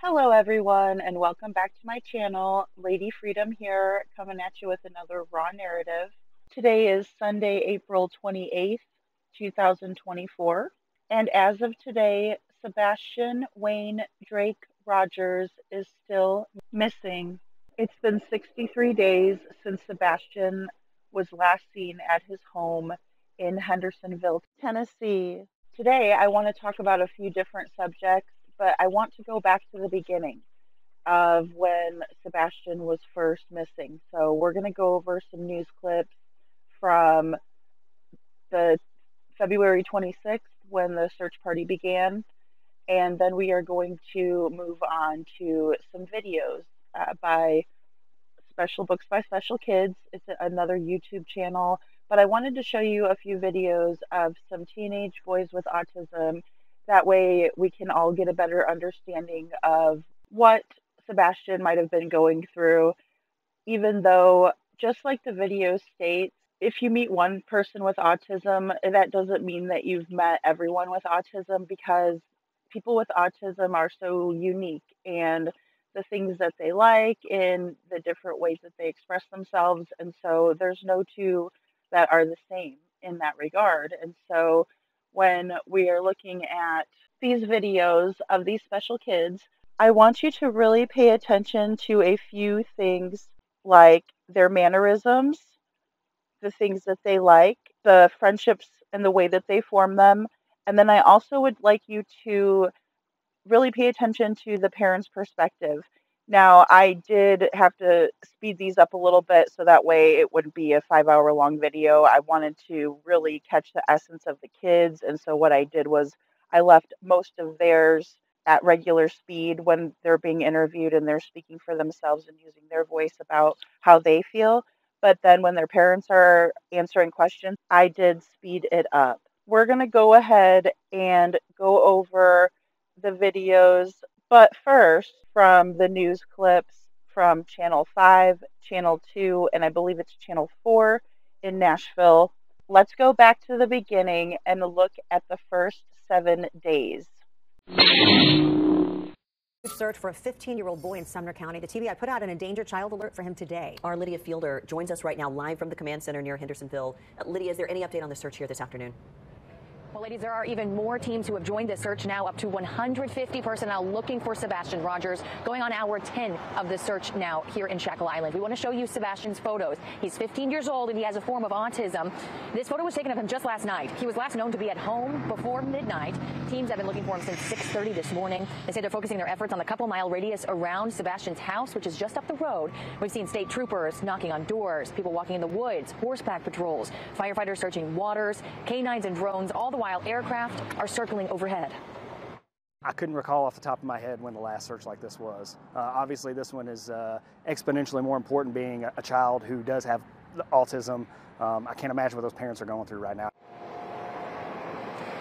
Hello everyone and welcome back to my channel. Lady Freedom here, coming at you with another raw narrative. Today is Sunday, April 28th, 2024, and as of today, Sebastian Wayne Drake Rogers is still missing. It's been 63 days since Sebastian was last seen at his home in Hendersonville, Tennessee. Today, I want to talk about a few different subjects, but I want to go back to the beginning of when Sebastian was first missing. So we're going to go over some news clips from the February 26th when the search party began, and then we are going to move on to some videos by Special Books by Special Kids. It's another YouTube channel, but I wanted to show you a few videos of some teenage boys with autism. That way we can all get a better understanding of what Sebastian might have been going through, even though, just like the video states, if you meet one person with autism, that doesn't mean that you've met everyone with autism, because people with autism are so unique, and the things that they like and the different ways that they express themselves. And so there's no two that are the same in that regard. And so when we are looking at these videos of these special kids, I want you to really pay attention to a few things, like their mannerisms, the things that they like, the friendships and the way that they form them. And then I also would like you to really pay attention to the parents' perspective. Now, I did have to speed these up a little bit so that way it wouldn't be a 5-hour long video. I wanted to really catch the essence of the kids, and so what I did was I left most of theirs at regular speed when they're being interviewed and they're speaking for themselves and using their voice about how they feel. But then when their parents are answering questions, I did speed it up. We're going to go ahead and go over the videos, but first, from the news clips from Channel 5, Channel 2, and I believe it's Channel 4 in Nashville, let's go back to the beginning and look at the first 7 days. Search for a 15-year-old boy in Sumner County. The TBI put out an endangered child alert for him today. Our Lydia Fielder joins us right now live from the command center near Hendersonville. Lydia, is there any update on the search here this afternoon? Well, ladies, there are even more teams who have joined the search now, up to 150 personnel looking for Sebastian Rogers, going on hour 10 of the search now here in Shackle Island. We want to show you Sebastian's photos. He's 15 years old and he has a form of autism. This photo was taken of him just last night. He was last known to be at home before midnight. Teams have been looking for him since 6:30 this morning. They say they're focusing their efforts on the couple-mile radius around Sebastian's house, which is just up the road. We've seen state troopers knocking on doors, people walking in the woods, horseback patrols, firefighters searching waters, canines and drones, all the while aircraft are circling overhead. I couldn't recall off the top of my head when the last search like this was. Obviously, this one is exponentially more important, being a child who does have autism. I can't imagine what those parents are going through right now.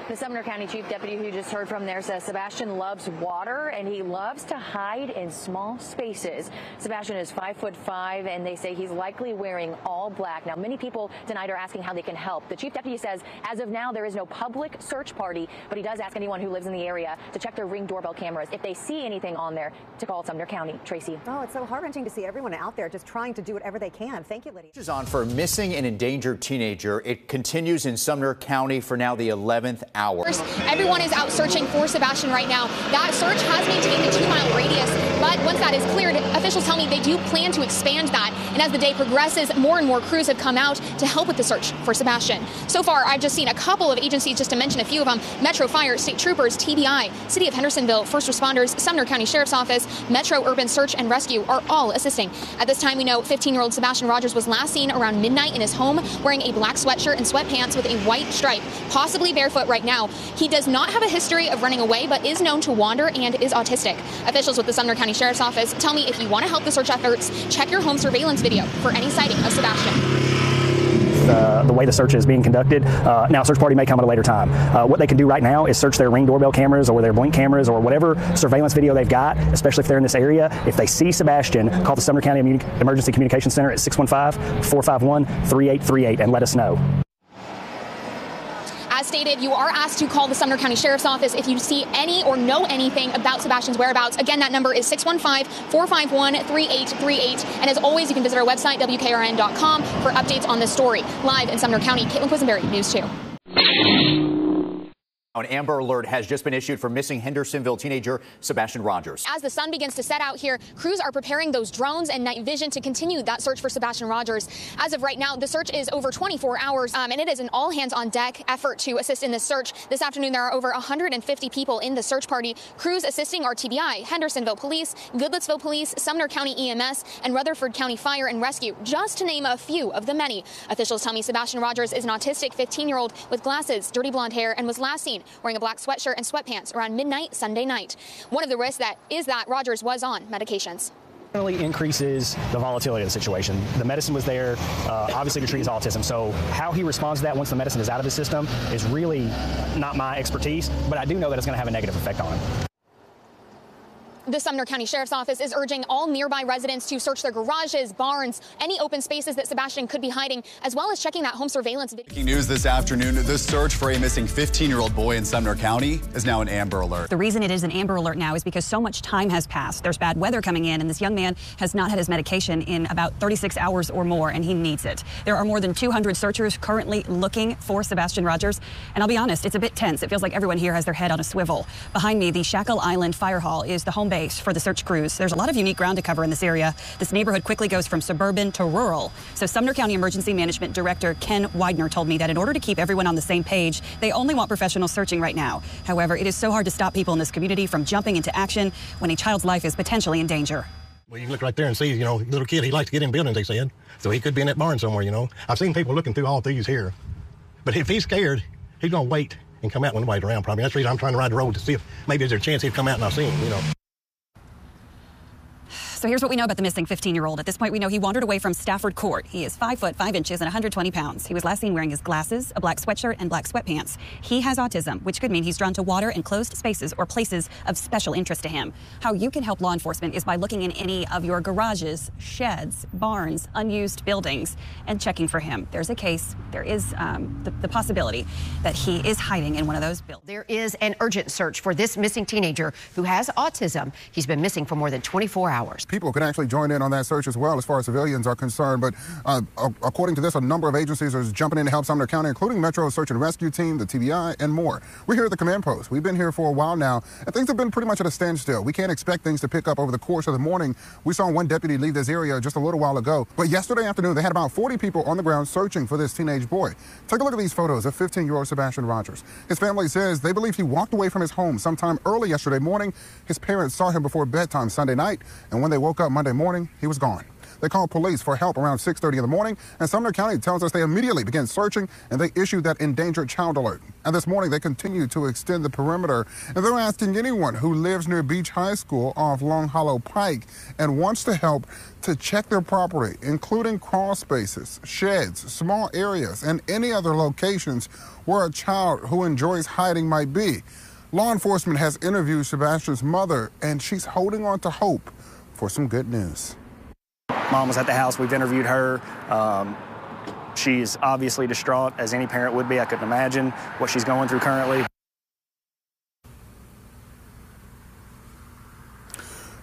The Sumner County Chief Deputy who you just heard from there says Sebastian loves water and he loves to hide in small spaces. Sebastian is 5'5", and they say he's likely wearing all black. Now, many people tonight are asking how they can help. The Chief Deputy says as of now there is no public search party, but he does ask anyone who lives in the area to check their Ring doorbell cameras. If they see anything on there, to call Sumner County. Tracy. Oh, it's so heart-wrenching to see everyone out there just trying to do whatever they can. Thank you, Lydia. This is on for a missing and endangered teenager. It continues in Sumner County for now the 11th hour. Everyone is out searching for Sebastian right now. That search has maintained a 2-mile radius, but once that is cleared, officials tell me they do plan to expand that. And as the day progresses, more and more crews have come out to help with the search for Sebastian. So far, I've just seen a couple of agencies, just to mention a few of them: Metro Fire, State Troopers, TBI, City of Hendersonville, First Responders, Sumner County Sheriff's Office, Metro Urban Search and Rescue are all assisting. At this time, we know 15-year-old Sebastian Rogers was last seen around midnight in his home wearing a black sweatshirt and sweatpants with a white stripe, possibly barefoot right now. He does not have a history of running away, but is known to wander and is autistic. Officials with the Sumner County Sheriff's Office tell me if you want to help the search efforts, check your home surveillance video for any sighting of Sebastian. The way the search is being conducted. Now, a search party may come at a later time. What they can do right now is search their Ring doorbell cameras or their Blink cameras or whatever surveillance video they've got, especially if they're in this area. If they see Sebastian, call the Sumner County Emergency Communications Center at 615-451-3838 and let us know. As stated, you are asked to call the Sumner County Sheriff's Office if you see any or know anything about Sebastian's whereabouts. Again, that number is 615-451-3838. And as always, you can visit our website, WKRN.com, for updates on this story. Live in Sumner County, Caitlin Quisenberry, News 2. An Amber Alert has just been issued for missing Hendersonville teenager Sebastian Rogers. As the sun begins to set out here, crews are preparing those drones and night vision to continue that search for Sebastian Rogers. As of right now, the search is over 24 hours, and it is an all-hands-on-deck effort to assist in this search. This afternoon, there are over 150 people in the search party. Crews assisting are TBI, Hendersonville Police, Goodlettsville Police, Sumner County EMS, and Rutherford County Fire and Rescue, just to name a few of the many. Officials tell me Sebastian Rogers is an autistic 15-year-old with glasses, dirty blonde hair, and was last seen wearing a black sweatshirt and sweatpants around midnight Sunday night. One of the risks is that Rogers was on medications. Definitely increases the volatility of the situation. The medicine was there, obviously, to treat his autism. So how he responds to that once the medicine is out of his system is really not my expertise, but I do know that it's going to have a negative effect on him. The Sumner County Sheriff's Office is urging all nearby residents to search their garages, barns, any open spaces that Sebastian could be hiding, as well as checking that home surveillance video. Breaking news this afternoon, the search for a missing 15-year-old boy in Sumner County is now an Amber Alert. The reason it is an Amber Alert now is because so much time has passed. There's bad weather coming in, and this young man has not had his medication in about 36 hours or more, and he needs it. There are more than 200 searchers currently looking for Sebastian Rogers, and I'll be honest, it's a bit tense. It feels like everyone here has their head on a swivel. Behind me, the Shackle Island Fire Hall is the home base for the search crews. There's a lot of unique ground to cover in this area. This neighborhood quickly goes from suburban to rural. So Sumner County Emergency Management Director Ken Widener told me that in order to keep everyone on the same page, they only want professionals searching right now. However, it is so hard to stop people in this community from jumping into action when a child's life is potentially in danger. Well, you can look right there and see, little kid, he likes to get in buildings, they said. So he could be in that barn somewhere, I've seen people looking through all these here. But if he's scared, he's going to wait and come out when nobody's around, probably. That's the reason I'm trying to ride the road to see if maybe there's a chance he'd come out and I'll see him, So here's what we know about the missing 15-year-old. At this point, we know he wandered away from Stafford Court. He is 5 foot 5 inches and 120 pounds. He was last seen wearing his glasses, a black sweatshirt, and black sweatpants. He has autism, which could mean he's drawn to water and closed spaces or places of special interest to him. How you can help law enforcement is by looking in any of your garages, sheds, barns, unused buildings, and checking for him. There's a case, there is the possibility that he is hiding in one of those buildings. There is an urgent search for this missing teenager who has autism. He's been missing for more than 24 hours. People can actually join in on that search as well as far as civilians are concerned. But according to this, a number of agencies are jumping in to help Sumner County, including Metro Search and Rescue Team, the TBI, and more. We're here at the command post. We've been here for a while now, and things have been pretty much at a standstill. We can't expect things to pick up over the course of the morning. We saw one deputy leave this area just a little while ago. But yesterday afternoon, they had about 40 people on the ground searching for this teenage boy. Take a look at these photos of 15-year-old Sebastian Rogers. His family says they believe he walked away from his home sometime early yesterday morning. His parents saw him before bedtime Sunday night, and when they woke up Monday morning, he was gone. They called police for help around 6:30 in the morning, and Sumner County tells us they immediately began searching, and they issued that endangered child alert. And this morning, they continue to extend the perimeter, and they're asking anyone who lives near Beach High School off Long Hollow Pike and wants to help to check their property, including crawl spaces, sheds, small areas, and any other locations where a child who enjoys hiding might be. Law enforcement has interviewed Sebastian's mother, and she's holding on to hope for some good news. Mom was at the house. We've interviewed her. She's obviously distraught, as any parent would be. I couldn't imagine what she's going through currently.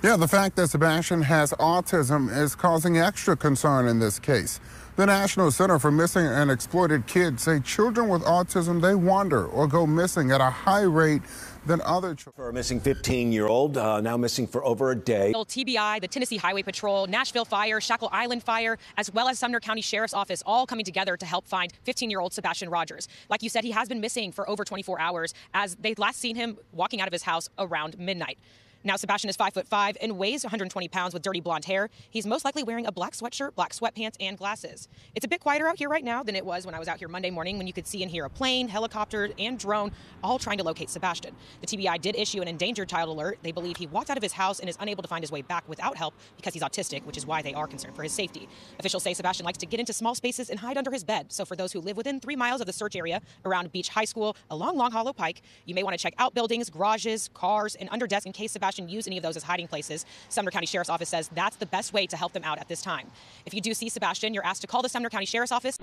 Yeah, the fact that Sebastian has autism is causing extra concern in this case. The National Center for Missing and Exploited Kids say children with autism, they wander or go missing at a high rate than other children. For a missing 15-year-old, now missing for over a day. TBI, the Tennessee Highway Patrol, Nashville Fire, Shackle Island Fire, as well as Sumner County Sheriff's Office, all coming together to help find 15-year-old Sebastian Rogers. Like you said, he has been missing for over 24 hours, as they'd last seen him walking out of his house around midnight. Now, Sebastian is 5 foot 5 and weighs 120 pounds with dirty blonde hair. He's most likely wearing a black sweatshirt, black sweatpants, and glasses. It's a bit quieter out here right now than it was when I was out here Monday morning, when you could see and hear a plane, helicopter, and drone all trying to locate Sebastian. The TBI did issue an endangered child alert. They believe he walked out of his house and is unable to find his way back without help because he's autistic, which is why they are concerned for his safety. Officials say Sebastian likes to get into small spaces and hide under his bed. So for those who live within 3 miles of the search area around Beach High School along Long Hollow Pike, you may want to check outbuildings, garages, cars, and under desks in case Sebastian used any of those as hiding places. Sumner County Sheriff's Office says that's the best way to help them out at this time. If you do see Sebastian, you're asked to call the Sumner County Sheriff's Office.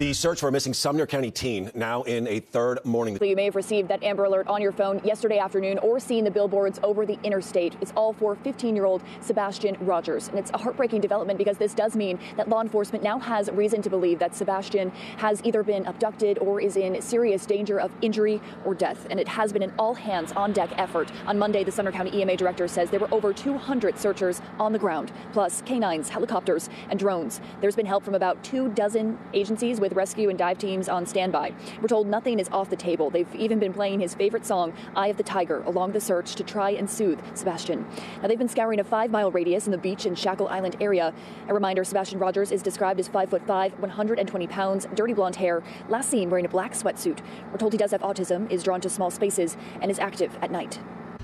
The search for a missing Sumner County teen now in a third morning. You may have received that Amber Alert on your phone yesterday afternoon or seen the billboards over the interstate. It's all for 15-year-old Sebastian Rogers. And it's a heartbreaking development because this does mean that law enforcement now has reason to believe that Sebastian has either been abducted or is in serious danger of injury or death. And it has been an all-hands-on-deck effort. On Monday, the Sumner County EMA director says there were over 200 searchers on the ground, plus canines, helicopters, and drones. There's been help from about 24 agencies with rescue and dive teams on standby. We're told nothing is off the table. They've even been playing his favorite song, Eye of the Tiger, along the search to try and soothe Sebastian. Now, they've been scouring a 5-mile radius in the beach and Shackle Island area. A reminder, Sebastian Rogers is described as 5'5", 120 pounds, dirty blonde hair, last seen wearing a black sweatsuit. We're told he does have autism, is drawn to small spaces, and is active at night.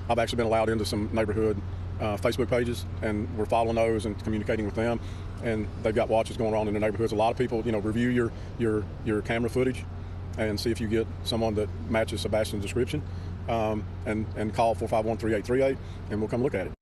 I've actually been allowed into some neighborhood Facebook pages, and we're following those and communicating with them. And they've got watches going on in the neighborhoods. A lot of people, review your camera footage and see if you get someone that matches Sebastian's description, and call 451-3838, and we'll come look at it.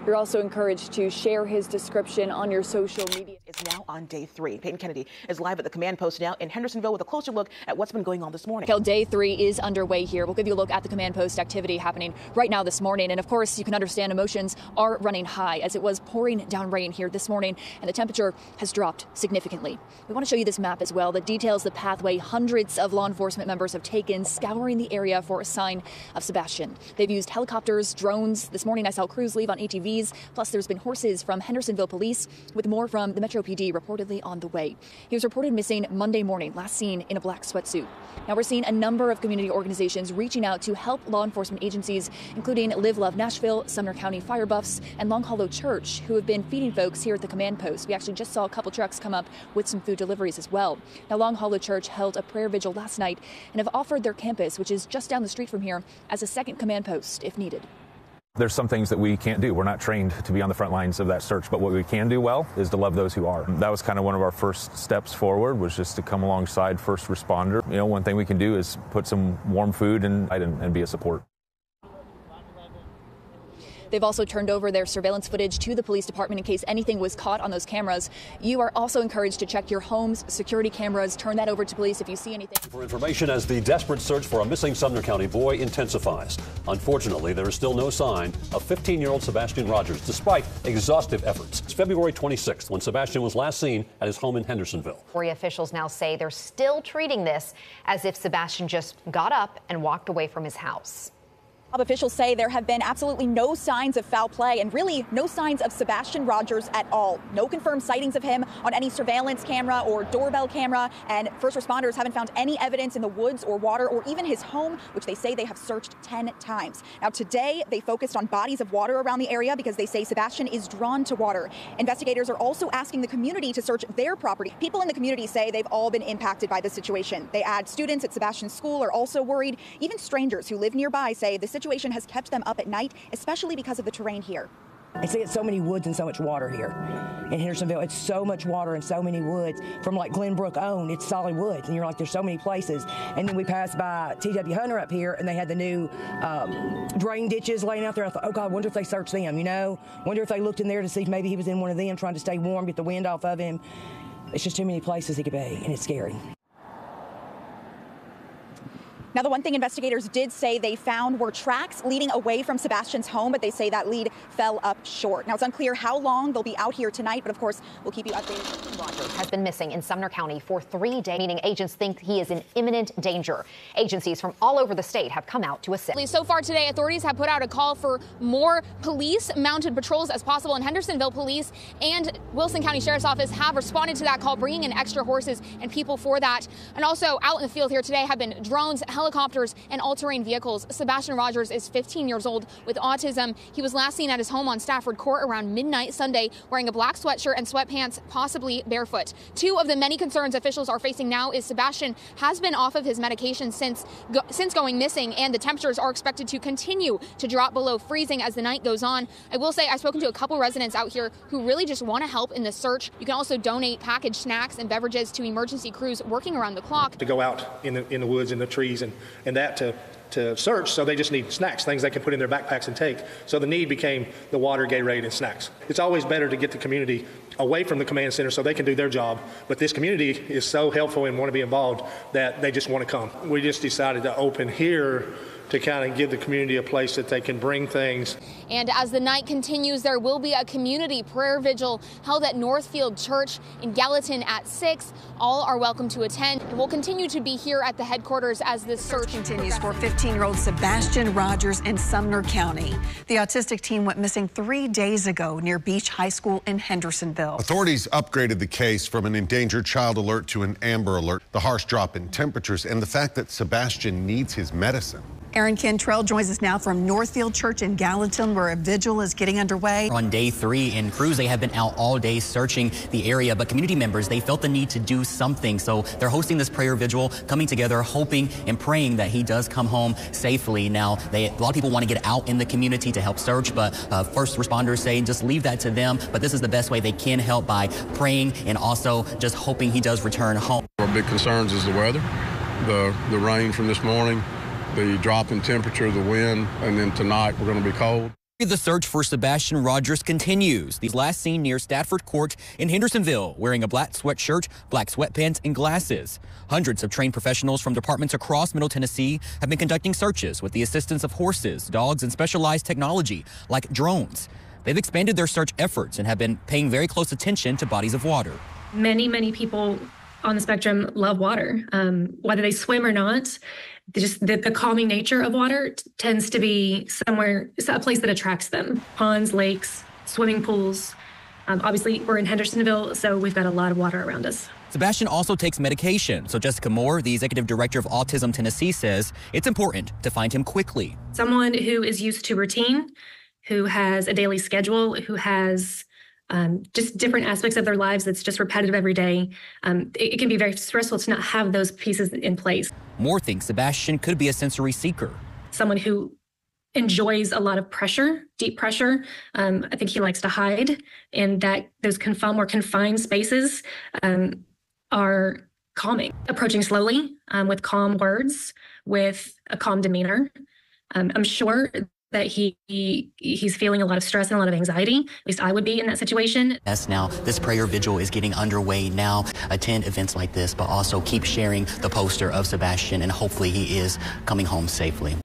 You're also encouraged to share his description on your social media. It's now on day 3. Peyton Kennedy is live at the command post now in Hendersonville with a closer look at what's been going on this morning. Day 3 is underway here. We'll give you a look at the command post activity happening right now this morning. And of course, you can understand emotions are running high as it was pouring down rain here this morning and the temperature has dropped significantly. We want to show you this map as well that details the pathway hundreds of law enforcement members have taken scouring the area for a sign of Sebastian. They've used helicopters, drones. This morning I saw crews leave on ATVs. Plus, there's been horses from Hendersonville Police with more from the Metro PD reportedly on the way. He was reported missing Monday morning, last seen in a black sweatsuit. Now, we're seeing a number of community organizations reaching out to help law enforcement agencies, including Live Love Nashville, Sumner County Fire Buffs, and Long Hollow Church, who have been feeding folks here at the command post. We actually just saw a couple trucks come up with some food deliveries as well. Now, Long Hollow Church held a prayer vigil last night and have offered their campus, which is just down the street from here, as a second command post if needed. There's some things that we can't do. We're not trained to be on the front lines of that search, but what we can do well is to love those who are. That was kind of one of our first steps forward, was just to come alongside first responder. One thing we can do is put some warm food and be a support. They've also turned over their surveillance footage to the police department in case anything was caught on those cameras. You are also encouraged to check your home's security cameras. Turn that over to police if you see anything. For information as the desperate search for a missing Sumner County boy intensifies. Unfortunately, there is still no sign of 15-year-old Sebastian Rogers, despite exhaustive efforts. It's February 26th when Sebastian was last seen at his home in Hendersonville. Officials now say they're still treating this as if Sebastian just got up and walked away from his house. Officials say there have been absolutely no signs of foul play and really no signs of Sebastian Rogers at all. No confirmed sightings of him on any surveillance camera or doorbell camera, and first responders haven't found any evidence in the woods or water or even his home, which they say they have searched 10 times. Now today they focused on bodies of water around the area because they say Sebastian is drawn to water. Investigators are also asking the community to search their property. People in the community say they've all been impacted by the situation. They add students at Sebastian's school are also worried. Even strangers who live nearby say the situation has kept them up at night, especially because of the terrain here. I see it's so many woods and so much water here in Hendersonville. It's so much water and so many woods. From like Glenbrook on, it's solid woods, and you're like, there's so many places. And then we passed by T.W. Hunter up here, and they had the new drain ditches laying out there. I thought, oh God, I wonder if they searched them, Wonder if they looked in there to see if maybe he was in one of them trying to stay warm, get the wind off of him. It's just too many places he could be, and it's scary. Now, the one thing investigators did say they found were tracks leading away from Sebastian's home, but they say that lead fell up short. Now, it's unclear how long they'll be out here tonight, but of course, we'll keep you updated. Rogers has been missing in Sumner County for 3 days, meaning agents think he is in imminent danger. Agencies from all over the state have come out to assist. So far today, authorities have put out a call for more police-mounted patrols as possible, and Hendersonville Police and Wilson County Sheriff's Office have responded to that call, bringing in extra horses and people for that. And also out in the field here today have been drones, helicopters, and all-terrain vehicles. Sebastian Rogers is 15 years old with autism. He was last seen at his home on Stafford Court around midnight Sunday wearing a black sweatshirt and sweatpants, possibly barefoot. 2 of the many concerns officials are facing now is Sebastian has been off of his medication since going missing, and the temperatures are expected to continue to drop below freezing as the night goes on. I will say I've spoken to a couple residents out here who really just want to help in the search. You can also donate packaged snacks and beverages to emergency crews working around the clock. To go out in the woods, in the trees, and that to to search, so they just need snacks, things they can put in their backpacks and take. So the need became the water, Gatorade, and snacks. It's always better to get the community away from the command center so they can do their job. But this community is so helpful and want to be involved that they just want to come. We just decided to open here to kind of give the community a place that they can bring things. And as the night continues, there will be a community prayer vigil held at Northfield Church in Gallatin at 6. All are welcome to attend. And we'll continue to be here at the headquarters as this search continues for 15-year-old Sebastian Rogers in Sumner County. The autistic teen went missing 3 days ago near Beach High School in Hendersonville. Authorities upgraded the case from an endangered child alert to an Amber Alert. The harsh drop in temperatures and the fact that Sebastian needs his medicine. Aaron Cantrell joins us now from Northfield Church in Gallatin, where a vigil is getting underway. On day 3, and crews, they have been out all day searching the area, but community members, they felt the need to do something. So they're hosting this prayer vigil, coming together, hoping and praying that he does come home safely. Now, a lot of people want to get out in the community to help search, but first responders say just leave that to them. But this is the best way they can help, by praying and also just hoping he does return home. Our big concerns is the weather, the rain from this morning, the drop in temperature, the wind, and then tonight we're going to be cold. The search for Sebastian Rogers continues. He's last seen near Stafford Court in Hendersonville, wearing a black sweatshirt, black sweatpants, and glasses. Hundreds of trained professionals from departments across Middle Tennessee have been conducting searches with the assistance of horses, dogs, and specialized technology like drones. They've expanded their search efforts and have been paying very close attention to bodies of water. Many people on the spectrum love water, whether they swim or not. Just the calming nature of water tends to be a place that attracts them. Ponds, lakes, swimming pools. Obviously, we're in Hendersonville, so we've got a lot of water around us. Sebastian also takes medication. So Jessica Moore, the executive director of Autism Tennessee, says it's important to find him quickly. Someone who is used to routine, who has a daily schedule, who has just different aspects of their lives that's just repetitive every day. It can be very stressful to not have those pieces in place. Moore thinks Sebastian could be a sensory seeker. Someone who enjoys a lot of pressure, deep pressure. I think he likes to hide, and that those more confined spaces are calming. Approaching slowly with calm words, with a calm demeanor. I'm sure that he's feeling a lot of stress and a lot of anxiety. At least I would be in that situation. Yes, now this prayer vigil is getting underway now. Attend events like this, but also keep sharing the poster of Sebastian, and hopefully he is coming home safely.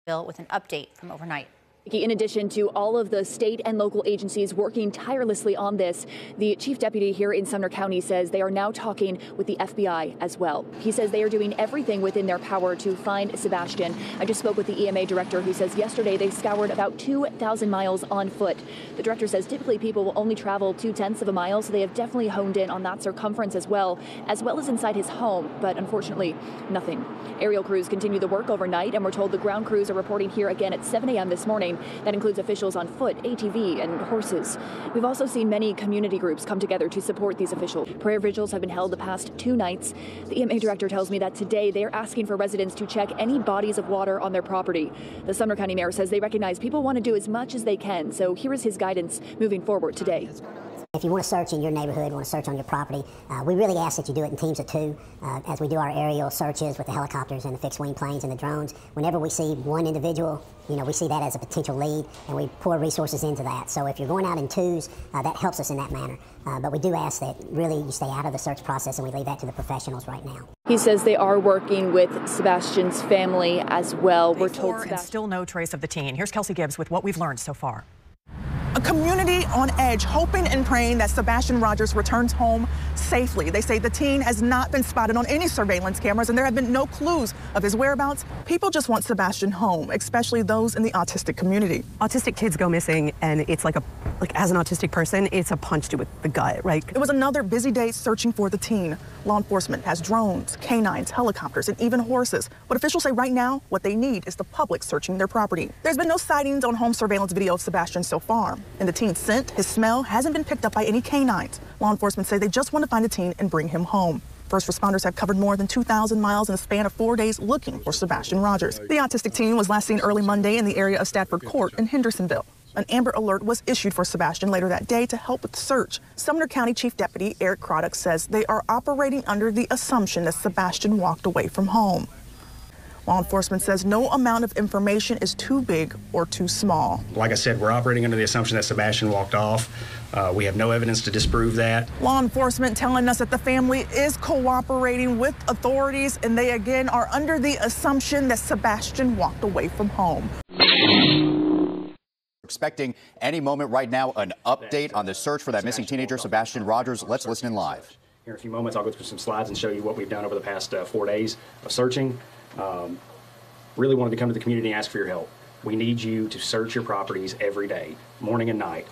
Bill with an update from overnight. In addition to all of the state and local agencies working tirelessly on this, the chief deputy here in Sumner County says they are now talking with the FBI as well. He says they are doing everything within their power to find Sebastian. I just spoke with the EMA director, who says yesterday they scoured about 2,000 miles on foot. The director says typically people will only travel 0.2 of a mile, so they have definitely honed in on that circumference as well as inside his home. But unfortunately, nothing. Aerial crews continue the work overnight, and we're told the ground crews are reporting here again at 7 a.m. this morning. That includes officials on foot, ATV, and horses. We've also seen many community groups come together to support these officials. Prayer vigils have been held the past 2 nights. The EMA director tells me that today they're asking for residents to check any bodies of water on their property. The Sumner County mayor says they recognize people want to do as much as they can, so here is his guidance moving forward today. If you want to search in your neighborhood, want to search on your property, we really ask that you do it in teams of 2 as we do our aerial searches with the helicopters and the fixed-wing planes and the drones. Whenever we see one individual, we see that as a potential lead, and we pour resources into that. So if you're going out in 2s, that helps us in that manner. But we do ask that really you stay out of the search process, and we leave that to the professionals right now. He says they are working with Sebastian's family as well. We're told and still no trace of the teen. Here's Kelsey Gibbs with what we've learned so far. A community on edge, hoping and praying that Sebastian Rogers returns home safely. They say the teen has not been spotted on any surveillance cameras, and there have been no clues of his whereabouts. People just want Sebastian home, especially those in the autistic community. Autistic kids go missing, and it's like as an autistic person, it's a punch to the gut, right? It was another busy day searching for the teen. Law enforcement has drones, canines, helicopters, and even horses. But officials say right now, what they need is the public searching their property. There's been no sightings on home surveillance video of Sebastian so far. And the teen's scent, his smell, hasn't been picked up by any canines. Law enforcement say they just want to find the teen and bring him home. First responders have covered more than 2,000 miles in a span of 4 days looking for Sebastian Rogers. The autistic teen was last seen early Monday in the area of Stafford Court in Hendersonville. An Amber Alert was issued for Sebastian later that day to help with the search. Sumner County Chief Deputy Eric Craddock says they are operating under the assumption that Sebastian walked away from home. Law enforcement says no amount of information is too big or too small. Like I said, we're operating under the assumption that Sebastian walked off. We have no evidence to disprove that. Law enforcement telling us that the family is cooperating with authorities, and they again are under the assumption that Sebastian walked away from home. Expecting any moment right now an update on the search for that missing teenager, Sebastian Rogers. Let's listen in live. Here in a few moments, I'll go through some slides and show you what we've done over the past 4 days of searching. Really wanted to come to the community and ask for your help. We need you to search your properties every day, morning and night.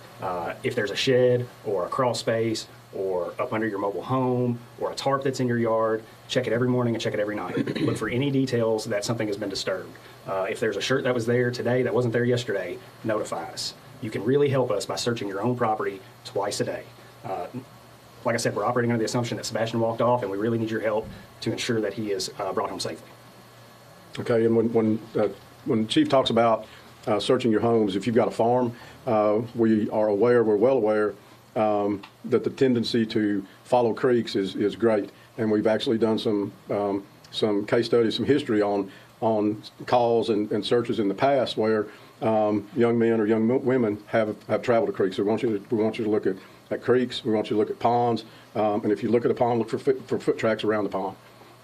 If there's a shed or a crawl space or up under your mobile home or a tarp that's in your yard, check it every morning and check it every night. Look for any details that something has been disturbed. If there's a shirt that was there today that wasn't there yesterday, notify us. You can really help us by searching your own property twice a day. Like I said, we're operating under the assumption that Sebastian walked off, and we really need your help to ensure that he is brought home safely. Okay, and when Chief talks about searching your homes, if you've got a farm, we're well aware that the tendency to follow creeks is great, and we've actually done some case studies, some history on calls and searches in the past where young men or young women have traveled to creeks. So we want you to look at creeks. We want you to look at ponds, and if you look at a pond, look for foot tracks around the pond.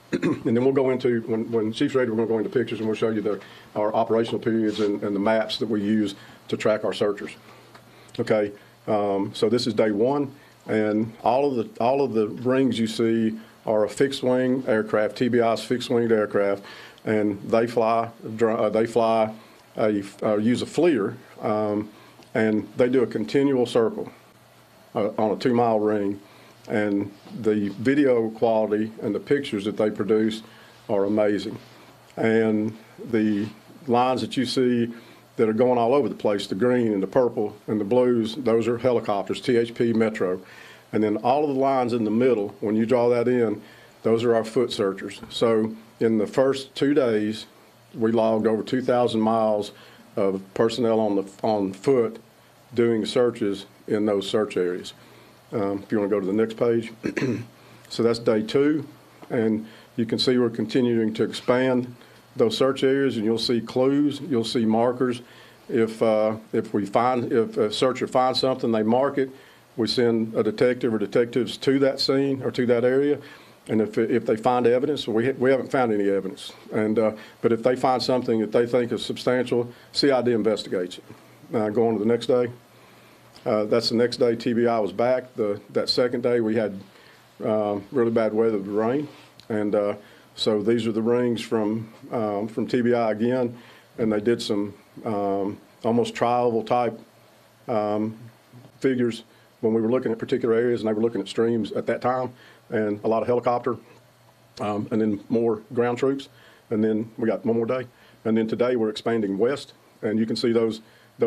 And then we'll go into, when Chief's ready, we're going to go into pictures and we'll show you our operational periods and the maps that we use to track our searchers. Okay, so this is day one, and all of the rings you see are a fixed wing aircraft, TBI's fixed winged aircraft, and they use a FLIR, and they do a continual circle on a 2-mile ring. And the video quality and the pictures that they produce are amazing. And the lines that you see that are going all over the place, the green and the purple and the blues, those are helicopters, THP Metro. And then all of the lines in the middle, when you draw that in, those are our foot searchers. So in the first 2 days, we logged over 2,000 miles of personnel on foot doing searches in those search areas. If you want to go to the next page. So that's day 2, and you can see we're continuing to expand those search areas, and you'll see clues, you'll see markers. If a searcher finds something, they mark it. We send a detective or detectives to that scene or to that area, and if they find evidence, we haven't found any evidence, and but if they find something that they think is substantial, CID investigates it. Go on to the next day. That's the next day TBI was back. That second day we had really bad weather with rain, and so these are the rings from TBI again, and they did some almost tri-oval type figures when we were looking at particular areas, and they were looking at streams at that time, and a lot of helicopter, and then more ground troops, and then we got one more day, and then today we're expanding west, and you can see those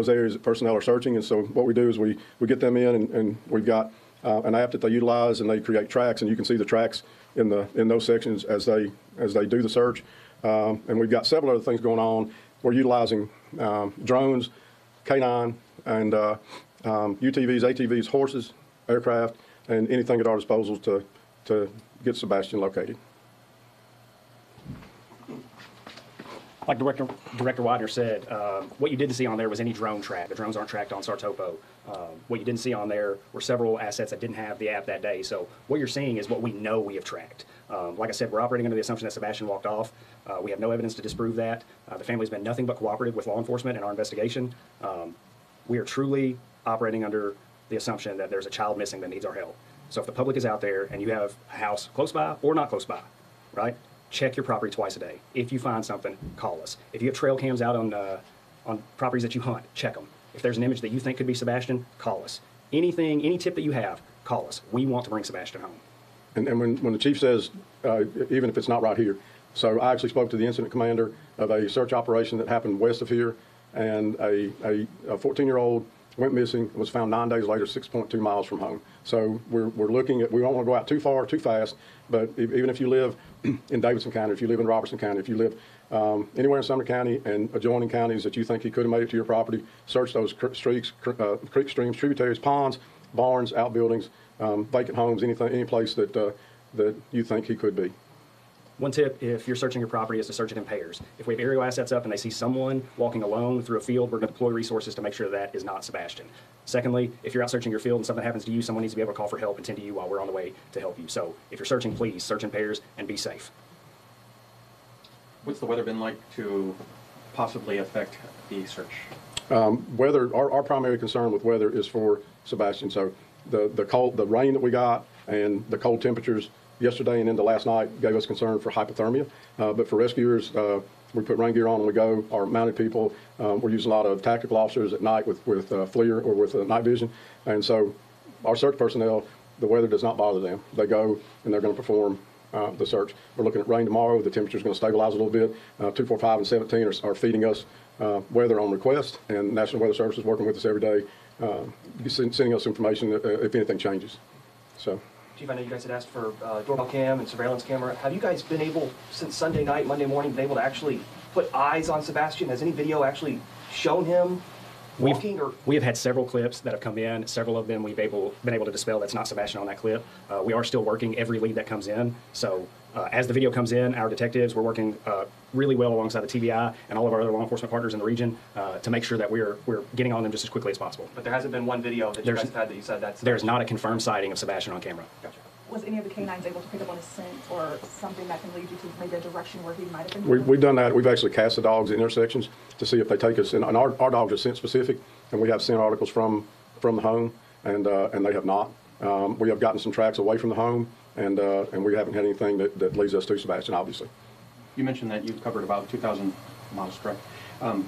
areas that personnel are searching. And so what we do is we get them in, and we've got an app that they utilize, and they create tracks, and you can see the tracks in those sections as they do the search. And we've got several other things going on. We're utilizing drones, K9, and UTVs, ATVs, horses, aircraft, and anything at our disposal to get Sebastian located. Like Director Widener said, what you didn't see on there was any drone track. The drones aren't tracked on Sartopo. What you didn't see on there were several assets that didn't have the app that day. So what you're seeing is what we know we have tracked. Like I said, we're operating under the assumption that Sebastian walked off. We have no evidence to disprove that. The family's been nothing but cooperative with law enforcement in our investigation. We are truly operating under the assumption that there's a child missing that needs our help. So if the public is out there and you have a house close by or not close by, right? Check your property twice a day. If you find something, call us. If you have trail cams out on properties that you hunt, check them. If there's an image that you think could be Sebastian, call us. Any tip that you have, call us. We want to bring Sebastian home. And when the chief says, even if it's not right here, so I actually spoke to the incident commander of a search operation that happened west of here, and a 14-year-old went missing and was found 9 days later, 6.2 miles from home. So we're looking at, we don't want to go out too far, too fast, but even if you live in Davidson County, if you live in Robertson County, if you live anywhere in Sumner County and adjoining counties that you think he could have made it to your property, search those creeks, streams, tributaries, ponds, barns, outbuildings, vacant homes, any place that you think he could be. One tip, if you're searching your property, is to search it in pairs. If we have aerial assets up and they see someone walking alone through a field, we're going to deploy resources to make sure that is not Sebastian. Secondly, if you're out searching your field and something happens to you, someone needs to be able to call for help and tend to you while we're on the way to help you. So if you're searching, please search in pairs and be safe. What's the weather been like to possibly affect the search? Weather, our primary concern with weather is for Sebastian. So the rain that we got and the cold temperatures yesterday and into last night gave us concern for hypothermia. But for rescuers, we put rain gear on when we go. Our mounted people, we're using a lot of tactical officers at night with FLIR or with night vision. And so our search personnel, the weather does not bother them. They go and they're going to perform the search. We're looking at rain tomorrow. The temperature is going to stabilize a little bit. 245 and 17 are feeding us weather on request, and National Weather Service is working with us every day, sending us information if anything changes. So. Chief, I know you guys had asked for doorbell cam and surveillance camera. Have you guys been able, since Sunday night, Monday morning, been able to actually put eyes on Sebastian? Has any video actually shown him walking? We have had several clips that have come in. Several of them we've been able to dispel. That's not Sebastian on that clip. We are still working every lead that comes in. So as the video comes in, our detectives, we're working really well alongside the TBI and all of our other law enforcement partners in the region to make sure that we're getting on them just as quickly as possible. But there hasn't been one video that you guys have had that you said that's... There's not a confirmed sighting of Sebastian on camera. Gotcha. Was any of the canines able to pick up on his scent or something that can lead you to maybe a direction where he might have been? We've done that. We've actually cast the dogs at intersections to see if they take us. And our dogs are scent specific, and we have scent articles from the home, and they have not. We have gotten some tracks away from the home, and we haven't had anything that leads us to Sebastian, obviously. You mentioned that you've covered about 2,000 miles, correct?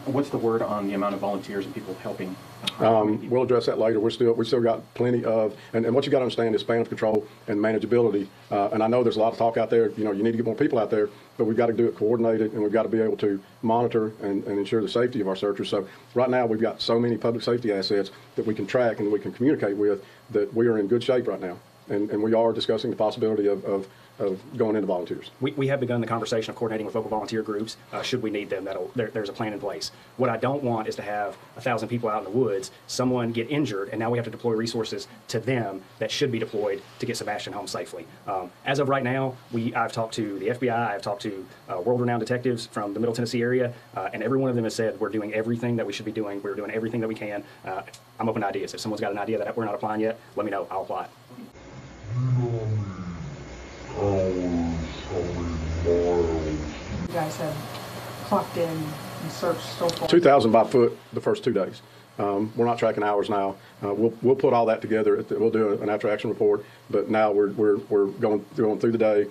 What's the word on the amount of volunteers and people helping? We'll address that later. We still got plenty of, and what you got to understand is span of control and manageability. And I know there's a lot of talk out there. You know, you need to get more people out there, but we've got to do it coordinated, and we've got to be able to monitor and ensure the safety of our searchers. So right now we've got so many public safety assets that we can track and we can communicate with that we are in good shape right now. And we are discussing the possibility of going into volunteers. We have begun the conversation of coordinating with local volunteer groups. Should we need them, there's a plan in place. What I don't want is to have 1,000 people out in the woods, someone get injured, and now we have to deploy resources to them that should be deployed to get Sebastian home safely. As of right now, I've talked to the FBI, I've talked to world-renowned detectives from the Middle Tennessee area, and every one of them has said we're doing everything that we should be doing. We're doing everything that we can. I'm open to ideas. If someone's got an idea that we're not applying yet, let me know. I'll apply it. You guys have clocked in and searched so far? 2,000 by foot the first 2 days. We're not tracking hours now. We'll put all that together. We'll do an after-action report. But now we're going through the day,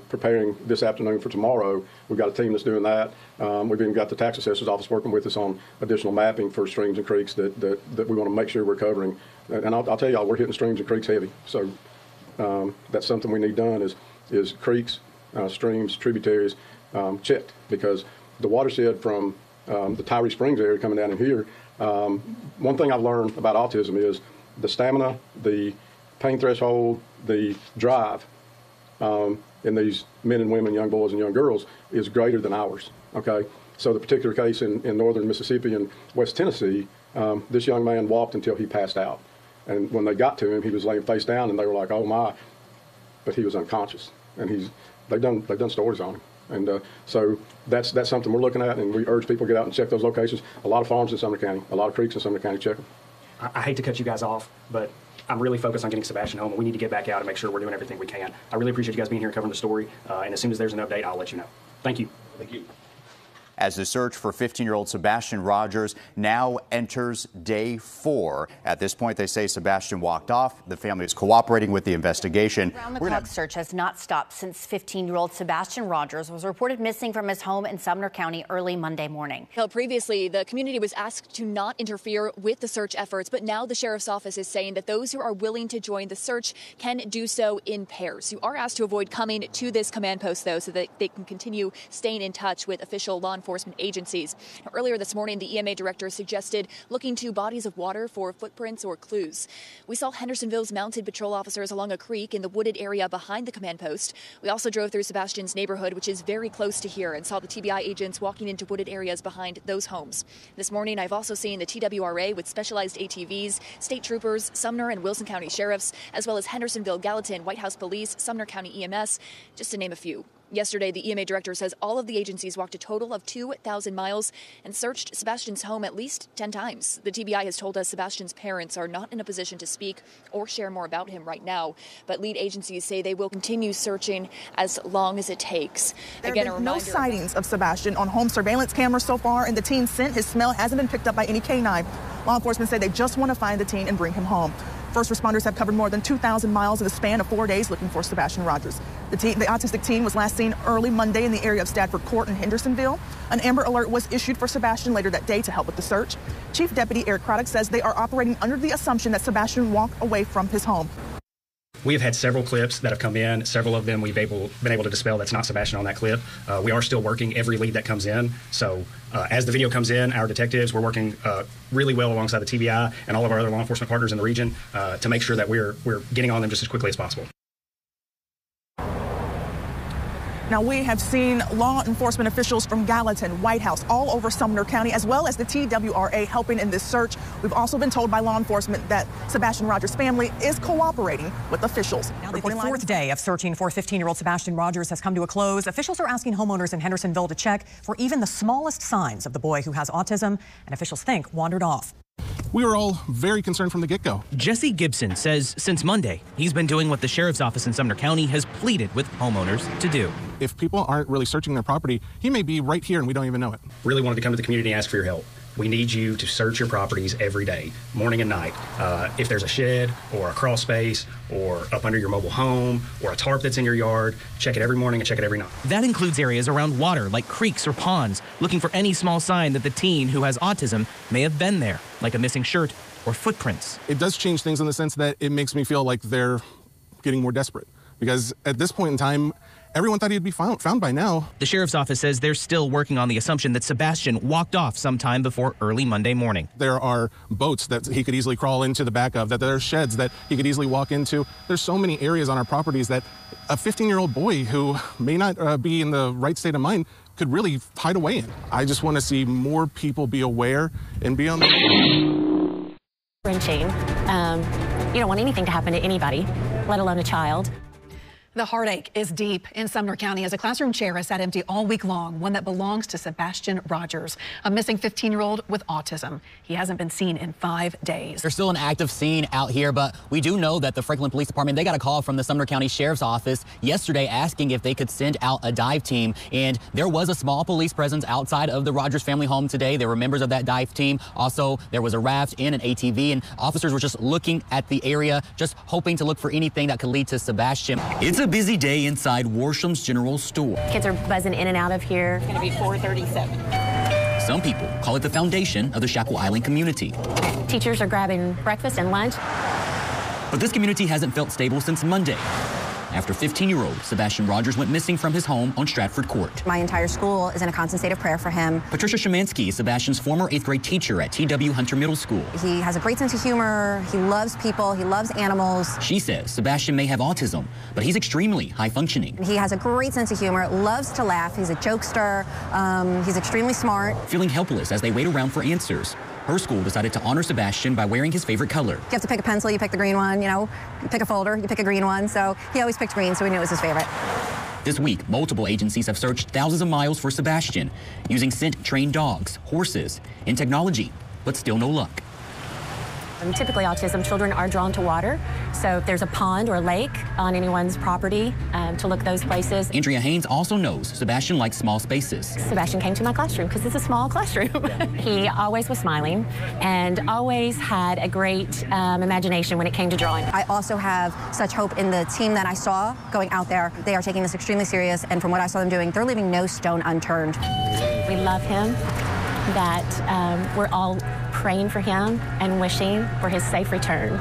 preparing this afternoon for tomorrow. We've got a team that's doing that. We've even got the tax assessor's office working with us on additional mapping for streams and creeks that we want to make sure we're covering. And I'll tell y'all, we're hitting streams and creeks heavy. So that's something we need done is creeks, streams, tributaries checked, because the watershed from the Tyree Springs area coming down in here, one thing I've learned about autism is the stamina, the pain threshold, the drive in these men and women, young boys and young girls is greater than ours, okay? So the particular case in northern Mississippi and West Tennessee, this young man walked until he passed out. And when they got to him, he was laying face down, and they were like, "Oh my!" But he was unconscious, and they've done stories on him, and so that's something we're looking at, and we urge people to get out and check those locations. A lot of farms in Sumner County, a lot of creeks in Sumner County, check them. I hate to cut you guys off, but I'm really focused on getting Sebastian home, and we need to get back out and make sure we're doing everything we can. I really appreciate you guys being here and covering the story, and as soon as there's an update, I'll let you know. Thank you. Thank you. As the search for 15-year-old Sebastian Rogers now enters day 4. At this point, they say Sebastian walked off. The family is cooperating with the investigation. Round-the-clock search has not stopped since 15-year-old Sebastian Rogers was reported missing from his home in Sumner County early Monday morning. Previously, the community was asked to not interfere with the search efforts, but now the sheriff's office is saying that those who are willing to join the search can do so in pairs. You are asked to avoid coming to this command post, though, so that they can continue staying in touch with official law enforcement agencies. Earlier this morning, the EMA director suggested looking to bodies of water for footprints or clues. We saw Hendersonville's mounted patrol officers along a creek in the wooded area behind the command post. We also drove through Sebastian's neighborhood, which is very close to here, and saw the TBI agents walking into wooded areas behind those homes. This morning, I've also seen the TWRA with specialized ATVs, state troopers, Sumner and Wilson County sheriffs, as well as Hendersonville, Gallatin, White House Police, Sumner County EMS, just to name a few. Yesterday, the EMA director says all of the agencies walked a total of 2,000 miles and searched Sebastian's home at least 10 times. The TBI has told us Sebastian's parents are not in a position to speak or share more about him right now, but lead agencies say they will continue searching as long as it takes. There have been no sightings of Sebastian on home surveillance cameras so far, and the teen's scent, his smell, hasn't been picked up by any canine. Law enforcement say they just want to find the teen and bring him home. First responders have covered more than 2,000 miles in the span of 4 days looking for Sebastian Rogers. The autistic teen was last seen early Monday in the area of Stadford Court in Hendersonville. An Amber Alert was issued for Sebastian later that day to help with the search. Chief Deputy Eric Craddock says they are operating under the assumption that Sebastian walked away from his home. We have had several clips that have come in. Several of them we've been able to dispel that's not Sebastian on that clip. We are still working every lead that comes in. So as the video comes in, our detectives, we're working really well alongside the TBI and all of our other law enforcement partners in the region to make sure that we're getting on them just as quickly as possible. Now, we have seen law enforcement officials from Gallatin, White House, all over Sumner County, as well as the TWRA helping in this search. We've also been told by law enforcement that Sebastian Rogers' family is cooperating with officials. Now that the fourth day of searching for 15-year-old Sebastian Rogers has come to a close, officials are asking homeowners in Hendersonville to check for even the smallest signs of the boy who has autism and officials think wandered off. We were all very concerned from the get-go. Jesse Gibson says since Monday, he's been doing what the sheriff's office in Sumner County has pleaded with homeowners to do. If people aren't really searching their property, he may be right here and we don't even know it. Really wanted to come to the community and ask for your help. We need you to search your properties every day, morning and night. If there's a shed or a crawl space or up under your mobile home or a tarp that's in your yard, check it every morning and check it every night. That includes areas around water like creeks or ponds, looking for any small sign that the teen who has autism may have been there, like a missing shirt or footprints. It does change things in the sense that it makes me feel like they're getting more desperate, because at this point in time, everyone thought he'd be found by now. The sheriff's office says they're still working on the assumption that Sebastian walked off sometime before early Monday morning. There are boats that he could easily crawl into the back of, that there are sheds that he could easily walk into. There's so many areas on our properties that a 15-year-old boy who may not be in the right state of mind could really hide away in. I just want to see more people be aware and be on the... Wrenching. You don't want anything to happen to anybody, let alone a child. The heartache is deep in Sumner County as a classroom chair has sat empty all week long, one that belongs to Sebastian Rogers, a missing 15-year-old with autism. He hasn't been seen in 5 days. There's still an active scene out here, but we do know that the Franklin Police Department, they got a call from the Sumner County Sheriff's Office yesterday asking if they could send out a dive team, and there was a small police presence outside of the Rogers family home today. There were members of that dive team. Also, there was a raft and an ATV, and officers were just looking at the area, just hoping to look for anything that could lead to Sebastian. It's a busy day inside Warsham's General Store. Kids are buzzing in and out of here. It's going to be 4:37. Some people call it the foundation of the Shackle Island community. Teachers are grabbing breakfast and lunch. But this community hasn't felt stable since Monday, after 15-year-old Sebastian Rogers went missing from his home on Stratford Court. My entire school is in a constant state of prayer for him. Patricia Shemansky is Sebastian's former 8th grade teacher at T.W. Hunter Middle School. He has a great sense of humor. He loves people. He loves animals. She says Sebastian may have autism, but he's extremely high-functioning. He has a great sense of humor, loves to laugh. He's a jokester. He's extremely smart. Feeling helpless as they wait around for answers, her school decided to honor Sebastian by wearing his favorite color. You have to pick a pencil, you pick the green one, you know, you pick a folder, you pick a green one. So he always picked green, so we knew it was his favorite. This week, multiple agencies have searched thousands of miles for Sebastian, using scent-trained dogs, horses, and technology, but still no luck. Typically, autism children are drawn to water. So if there's a pond or a lake on anyone's property, to look those places. Andrea Haynes also knows Sebastian likes small spaces. Sebastian came to my classroom because it's a small classroom. He always was smiling and always had a great imagination when it came to drawing. I also have such hope in the team that I saw going out there. They are taking this extremely serious, and from what I saw them doing, they're leaving no stone unturned. We love him, that we're all praying for him and wishing for his safe return.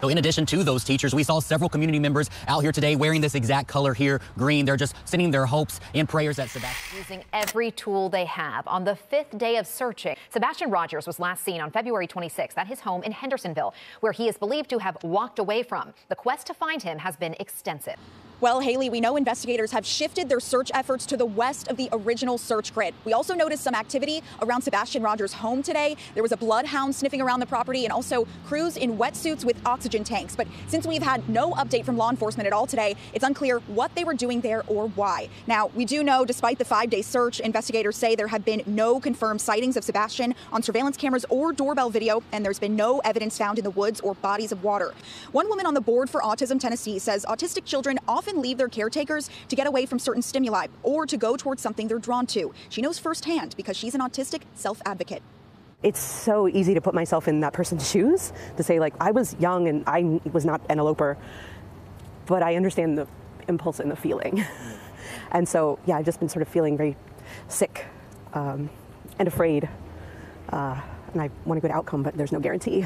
So in addition to those teachers, we saw several community members out here today wearing this exact color here, green. They're just sending their hopes and prayers that Sebastian. Using every tool they have on the 5th day of searching. Sebastian Rogers was last seen on February 26th at his home in Hendersonville, where he is believed to have walked away from. The quest to find him has been extensive. Well, Haley, we know investigators have shifted their search efforts to the west of the original search grid. We also noticed some activity around Sebastian Rogers' home today. There was a bloodhound sniffing around the property and also crews in wetsuits with oxygen tanks. But since we've had no update from law enforcement at all today, it's unclear what they were doing there or why. Now, we do know, despite the 5-day search, investigators say there have been no confirmed sightings of Sebastian on surveillance cameras or doorbell video, and there's been no evidence found in the woods or bodies of water. One woman on the board for Autism Tennessee says autistic children often leave their caretakers to get away from certain stimuli or to go towards something they're drawn to. She knows firsthand because she's an autistic self-advocate. It's so easy to put myself in that person's shoes, to say, like, I was young and I was not an eloper, but I understand the impulse and the feeling. And so, yeah, I've just been sort of feeling very sick and afraid. And I want a good outcome, but there's no guarantee.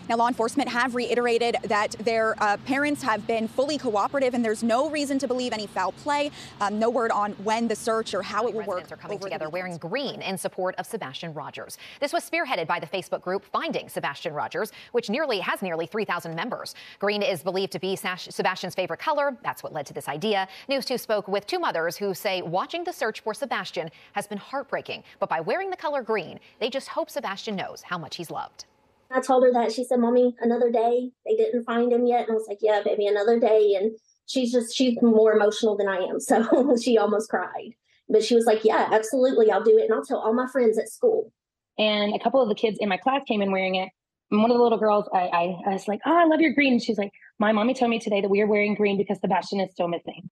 Now, law enforcement have reiterated that their parents have been fully cooperative and there's no reason to believe any foul play. No word on when the search or how it will work. Residents are coming together wearing green in support of Sebastian Rogers. This was spearheaded by the Facebook group Finding Sebastian Rogers, which has nearly 3,000 members. Green is believed to be Sebastian's favorite color. That's what led to this idea. News 2 spoke with 2 mothers who say watching the search for Sebastian has been heartbreaking. But by wearing the color green, they just hope Sebastian knows how much he's loved. I told her that. She said, Mommy, another day. They didn't find him yet. And I was like, yeah, baby, another day. And she's more emotional than I am. So she almost cried. But she was like, yeah, absolutely. I'll do it. And I'll tell all my friends at school. And a couple of the kids in my class came in wearing it. And one of the little girls, I was like, oh, I love your green. And she's like, my mommy told me today that we are wearing green because Sebastian is still missing.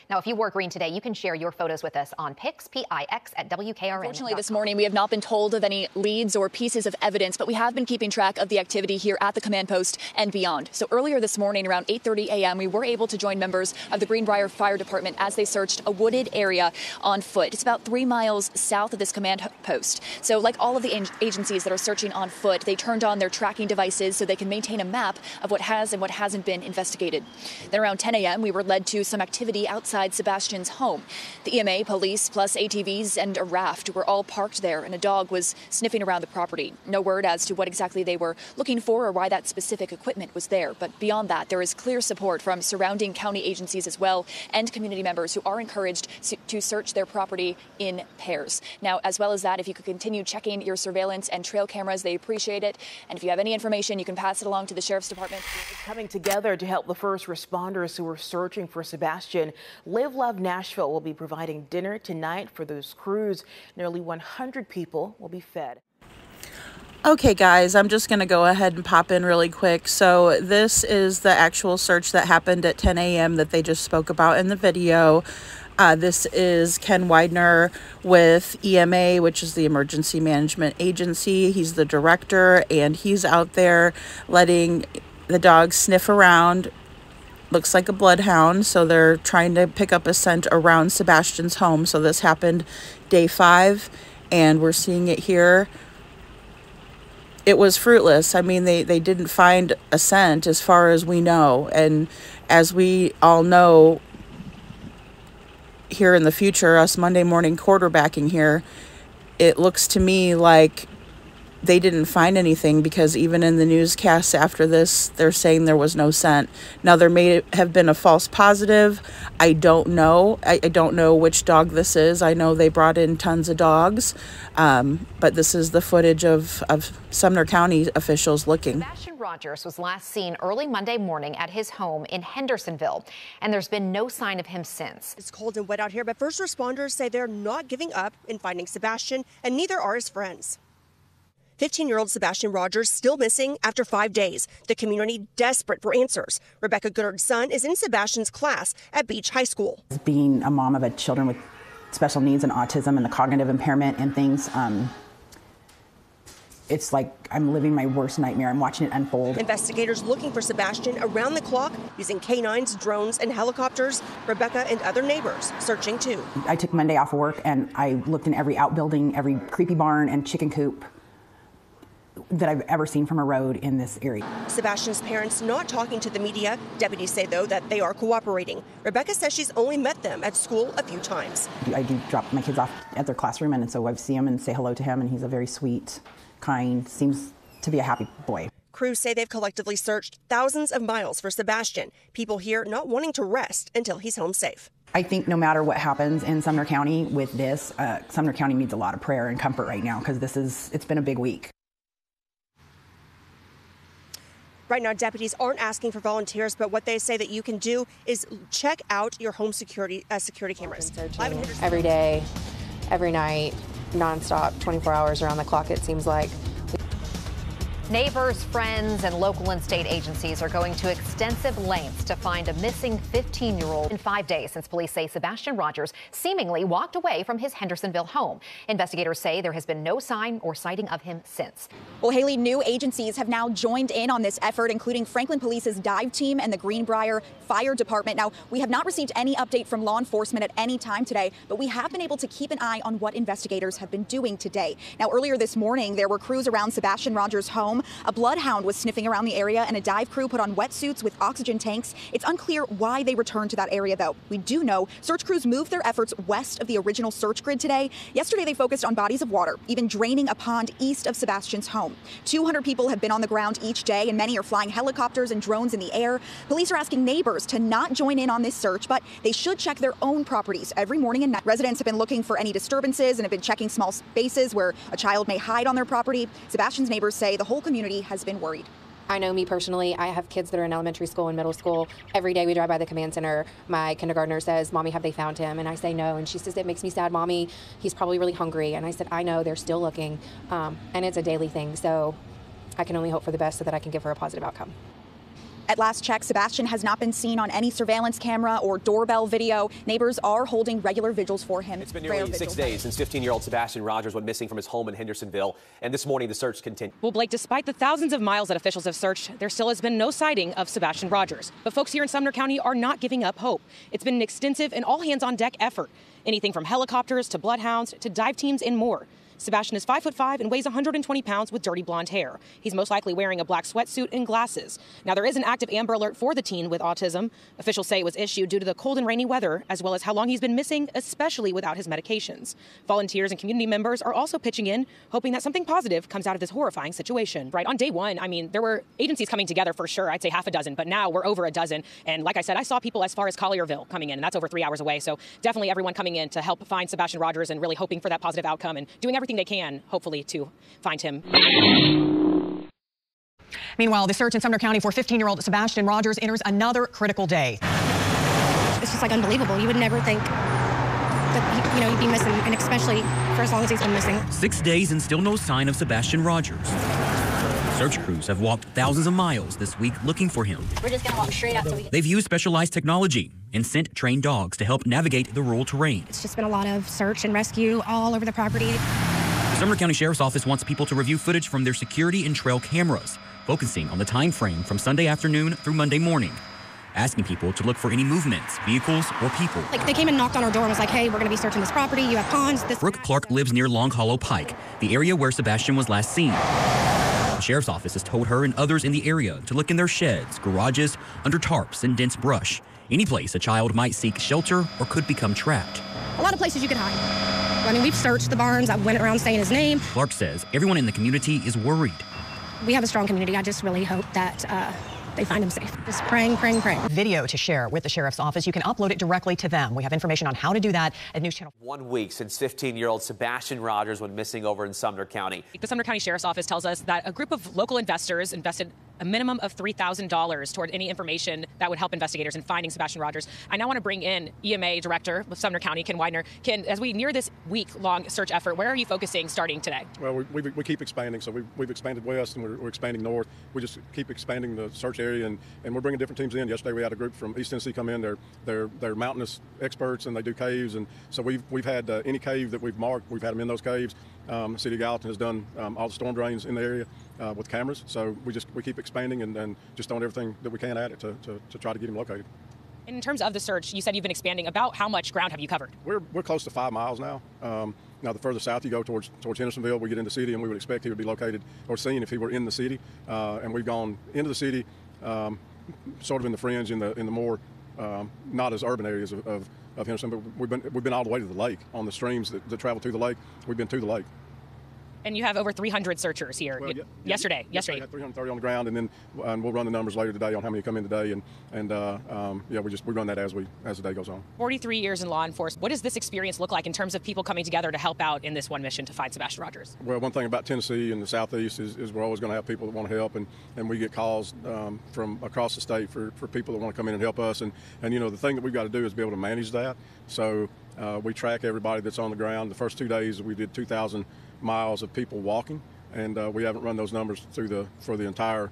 Now, if you wore green today, you can share your photos with us on Pix, P-I-X, at WKRN. Unfortunately, this morning, we have not been told of any leads or pieces of evidence, but we have been keeping track of the activity here at the command post and beyond. So earlier this morning, around 8:30 a.m., we were able to join members of the Greenbrier Fire Department as they searched a wooded area on foot. It's about 3 miles south of this command post. So like all of the agencies that are searching on foot, they turned on their tracking devices so they can maintain a map of what has and what hasn't been investigated. Then around 10 a.m., we were led to some activity outside Sebastian's home. The EMA, police, plus ATVs and a raft were all parked there, and a dog was sniffing around the property. No word as to what exactly they were looking for or why that specific equipment was there. But beyond that, there is clear support from surrounding county agencies as well and community members who are encouraged to search their property in pairs. Now, as well as that, if you could continue checking your surveillance and trail cameras, they appreciate it. And if you have any information, you can pass it along to the Sheriff's Department. Coming together to help the first responders who are searching for Sebastian. Live Love Nashville will be providing dinner tonight for those crews. Nearly 100 people will be fed. Okay, guys, I'm just going to go ahead and pop in really quick. So this is the actual search that happened at 10 a.m. that they just spoke about in the video. This is Ken Widener with EMA, which is the Emergency Management Agency. He's the director, and he's out there letting the dogs sniff around. Looks like a bloodhound, so they're trying to pick up a scent around Sebastian's home. So this happened day 5, and we're seeing it here. It was fruitless. I mean, they didn't find a scent as far as we know. And as we all know, here in the future, us Monday morning quarterbacking here, it looks to me like they didn't find anything, because even in the newscasts after this, they're saying there was no scent. Now, there may have been a false positive. I don't know. I don't know which dog this is. I know they brought in tons of dogs, but this is the footage of Sumner County officials looking. Sebastian Rogers was last seen early Monday morning at his home in Hendersonville, and there's been no sign of him since. It's cold and wet out here, but first responders say they're not giving up in finding Sebastian, and neither are his friends. 15-year-old Sebastian Rogers still missing after 5 days. The community desperate for answers. Rebecca Goodard's son is in Sebastian's class at Beach High School. Being a mom of children with special needs and autism and the cognitive impairment and things, it's like I'm living my worst nightmare. I'm watching it unfold. Investigators looking for Sebastian around the clock using canines, drones, and helicopters. Rebecca and other neighbors searching too. I took Monday off of work and I looked in every outbuilding, every creepy barn and chicken coop that I've ever seen from a road in this area. Sebastian's parents not talking to the media. Deputies say, though, that they are cooperating. Rebecca says she's only met them at school a few times. I do drop my kids off at their classroom, and so I see him and say hello to him, and he's a very sweet, kind, seems to be a happy boy. Crews say they've collectively searched thousands of miles for Sebastian, people here not wanting to rest until he's home safe. I think no matter what happens in Sumner County with this, Sumner County needs a lot of prayer and comfort right now because it's been a big week. Right now, deputies aren't asking for volunteers, but what they say that you can do is check out your home security cameras. Every day, every night, nonstop, 24 hours around the clock, it seems like. Neighbors, friends, and local and state agencies are going to extensive lengths to find a missing 15-year-old in 5 days since police say Sebastian Rogers seemingly walked away from his Hendersonville home. Investigators say there has been no sign or sighting of him since. Well, Haley, new agencies have now joined in on this effort, including Franklin Police's dive team and the Greenbrier Fire Department. Now, we have not received any update from law enforcement at any time today, but we have been able to keep an eye on what investigators have been doing today. Now, earlier this morning, there were crews around Sebastian Rogers' home. A bloodhound was sniffing around the area, and a dive crew put on wetsuits with oxygen tanks. It's unclear why they returned to that area, though. We do know search crews moved their efforts west of the original search grid today. Yesterday, they focused on bodies of water, even draining a pond east of Sebastian's home. 200 people have been on the ground each day, and many are flying helicopters and drones in the air. Police are asking neighbors to not join in on this search, but they should check their own properties every morning and night. Residents have been looking for any disturbances and have been checking small spaces where a child may hide on their property. Sebastian's neighbors say the whole community has been worried. I know me personally, I have kids that are in elementary school and middle school. Every day we drive by the command center, my kindergartner says, "Mommy, have they found him?" And I say no. And she says, "It makes me sad, Mommy. He's probably really hungry." And I said, "I know, they're still looking." And it's a daily thing. So I can only hope for the best so that I can give her a positive outcome. At last check, Sebastian has not been seen on any surveillance camera or doorbell video. Neighbors are holding regular vigils for him. It's been nearly 6 days since 15-year-old Sebastian Rogers went missing from his home in Hendersonville, and this morning the search continued. Well, Blake, despite the thousands of miles that officials have searched, there still has been no sighting of Sebastian Rogers. But folks here in Sumner County are not giving up hope. It's been an extensive and all-hands-on-deck effort. Anything from helicopters to bloodhounds to dive teams and more. Sebastian is 5'5" and weighs 120 pounds with dirty blonde hair. He's most likely wearing a black sweatsuit and glasses. Now, there is an active Amber Alert for the teen with autism. Officials say it was issued due to the cold and rainy weather, as well as how long he's been missing, especially without his medications. Volunteers and community members are also pitching in, hoping that something positive comes out of this horrifying situation. Right on day one, I mean, there were agencies coming together for sure. I'd say half a dozen, but now we're over a dozen. And like I said, I saw people as far as Collierville coming in, and that's over 3 hours away. So definitely everyone coming in to help find Sebastian Rogers and really hoping for that positive outcome and doing everything they can, hopefully, to find him. Meanwhile, the search in Sumner County for 15-year-old Sebastian Rogers enters another critical day. It's just like unbelievable. You would never think that, he'd be missing, and especially for as long as he's been missing. 6 days and still no sign of Sebastian Rogers. Search crews have walked thousands of miles this week looking for him. We're just going to walk straight up so we can... They've used specialized technology and sent trained dogs to help navigate the rural terrain. It's just been a lot of search and rescue all over the property. The Sumner County Sheriff's Office wants people to review footage from their security and trail cameras, focusing on the time frame from Sunday afternoon through Monday morning, asking people to look for any movements, vehicles, or people. Like, they came and knocked on our door and was like, "Hey, we're going to be searching this property. You have ponds." Brooke Clark lives near Long Hollow Pike, the area where Sebastian was last seen. The Sheriff's Office has told her and others in the area to look in their sheds, garages, under tarps and dense brush, any place a child might seek shelter or could become trapped. A lot of places you could hide. I mean, we've searched the barns. I went around saying his name. Clark says everyone in the community is worried. We have a strong community. I just really hope that they find him safe. Just praying, praying, praying. Video to share with the Sheriff's Office. You can upload it directly to them. We have information on how to do that at News Channel. 1 week since 15-year-old Sebastian Rogers went missing over in Sumner County. The Sumner County Sheriff's Office tells us that a group of local investors invested a minimum of $3,000 toward any information that would help investigators in finding Sebastian Rogers. I now want to bring in EMA Director of Sumner County, Ken Widener. Ken, as we near this week-long search effort, where are you focusing starting today? Well, we keep expanding. So we've expanded west and we're expanding north. We just keep expanding the search area and we're bringing different teams in. Yesterday we had a group from East Tennessee come in. They're mountainous experts and they do caves. And so we've had any cave that we've marked, we've had them in those caves. The City of Gallatin has done all the storm drains in the area with cameras. So we keep expanding and just throwing everything that we can at it to try to get him located. In terms of the search, you said you've been expanding. About how much ground have you covered? We're close to 5 miles now. Now, the further south you go towards Hendersonville, we get into the city, and we would expect he would be located or seen if he were in the city. And we've gone into the city, sort of in the fringe, in the more not as urban areas of Henderson. But we've been all the way to the lake on the streams that travel to the lake. We've been to the lake. And you have over 300 searchers here. Well, yesterday. We had 330 on the ground, and then we'll run the numbers later today on how many come in today, and we run that as the day goes on. 43 years in law enforcement. What does this experience look like in terms of people coming together to help out in this one mission to find Sebastian Rogers? Well, one thing about Tennessee and the Southeast is we're always going to have people that want to help, and we get calls from across the state for people that want to come in and help us, and the thing that we've got to do is be able to manage that. So we track everybody that's on the ground. The first 2 days we did 2,000 miles of people walking, and we haven't run those numbers for the entire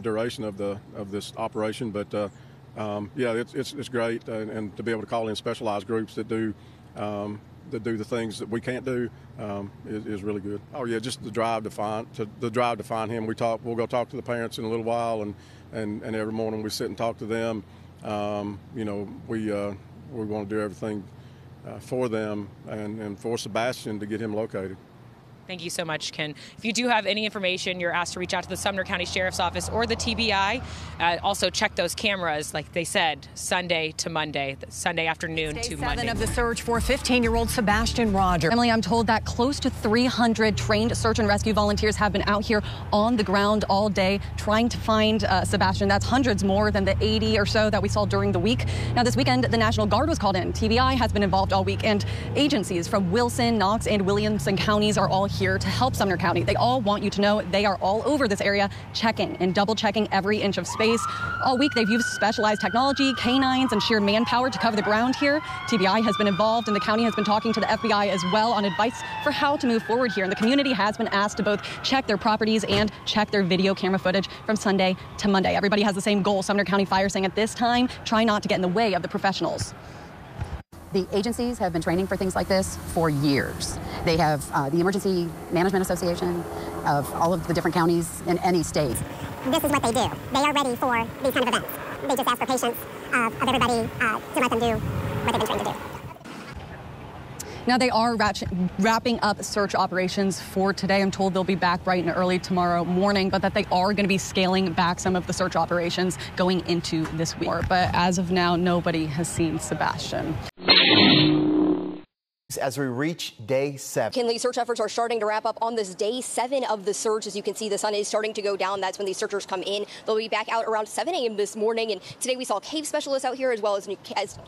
duration of this operation. But it's great, and to be able to call in specialized groups that do the things that we can't do is really good. Oh yeah, just the drive to find him. We'll go talk to the parents in a little while, and every morning we sit and talk to them. We want to do everything for them and for Sebastian to get him located. Thank you so much, Ken. If you do have any information, you're asked to reach out to the Sumner County Sheriff's Office or the TBI. Also, check those cameras, like they said, Sunday to Monday, Sunday afternoon to Monday. Day 7 of the search for 15-year-old Sebastian Rogers. Emily, I'm told that close to 300 trained search and rescue volunteers have been out here on the ground all day trying to find Sebastian. That's hundreds more than the 80 or so that we saw during the week. Now, this weekend, the National Guard was called in. TBI has been involved all week, and agencies from Wilson, Knox, and Williamson counties are all here to help Sumner County. They all want you to know they are all over this area, checking and double checking every inch of space. All week, they've used specialized technology, canines, and sheer manpower to cover the ground here. TBI has been involved, and the county has been talking to the FBI as well on advice for how to move forward here. And the community has been asked to both check their properties and check their video camera footage from Sunday to Monday. Everybody has the same goal. Sumner County Fire saying at this time, try not to get in the way of the professionals. The agencies have been training for things like this for years. They have the Emergency Management Association of all of the different counties in any state. This is what they do. They are ready for these kind of events. They just ask for patience of everybody to let them do what they've been trained to do. Now, they are wrapping up search operations for today. I'm told they'll be back bright and early tomorrow morning, but that they are going to be scaling back some of the search operations going into this week. But as of now, nobody has seen Sebastian. As we reach day 7. Kinley, search efforts are starting to wrap up on this day 7 of the search. As you can see, the sun is starting to go down. That's when these searchers come in. They'll be back out around 7 a.m. this morning. And today we saw cave specialists out here as well as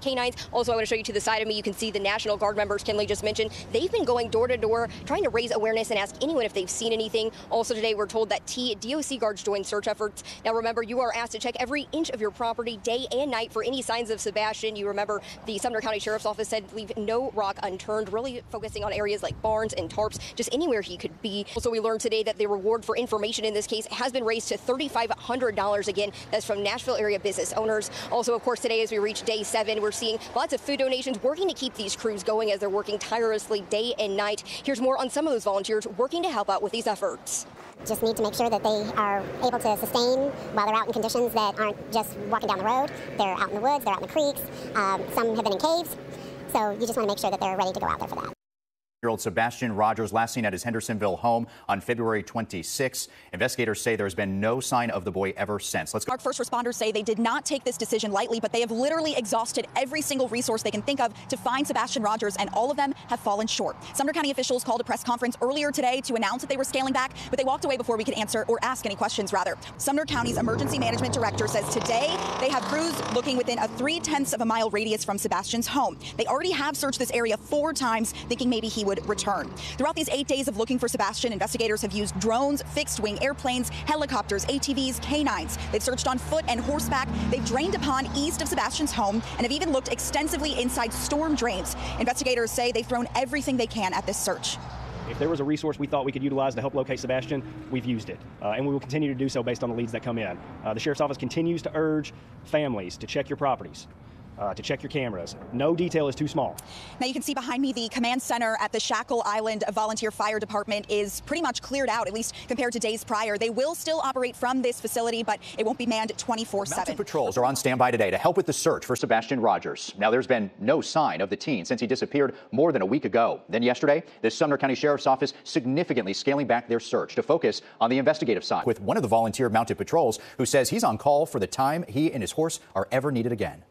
canines. Also, I want to show you to the side of me, you can see the National Guard members Kinley just mentioned. They've been going door to door, trying to raise awareness and ask anyone if they've seen anything. Also today, we're told that DOC guards joined search efforts. Now remember, you are asked to check every inch of your property day and night for any signs of Sebastian. You remember the Sumner County Sheriff's Office said leave no rock unturned, really focusing on areas like barns and tarps, just anywhere he could be. Also, we learned today that the reward for information in this case has been raised to $3,500. Again, that's from Nashville area business owners. Also, of course, today as we reach day 7, we're seeing lots of food donations working to keep these crews going as they're working tirelessly day and night. Here's more on some of those volunteers working to help out with these efforts. Just need to make sure that they are able to sustain while they're out in conditions that aren't just walking down the road. They're out in the woods, they're out in the creeks, some have been in caves. So you just want to make sure that they're ready to go out there for that. Year-old Sebastian Rogers last seen at his Hendersonville home on February 26. Investigators say there's been no sign of the boy ever since. Let's go. First responders say they did not take this decision lightly, but they have literally exhausted every single resource they can think of to find Sebastian Rogers, and all of them have fallen short. Sumner County officials called a press conference earlier today to announce that they were scaling back, but they walked away before we could answer or ask any questions, rather. Sumner County's emergency management director says today they have crews looking within a 0.3 of a mile radius from Sebastian's home. They already have searched this area 4 times, thinking maybe he would return. Throughout these 8 days of looking for Sebastian, investigators have used drones, fixed-wing airplanes, helicopters, ATVs, canines. They've searched on foot and horseback. They've drained a pond east of Sebastian's home and have even looked extensively inside storm drains. Investigators say they've thrown everything they can at this search. If there was a resource we thought we could utilize to help locate Sebastian, we've used it, and we will continue to do so based on the leads that come in. The Sheriff's Office continues to urge families to check your properties, to check your cameras. No detail is too small. Now you can see behind me the command center at the Shackle Island Volunteer Fire Department is pretty much cleared out, at least compared to days prior. They will still operate from this facility, but it won't be manned 24/7. Mounted patrols are on standby today to help with the search for Sebastian Rogers. Now, there's been no sign of the teen since he disappeared more than a week ago. Then yesterday, the Sumner County Sheriff's Office significantly scaling back their search to focus on the investigative side, with one of the volunteer mounted patrols who says he's on call for the time he and his horse are ever needed again.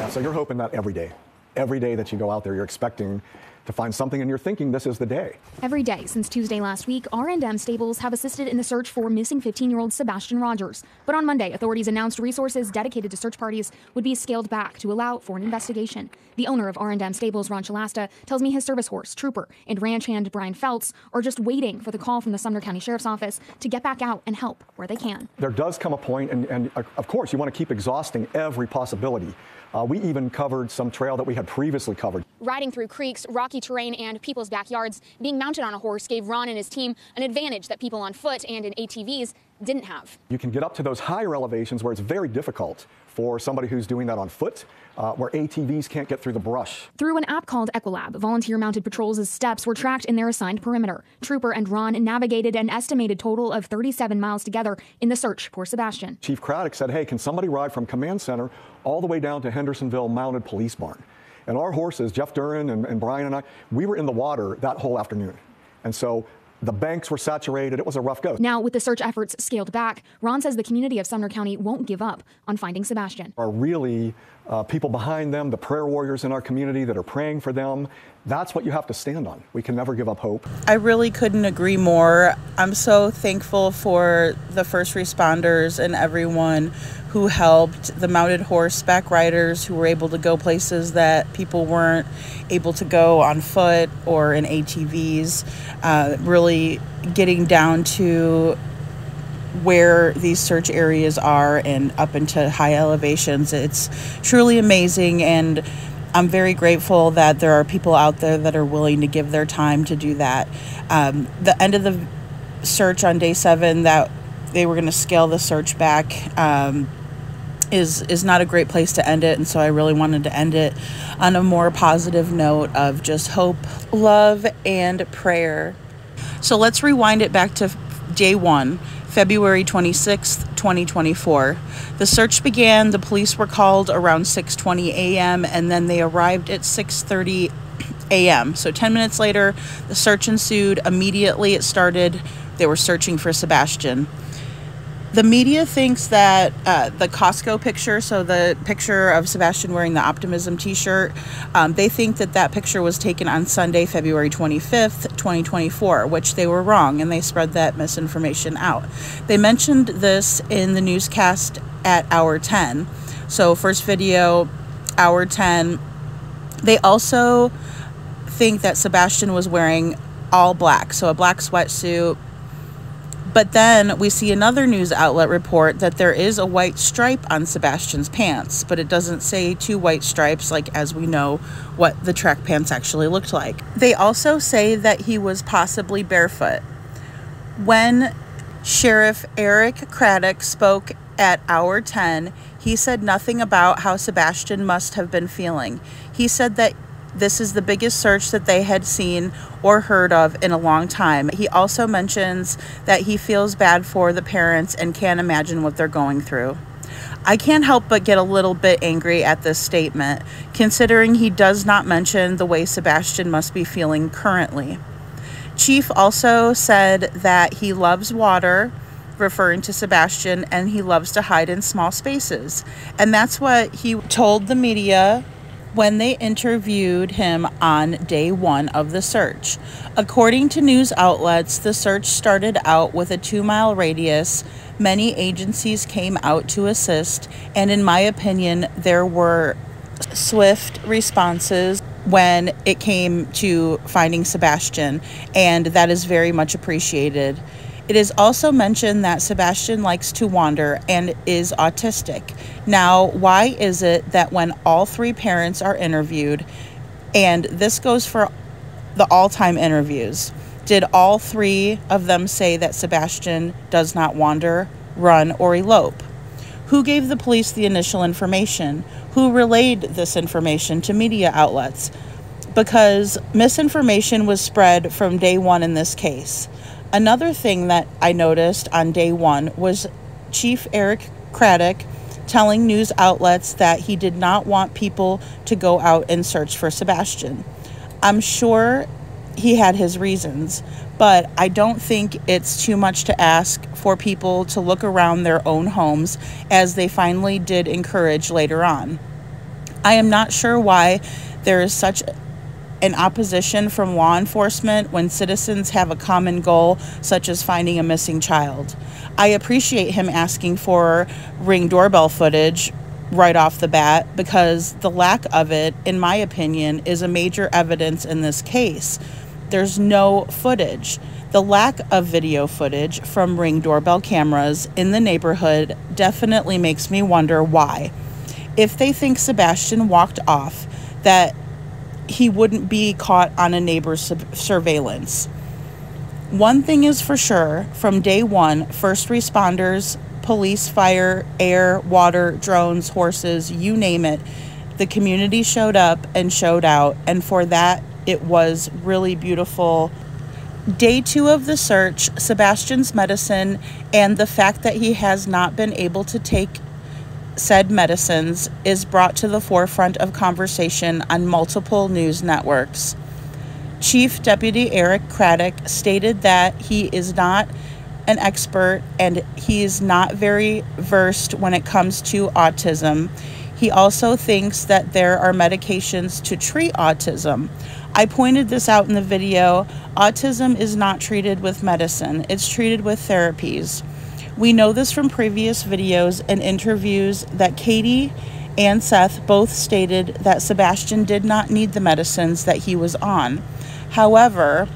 So you're hoping that every day that you go out there, you're expecting to find something and you're thinking this is the day. Every day since Tuesday last week, R&M stables have assisted in the search for missing 15-year-old Sebastian Rogers. But on Monday, authorities announced resources dedicated to search parties would be scaled back to allow for an investigation. The owner of R&M Stables, Ron Chalasta, tells me his service horse, Trooper, and ranch hand Brian Feltz are just waiting for the call from the Sumner County Sheriff's Office to get back out and help where they can. There does come a point, and of course, you want to keep exhausting every possibility. We even covered some trail that we had previously covered. Riding through creeks, rocky terrain, and people's backyards, being mounted on a horse gave Ron and his team an advantage that people on foot and in ATVs didn't have. You can get up to those higher elevations where it's very difficult for somebody who's doing that on foot, where ATVs can't get through the brush. Through an app called Equilab, volunteer-mounted patrols' steps were tracked in their assigned perimeter. Trooper and Ron navigated an estimated total of 37 miles together in the search for Sebastian. Chief Craddock said, hey, can somebody ride from Command Center all the way down to Hendersonville Mounted Police Barn? And our horses, Jeff Duran and Brian and I, we were in the water that whole afternoon. And so the banks were saturated. It was a rough go. Now, with the search efforts scaled back, Ron says the community of Sumner County won't give up on finding Sebastian. Are really people behind them, the prayer warriors in our community that are praying for them. That's what you have to stand on. We can never give up hope. I really couldn't agree more. I'm so thankful for the first responders and everyone who helped, the mounted horseback riders who were able to go places that people weren't able to go on foot or in ATVs, really getting down to where these search areas are and up into high elevations. It's truly amazing, and I'm very grateful that there are people out there that are willing to give their time to do that. The end of the search on day 7, that they were going to scale the search back, is not a great place to end it, and so I really wanted to end it on a more positive note of just hope, love, and prayer. So let's rewind it back to day 1, February 26th, 2024. The search began, the police were called around 6:20 a.m. and then they arrived at 6:30 a.m. So 10 minutes later, the search ensued. Immediately it started. They were searching for Sebastian. The media thinks that the Costco picture, so the picture of Sebastian wearing the Optimism t-shirt, they think that that picture was taken on Sunday, February 25th, 2024, which they were wrong, and they spread that misinformation out. They mentioned this in the newscast at hour 10. So first video, hour 10. They also think that Sebastian was wearing all black, so a black sweatsuit. But then we see another news outlet report that there is a white stripe on Sebastian's pants, but it doesn't say 2 white stripes, like as we know what the track pants actually looked like. They also say that he was possibly barefoot. When Sheriff Eric Craddock spoke at hour 10, he said nothing about how Sebastian must have been feeling. He said that this is the biggest search that they had seen or heard of in a long time. He also mentions that he feels bad for the parents and can't imagine what they're going through. I can't help but get a little bit angry at this statement, considering he does not mention the way Sebastian must be feeling currently. Chief also said that he loves water, referring to Sebastian, and he loves to hide in small spaces. And that's what he told the media when they interviewed him on day 1 of the search. According to news outlets, the search started out with a 2-mile radius. Many agencies came out to assist, and in my opinion, there were swift responses when it came to finding Sebastian, and that is very much appreciated. It is also mentioned that Sebastian likes to wander and is autistic. Now, why is it that when all 3 parents are interviewed, and this goes for the all-time interviews, did all 3 of them say that Sebastian does not wander, run, or elope? Who gave the police the initial information? Who relayed this information to media outlets? Because misinformation was spread from day 1 in this case. Another thing that I noticed on day 1 was Chief Eric Craddock telling news outlets that he did not want people to go out and search for Sebastian. I'm sure he had his reasons, but I don't think it's too much to ask for people to look around their own homes, as they finally did encourage later on. I am not sure why there is such and opposition from law enforcement when citizens have a common goal, such as finding a missing child. I appreciate him asking for Ring doorbell footage right off the bat, because the lack of it, in my opinion, is a major evidence in this case. There's no footage. The lack of video footage from Ring doorbell cameras in the neighborhood definitely makes me wonder why. If they think Sebastian walked off, that he wouldn't be caught on a neighbor's surveillance. One thing is for sure, from day one, first responders, police, fire, air, water, drones, horses, you name it, the community showed up and showed out, and for that, it was really beautiful. Day 2 of the search, Sebastian's medicine and the fact that he has not been able to take said medicines is brought to the forefront of conversation on multiple news networks. Chief Deputy Eric Craddock stated that he is not an expert and he is not very versed when it comes to autism. He also thinks that there are medications to treat autism. I pointed this out in the video. Autism is not treated with medicine. It's treated with therapies. We know this from previous videos and interviews that Katie and Seth both stated that Sebastian did not need the medicines that he was on. However,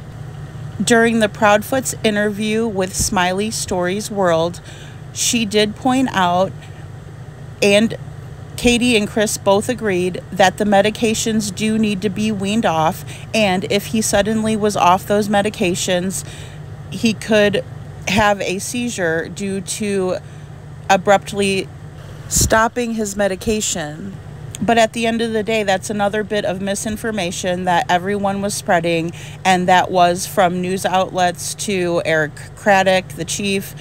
during the Proudfoot's interview with Smiley Stories World, she did point out, and Katie and Chris both agreed, that the medications do need to be weaned off, and if he suddenly was off those medications, he could have a seizure due to abruptly stopping his medication. But at the end of the day, that's another bit of misinformation that everyone was spreading, and that was from news outlets to Eric Craddock, the chief,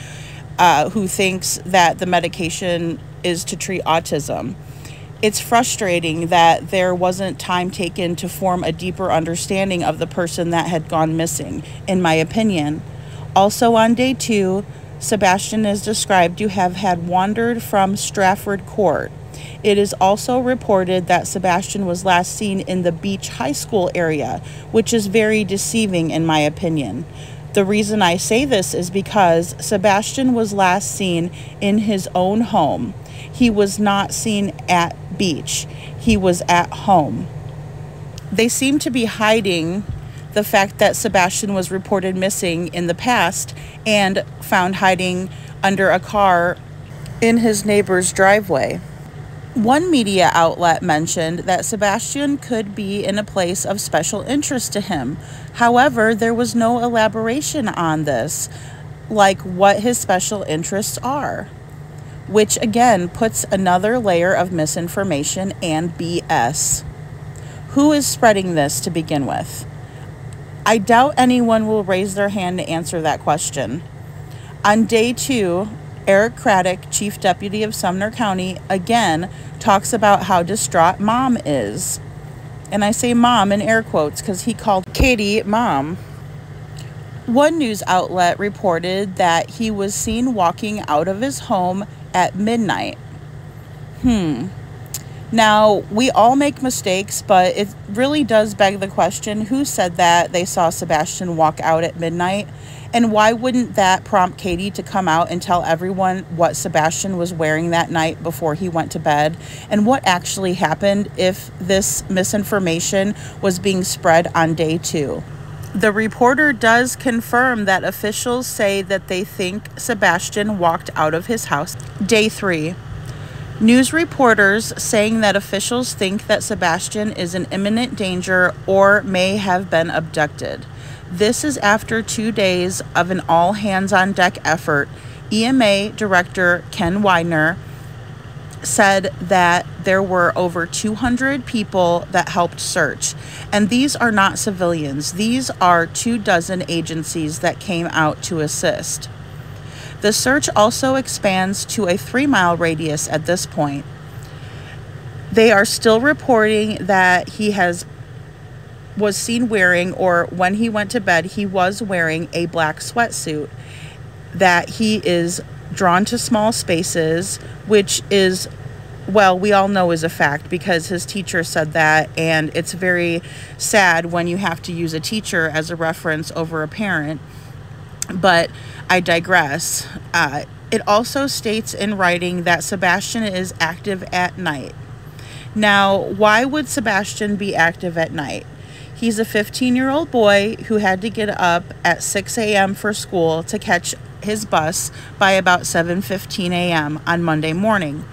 who thinks that the medication is to treat autism. It's frustrating that there wasn't time taken to form a deeper understanding of the person that had gone missing, in my opinion. Also on day 2, Sebastian is described to have had wandered from Stratford Court. It is also reported that Sebastian was last seen in the Beach High School area, which is very deceiving in my opinion. The reason I say this is because Sebastian was last seen in his own home. He was not seen at Beach. He was at home. They seem to be hiding the fact that Sebastian was reported missing in the past and found hiding under a car in his neighbor's driveway. One media outlet mentioned that Sebastian could be in a place of special interest to him. However, there was no elaboration on this, like what his special interests are, which again puts another layer of misinformation and BS. Who is spreading this to begin with? I doubt anyone will raise their hand to answer that question. On day 2, Eric Craddock, Chief Deputy of Sumner County, again talks about how distraught Mom is. And I say mom in air quotes because he called Katie Mom. One news outlet reported that he was seen walking out of his home at midnight. Now, we all make mistakes, but it really does beg the question, who said that they saw Sebastian walk out at midnight? And why wouldn't that prompt Katie to come out and tell everyone what Sebastian was wearing that night before he went to bed? And what actually happened if this misinformation was being spread on day 2? The reporter does confirm that officials say that they think Sebastian walked out of his house day 3. News reporters saying that officials think that Sebastian is in imminent danger or may have been abducted. This is after 2 days of an all-hands-on-deck effort. EMA Director Ken Widener said that there were over 200 people that helped search. And these are not civilians. These are 24 agencies that came out to assist. The search also expands to a 3-mile radius at this point. They are still reporting that he was seen wearing, or when he went to bed, he was wearing a black sweatsuit, that he is drawn to small spaces, which is well, we all know is a fact because his teacher said that, and it's very sad when you have to use a teacher as a reference over a parent. But I digress. It also states in writing that Sebastian is active at night. Now, why would Sebastian be active at night? He's a 15-year-old boy who had to get up at 6 a.m. for school to catch his bus by about 7:15 a.m. on Monday morning.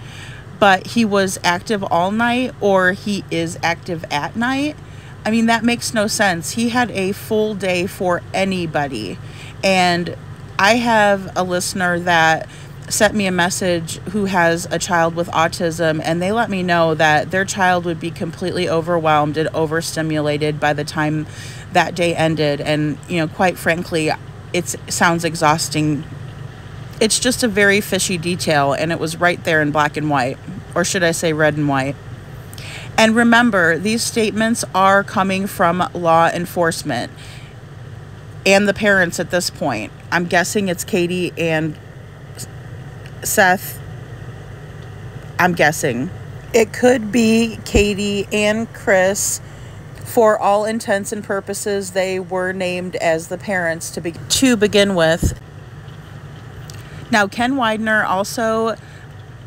But he was active all night, or he is active at night? I mean, that makes no sense. He had a full day for anybody. And I have a listener that sent me a message who has a child with autism, and they let me know that their child would be completely overwhelmed and overstimulated by the time that day ended. And, you know, quite frankly, it sounds exhausting. It's just a very fishy detail, and it was right there in black and white, or should I say red and white. And remember, these statements are coming from law enforcement and the parents at this point. I'm guessing it's Katie and Seth. I'm guessing. It could be Katie and Chris. For all intents and purposes, they were named as the parents to begin with. Now, Ken Widener also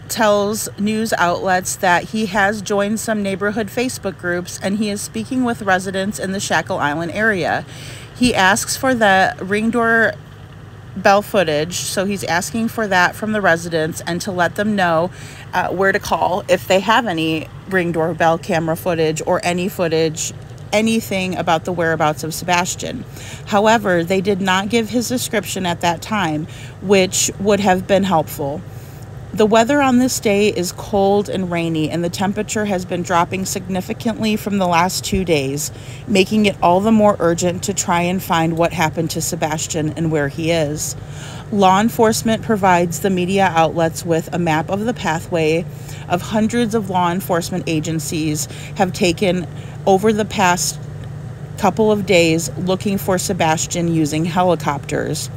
tells news outlets that he has joined some neighborhood Facebook groups, and he is speaking with residents in the Shackle Island area. He asks for the ring doorbell footage, so he's asking for that from the residents and to let them know where to call if they have any ring doorbell camera footage or any footage, anything about the whereabouts of Sebastian. However, they did not give his description at that time, which would have been helpful. The weather on this day is cold and rainy, and the temperature has been dropping significantly from the last 2 days, making it all the more urgent to try and find what happened to Sebastian and where he is. Law enforcement provides the media outlets with a map of the pathway of hundreds of law enforcement agencies have taken over the past couple of days looking for Sebastian using helicopters.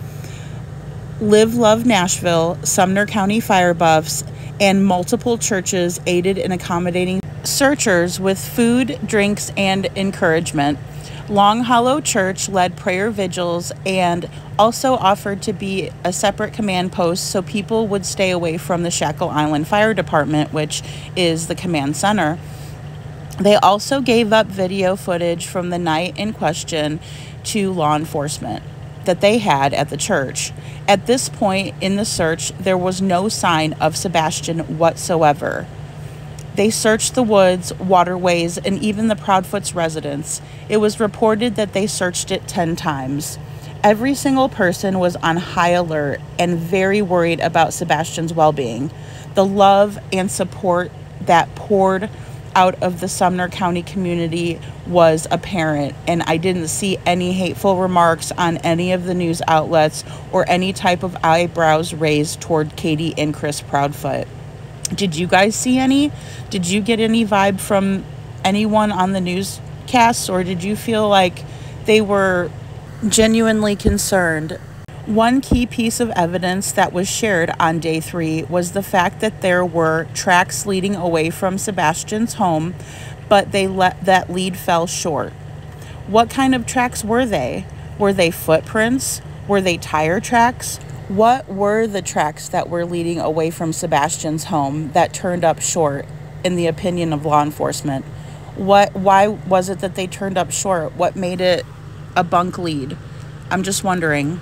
Live Love Nashville, Sumner County Fire Buffs, and multiple churches aided in accommodating searchers with food, drinks, and encouragement. Long Hollow Church led prayer vigils and also offered to be a separate command post so people would stay away from the Shackle Island Fire Department, which is the command center. They also gave up video footage from the night in question to law enforcement that they had at the church. At this point in the search, there was no sign of Sebastian whatsoever. They searched the woods, waterways, and even the Proudfoot's residence. It was reported that they searched it 10 times. Every single person was on high alert and very worried about Sebastian's well-being. The love and support that poured out of the Sumner County community was apparent, and I didn't see any hateful remarks on any of the news outlets or any type of eyebrows raised toward Katie and Chris Proudfoot. Did you guys see any? Did you get any vibe from anyone on the newscasts, or did you feel like they were genuinely concerned? One key piece of evidence that was shared on day 3 was the fact that there were tracks leading away from Sebastian's home, but that lead fell short. What kind of tracks were they? Were they footprints? Were they tire tracks? What were the tracks that were leading away from Sebastian's home that turned up short, in the opinion of law enforcement? Why was it that they turned up short? What made it a bunk lead? I'm just wondering.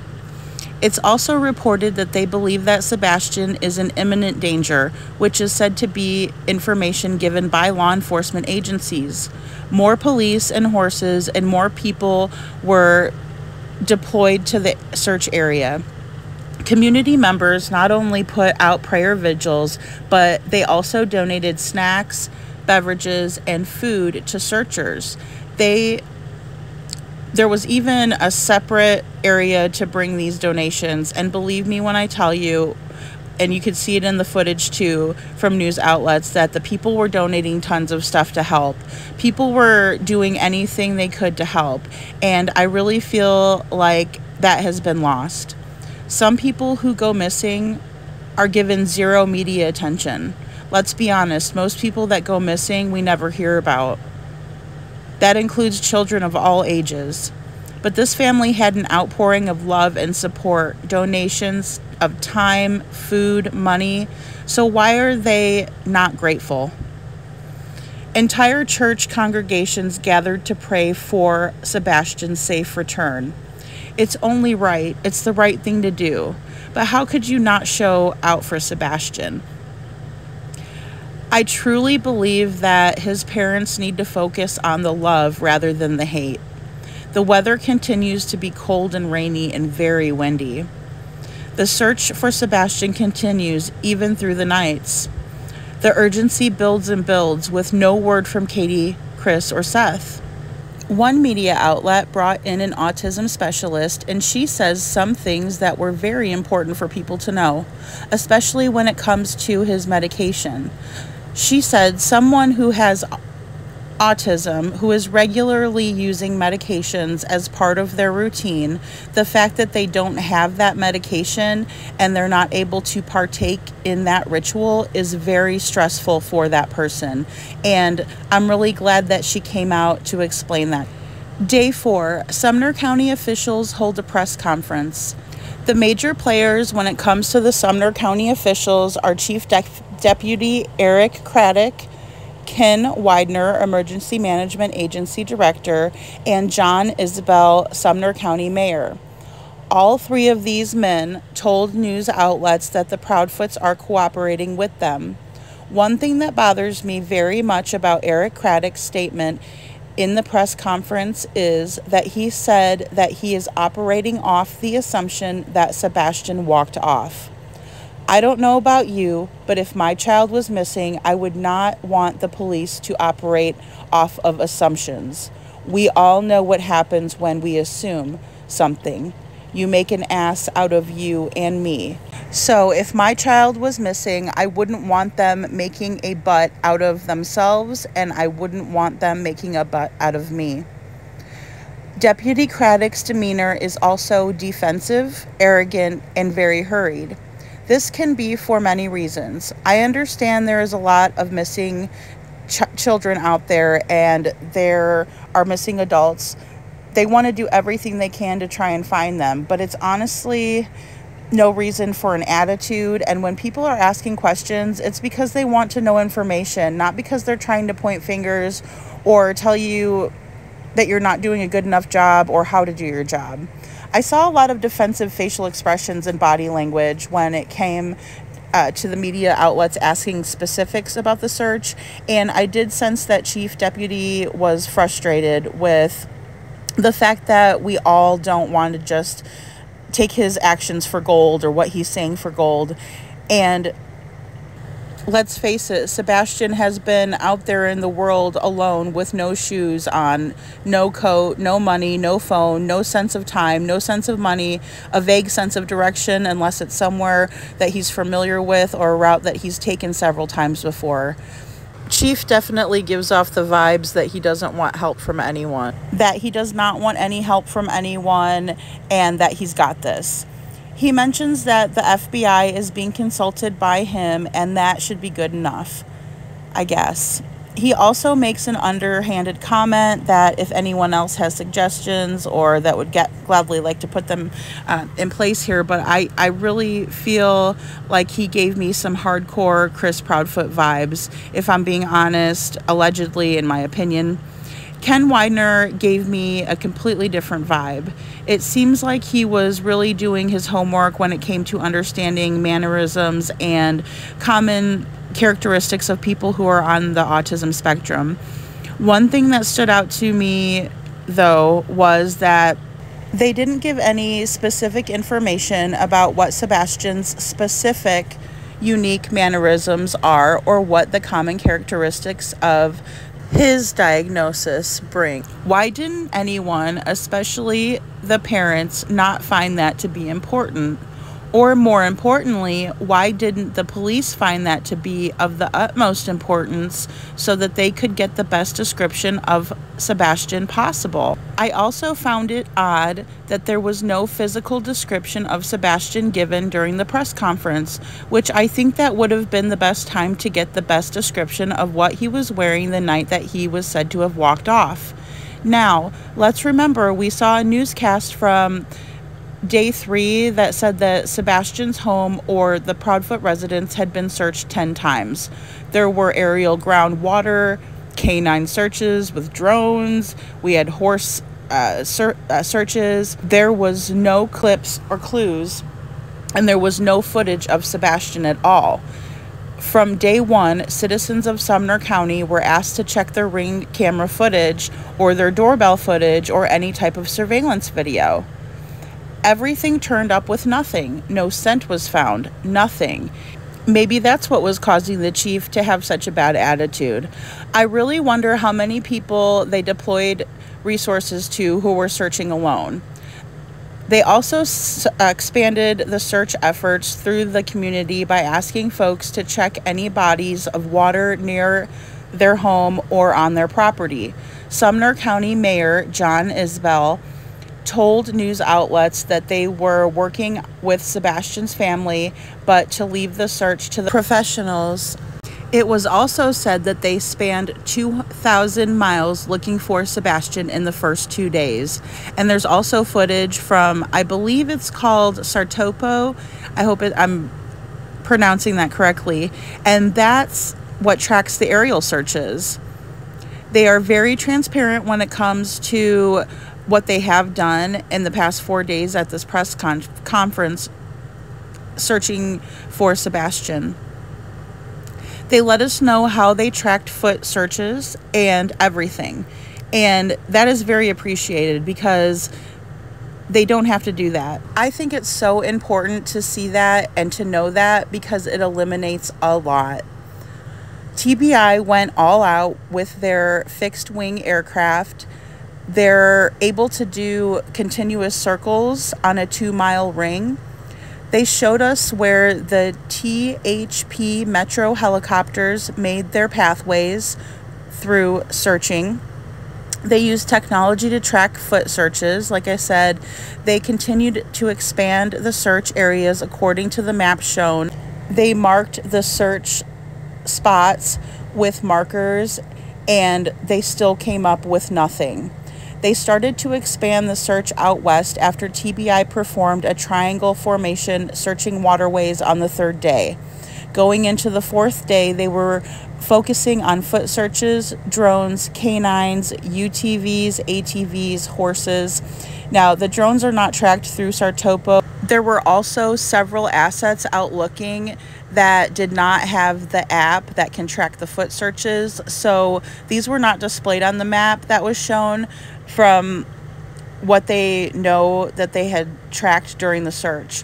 It's also reported that they believe that Sebastian is in imminent danger, which is said to be information given by law enforcement agencies. More police and horses and more people were deployed to the search area. Community members not only put out prayer vigils, but they also donated snacks, beverages, and food to searchers. There was even a separate area to bring these donations, and believe me when I tell you, and you could see it in the footage too from news outlets, that the people were donating tons of stuff to help. People were doing anything they could to help, and I really feel like that has been lost. Some people who go missing are given zero media attention. Let's be honest, most people that go missing we never hear about. That includes children of all ages. But this family had an outpouring of love and support, donations of time, food, money. So why are they not grateful? Entire church congregations gathered to pray for Sebastian's safe return. It's only right. It's the right thing to do. But how could you not show out for Sebastian? I truly believe that his parents need to focus on the love rather than the hate. The weather continues to be cold and rainy and very windy. The search for Sebastian continues even through the nights. The urgency builds and builds with no word from Katie, Chris, or Seth. One media outlet brought in an autism specialist, and she says some things that were very important for people to know, especially when it comes to his medication. She said someone who has autism, who is regularly using medications as part of their routine, the fact that they don't have that medication and they're not able to partake in that ritual is very stressful for that person. And I'm really glad that she came out to explain that. Day 4, Sumner County officials hold a press conference. The major players when it comes to the Sumner County officials are Chief Deputy Eric Craddock, Ken Widener, Emergency Management Agency Director, and John Isabel, Sumner County Mayor. All 3 of these men told news outlets that the Proudfoots are cooperating with them. One thing that bothers me very much about Eric Craddock's statement in the press conference is that he said that he is operating off the assumption that Sebastian walked off. I don't know about you, but if my child was missing, I would not want the police to operate off of assumptions. We all know what happens when we assume something. You make an ass out of you and me. So if my child was missing, I wouldn't want them making a butt out of themselves, and I wouldn't want them making a butt out of me. Deputy Craddock's demeanor is also defensive, arrogant, and very hurried. This can be for many reasons. I understand there is a lot of missing children out there, and there are missing adults. They want to do everything they can to try and find them, but it's honestly no reason for an attitude. And when people are asking questions, it's because they want to know information, not because they're trying to point fingers or tell you that you're not doing a good enough job or how to do your job. I saw a lot of defensive facial expressions and body language when it came to the media outlets asking specifics about the search, and I did sense that Chief Deputy was frustrated with the fact that we all don't want to just take his actions for gold or what he's saying for gold. And let's face it, Sebastian has been out there in the world alone with no shoes on, no coat, no money, no phone, no sense of time, no sense of money, a vague sense of direction unless it's somewhere that he's familiar with or a route that he's taken several times before. Chief definitely gives off the vibes that he doesn't want help from anyone, that he does not want any help from anyone, and that he's got this. He mentions that the FBI is being consulted by him, and that should be good enough, I guess. He also makes an underhanded comment that if anyone else has suggestions or that would gladly like to put them in place here, but I really feel like he gave me some hardcore Chris Proudfoot vibes, if I'm being honest, allegedly, in my opinion. Ken Widener gave me a completely different vibe. It seems like he was really doing his homework when it came to understanding mannerisms and common characteristics of people who are on the autism spectrum. One thing that stood out to me, though, was that they didn't give any specific information about what Sebastian's specific unique mannerisms are or what the common characteristics of his diagnosis bring. Why didn't anyone, especially the parents, not find that to be important? Or more importantly, why didn't the police find that to be of the utmost importance so that they could get the best description of Sebastian possible? I also found it odd that there was no physical description of Sebastian given during the press conference, which I think that would have been the best time to get the best description of what he was wearing the night that he was said to have walked off. Now, let's remember, we saw a newscast from Day 3 that said that Sebastian's home or the Proudfoot residence had been searched 10 times. There were aerial ground water, canine searches with drones. We had horse searches. There was no clips or clues, and there was no footage of Sebastian at all. From day 1, citizens of Sumner County were asked to check their Ring camera footage or their doorbell footage or any type of surveillance video. Everything turned up with nothing. No scent was found. Nothing. Maybe that's what was causing the chief to have such a bad attitude. I really wonder how many people they deployed resources to who were searching alone. They also expanded the search efforts through the community by asking folks to check any bodies of water near their home or on their property. Sumner County Mayor John Isbell told news outlets that they were working with Sebastian's family, but to leave the search to the professionals. It was also said that they spanned 2,000 miles looking for Sebastian in the first 2 days. And there's also footage from, I believe it's called Sartopo. I hope I'm pronouncing that correctly. And that's what tracks the aerial searches. They are very transparent when it comes to what they have done in the past 4 days at this press conference searching for Sebastian. They let us know how they tracked foot searches and everything. And that is very appreciated because they don't have to do that. I think it's so important to see that and to know that because it eliminates a lot. TBI went all out with their fixed wing aircraft. They're able to do continuous circles on a 2-mile ring. They showed us where the THP Metro helicopters made their pathways through searching. They used technology to track foot searches. Like I said, they continued to expand the search areas according to the map shown. They marked the search spots with markers, and they still came up with nothing. They started to expand the search out west after TBI performed a triangle formation searching waterways on the 3rd day. Going into the 4th day, they were focusing on foot searches, drones, canines, UTVs, ATVs, horses. Now, the drones are not tracked through Sartopo. There were also several assets out looking that did not have the app that can track the foot searches. So these were not displayed on the map that was shown from what they know that they had tracked during the search.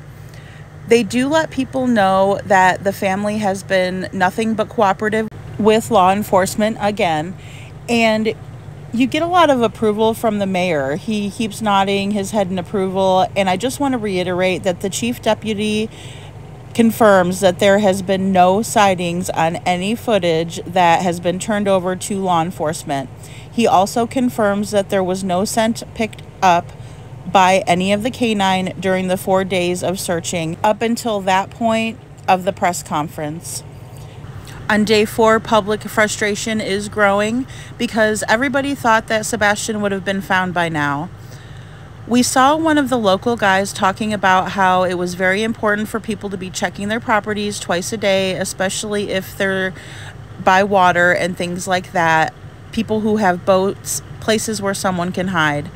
They do let people know that the family has been nothing but cooperative with law enforcement again, and you get a lot of approval from the mayor. He keeps nodding his head in approval, and I just want to reiterate that the chief deputy confirms that there has been no sightings on any footage that has been turned over to law enforcement. He also confirms that there was no scent picked up by any of the canine during the 4 days of searching up until that point of the press conference. On day 4, public frustration is growing because everybody thought that Sebastian would have been found by now. We saw one of the local guys talking about how it was very important for people to be checking their properties twice a day, especially if they're by water and things like that. People who have boats, places where someone can hide.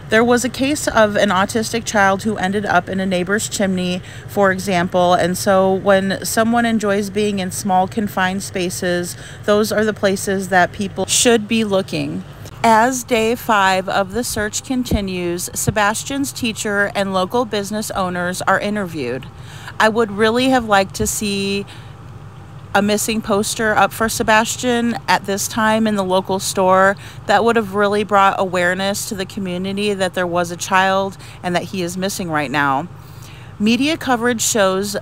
There was a case of an autistic child who ended up in a neighbor's chimney, for example, and so when someone enjoys being in small confined spaces, those are the places that people should be looking. As day 5 of the search continues, Sebastian's teacher and local business owners are interviewed. I would really have liked to see a missing poster up for Sebastian at this time in the local store. That would have really brought awareness to the community that there was a child and that he is missing right now. Media coverage shows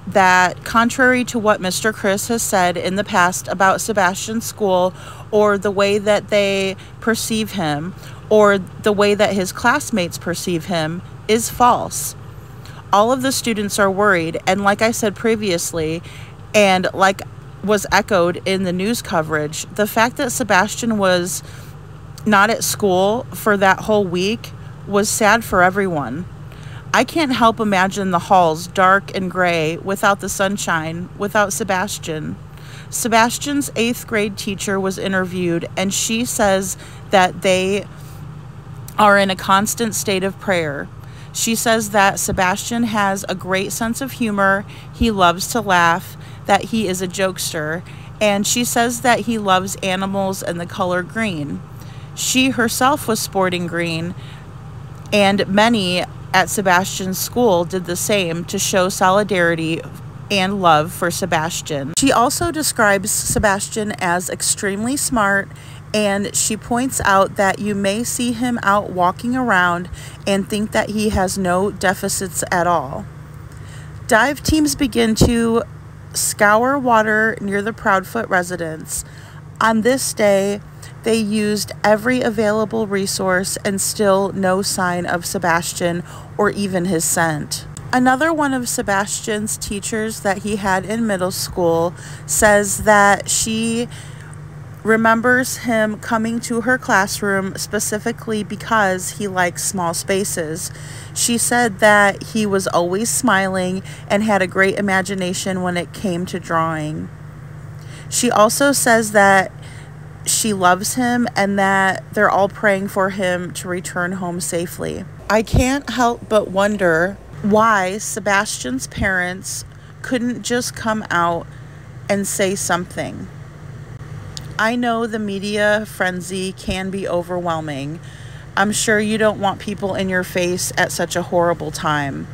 that, contrary to what Mr. Chris has said in the past about Sebastian's school, or the way that they perceive him, or the way that his classmates perceive him, is false. All of the students are worried, and like I said previously, and like was echoed in the news coverage, the fact that Sebastian was not at school for that whole week was sad for everyone. I can't help imagine the halls dark and gray without the sunshine, without Sebastian. Sebastian's 8th grade teacher was interviewed, and she says that they are in a constant state of prayer. She says that Sebastian has a great sense of humor, he loves to laugh, that he is a jokester, and she says that he loves animals and the color green. She herself was sporting green, and many at Sebastian's school did the same to show solidarity and love for Sebastian. She also describes Sebastian as extremely smart, and she points out that you may see him out walking around and think that he has no deficits at all. Dive teams begin to scour water near the Proudfoot residence. On this day, they used every available resource, and still no sign of Sebastian or even his scent. Another one of Sebastian's teachers that he had in middle school says that she remembers him coming to her classroom specifically because he likes small spaces. She said that he was always smiling and had a great imagination when it came to drawing. She also says that she loves him and that they're all praying for him to return home safely. I can't help but wonder why Sebastian's parents couldn't just come out and say something. I know the media frenzy can be overwhelming. I'm sure you don't want people in your face at such a horrible time.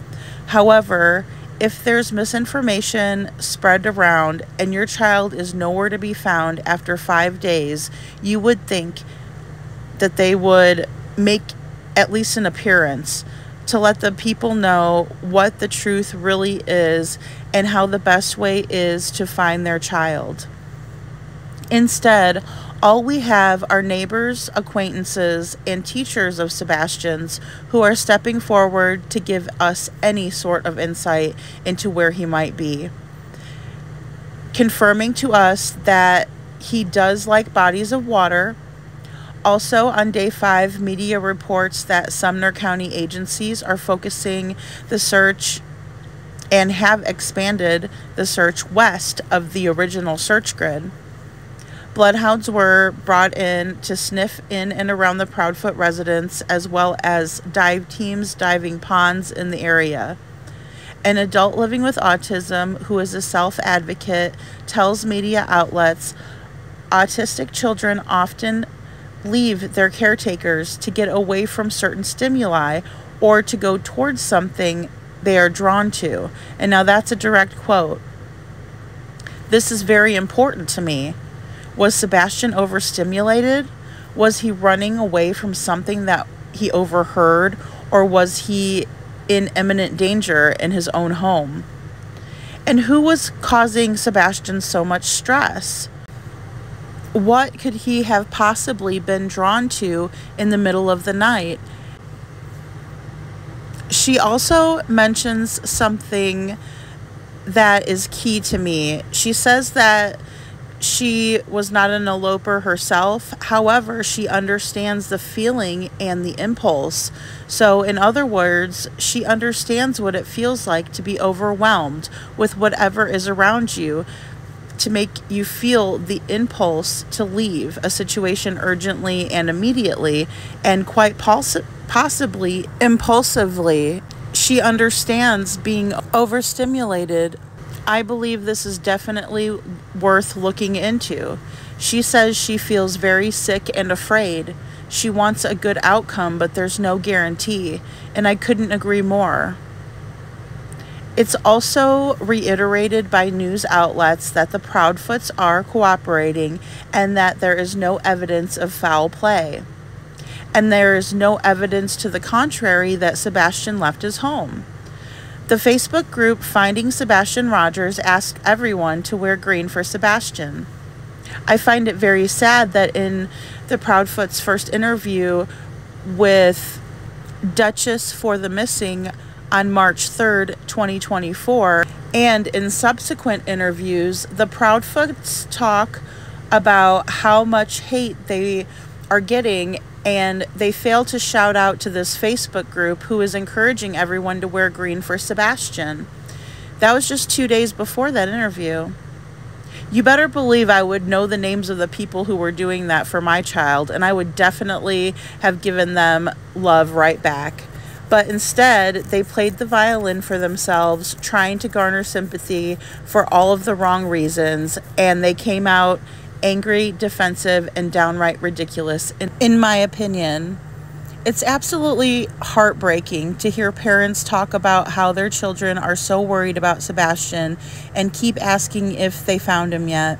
However, if there's misinformation spread around and your child is nowhere to be found after 5 days, you would think that they would make at least an appearance to let the people know what the truth really is and how the best way is to find their child. Instead, all we have are neighbors, acquaintances, and teachers of Sebastian's who are stepping forward to give us any sort of insight into where he might be, confirming to us that he does like bodies of water. Also, on day 5, media reports that Sumner County agencies are focusing the search and have expanded the search west of the original search grid. Bloodhounds were brought in to sniff in and around the Proudfoot residence, as well as dive teams diving ponds in the area. An adult living with autism who is a self-advocate tells media outlets autistic children often leave their caretakers to get away from certain stimuli or to go towards something they are drawn to. And now that's a direct quote. This is very important to me. Was Sebastian overstimulated? Was he running away from something that he overheard? Or was he in imminent danger in his own home? And who was causing Sebastian so much stress? What could he have possibly been drawn to in the middle of the night? She also mentions something that is key to me. She says that she was not an eloper herself. However, she understands the feeling and the impulse. So, in other words, she understands what it feels like to be overwhelmed with whatever is around you, to make you feel the impulse to leave a situation urgently and immediately, and quite possibly impulsively. She understands being overstimulated. I believe this is definitely worth looking into. She says she feels very sick and afraid. She wants a good outcome, but there's no guarantee, and I couldn't agree more. It's also reiterated by news outlets that the Proudfoots are cooperating and that there is no evidence of foul play. And there is no evidence to the contrary that Sebastian left his home. The Facebook group Finding Sebastian Rogers asked everyone to wear green for Sebastian. I find it very sad that in the Proudfoot's first interview with Duchess for the Missing on March 3rd, 2024, and in subsequent interviews, the Proudfoots talk about how much hate they are getting, and they fail to shout out to this Facebook group who is encouraging everyone to wear green for Sebastian. That was just 2 days before that interview. You better believe I would know the names of the people who were doing that for my child, and I would definitely have given them love right back. But instead, they played the violin for themselves, trying to garner sympathy for all of the wrong reasons, and they came out angry, defensive, and downright ridiculous, in my opinion. It's absolutely heartbreaking to hear parents talk about how their children are so worried about Sebastian and keep asking if they found him yet.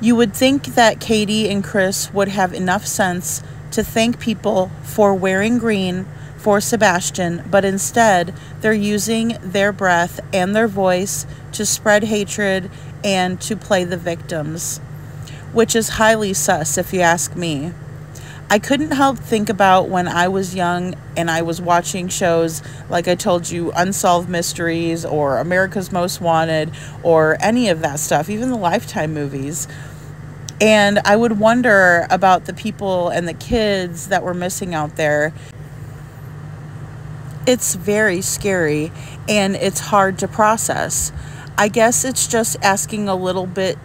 You would think that Katie and Chris would have enough sense to thank people for wearing green for Sebastian, but instead they're using their breath and their voice to spread hatred and to play the victims, which is highly sus if you ask me. I couldn't help think about when I was young and I was watching shows like I told you, Unsolved Mysteries or America's Most Wanted or any of that stuff, even the Lifetime movies. And I would wonder about the people and the kids that were missing out there. It's very scary and it's hard to process. I guess it's just asking a little bit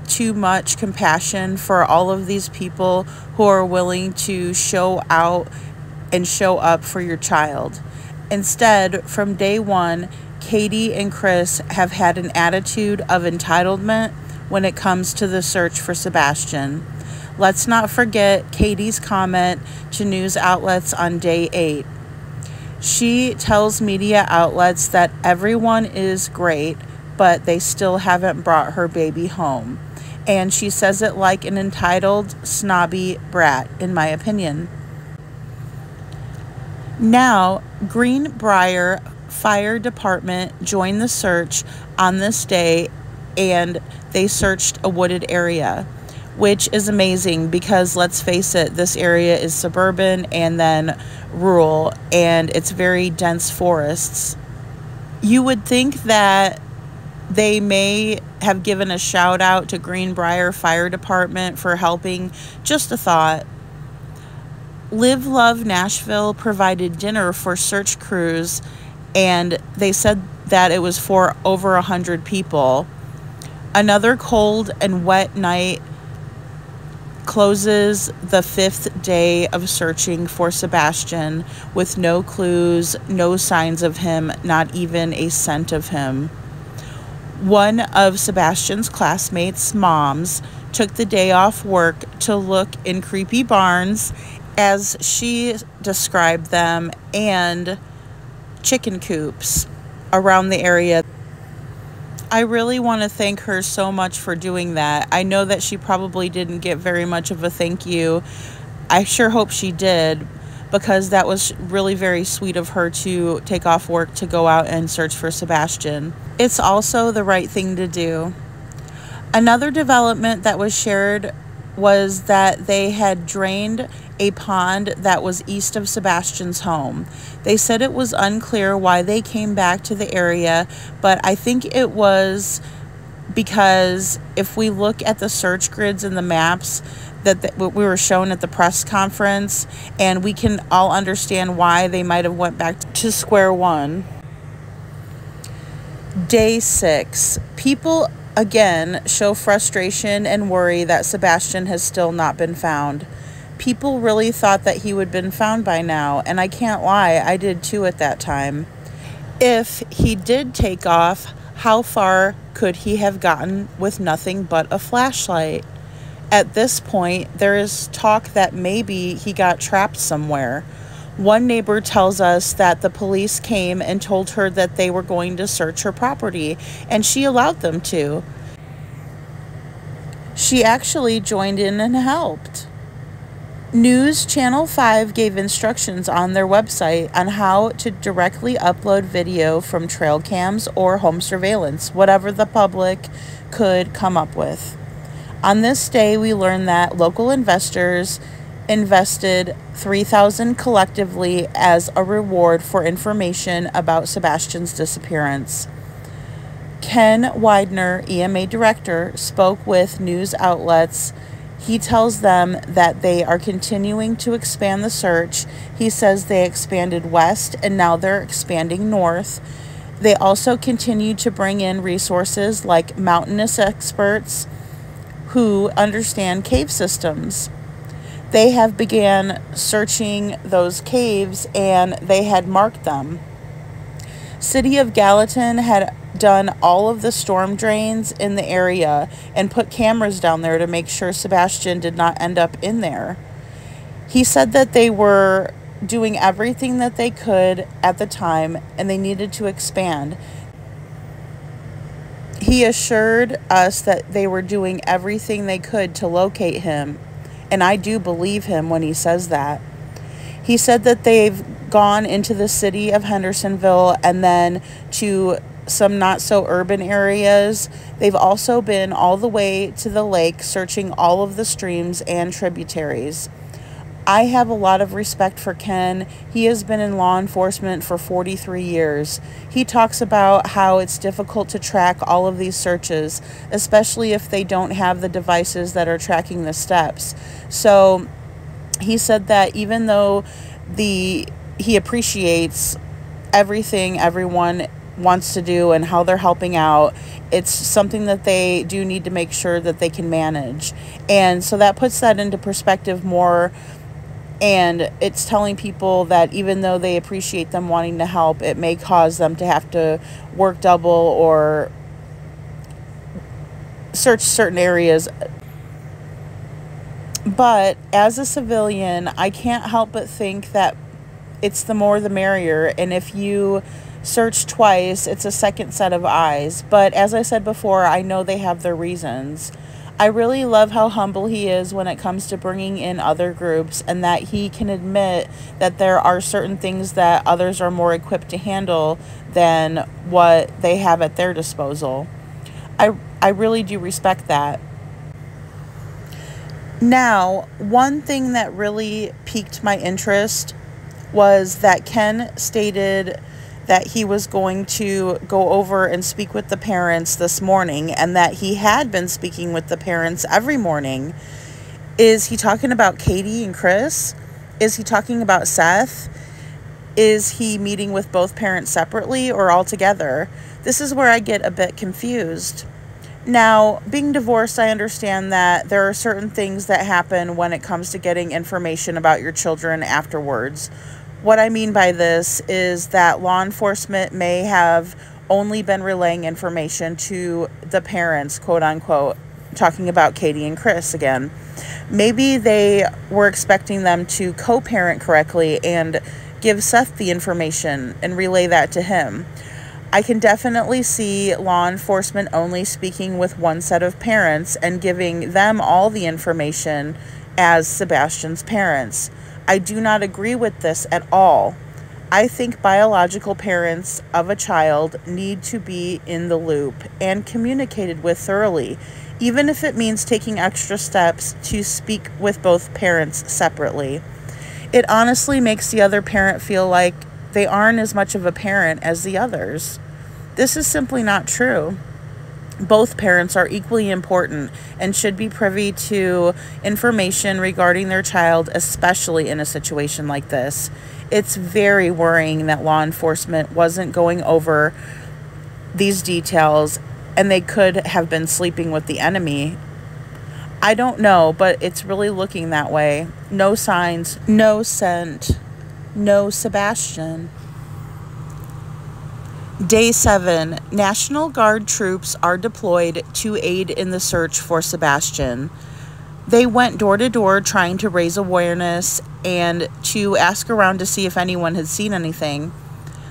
too much compassion for all of these people who are willing to show out and show up for your child. Instead, from day one, Katie and Chris have had an attitude of entitlement when it comes to the search for Sebastian. Let's not forget Katie's comment to news outlets on day 8. She tells media outlets that everyone is great, but they still haven't brought her baby home. And she says it like an entitled, snobby brat, in my opinion. Now, Greenbrier Fire Department joined the search on this day, and they searched a wooded area, which is amazing because, let's face it, this area is suburban and then rural, and it's very dense forests. You would think that they may have given a shout out to Greenbrier Fire Department for helping. Just a thought. Live Love Nashville provided dinner for search crews, and they said that it was for over 100 people. Another cold and wet night closes the 5th day of searching for Sebastian with no clues, no signs of him, not even a scent of him. One of Sebastian's classmates' moms took the day off work to look in creepy barns, as she described them, and chicken coops around the area. I really want to thank her so much for doing that. I know that she probably didn't get very much of a thank you. I sure hope she did, because that was really very sweet of her to take off work to go out and search for Sebastian. It's also the right thing to do. Another development that was shared was that they had drained a pond that was east of Sebastian's home. They said it was unclear why they came back to the area, but I think it was because if we look at the search grids and the maps that we were shown at the press conference, and we can all understand why they might have went back to square one. Day 6. People again show frustration and worry that Sebastian has still not been found. People really thought that he would have been found by now, and I can't lie, I did too at that time. If he did take off, how far could he have gotten with nothing but a flashlight? At this point, there is talk that maybe he got trapped somewhere. One neighbor tells us that the police came and told her that they were going to search her property, and she allowed them to. She actually joined in and helped. News Channel 5 gave instructions on their website on how to directly upload video from trail cams or home surveillance, whatever the public could come up with. On this day, we learned that local investors invested $3,000 collectively as a reward for information about Sebastian's disappearance. Ken Widener, EMA director, spoke with news outlets. He tells them that they are continuing to expand the search. He says they expanded west and now they're expanding north. They also continue to bring in resources like mountainous experts who understand cave systems. They have began searching those caves and they had marked them. City of Gallatin had done all of the storm drains in the area and put cameras down there to make sure Sebastian did not end up in there. He said that they were doing everything that they could at the time and they needed to expand. He assured us that they were doing everything they could to locate him, and I do believe him when he says that. He said that they've gone into the city of Hendersonville and then to some not so urban areas. They've also been all the way to the lake, searching all of the streams and tributaries. I have a lot of respect for Ken. He has been in law enforcement for 43 years. He talks about how it's difficult to track all of these searches, especially if they don't have the devices that are tracking the steps. So he said that even though he appreciates everything everyone wants to do and how they're helping out, it's something that they do need to make sure that they can manage. And so that puts that into perspective more, and it's telling people that even though they appreciate them wanting to help, it may cause them to have to work double or search certain areas. But as a civilian, I can't help but think that it's the more the merrier, and if you search twice, it's a second set of eyes. But as I said before, I know they have their reasons. I really love how humble he is when it comes to bringing in other groups, and that he can admit that there are certain things that others are more equipped to handle than what they have at their disposal. I really do respect that. Now, one thing that really piqued my interest was that Ken stated that he was going to go over and speak with the parents this morning, and that he had been speaking with the parents every morning. Is he talking about Katie and Chris? Is he talking about Seth? Is he meeting with both parents separately or all together? This is where I get a bit confused. Now, being divorced, I understand that there are certain things that happen when it comes to getting information about your children afterwards. What I mean by this is that law enforcement may have only been relaying information to the parents, quote unquote, talking about Katie and Chris again. Maybe they were expecting them to co-parent correctly and give Seth the information and relay that to him. I can definitely see law enforcement only speaking with one set of parents and giving them all the information as Sebastian's parents. I do not agree with this at all. I think biological parents of a child need to be in the loop and communicated with thoroughly, even if it means taking extra steps to speak with both parents separately. It honestly makes the other parent feel like they aren't as much of a parent as the others. This is simply not true. Both parents are equally important and should be privy to information regarding their child, especially in a situation like this. It's very worrying that law enforcement wasn't going over these details and they could have been sleeping with the enemy. I don't know, but it's really looking that way. No signs, no scent, no Sebastian. Day 7, National Guard troops are deployed to aid in the search for Sebastian. They went door to door trying to raise awareness and to ask around to see if anyone had seen anything.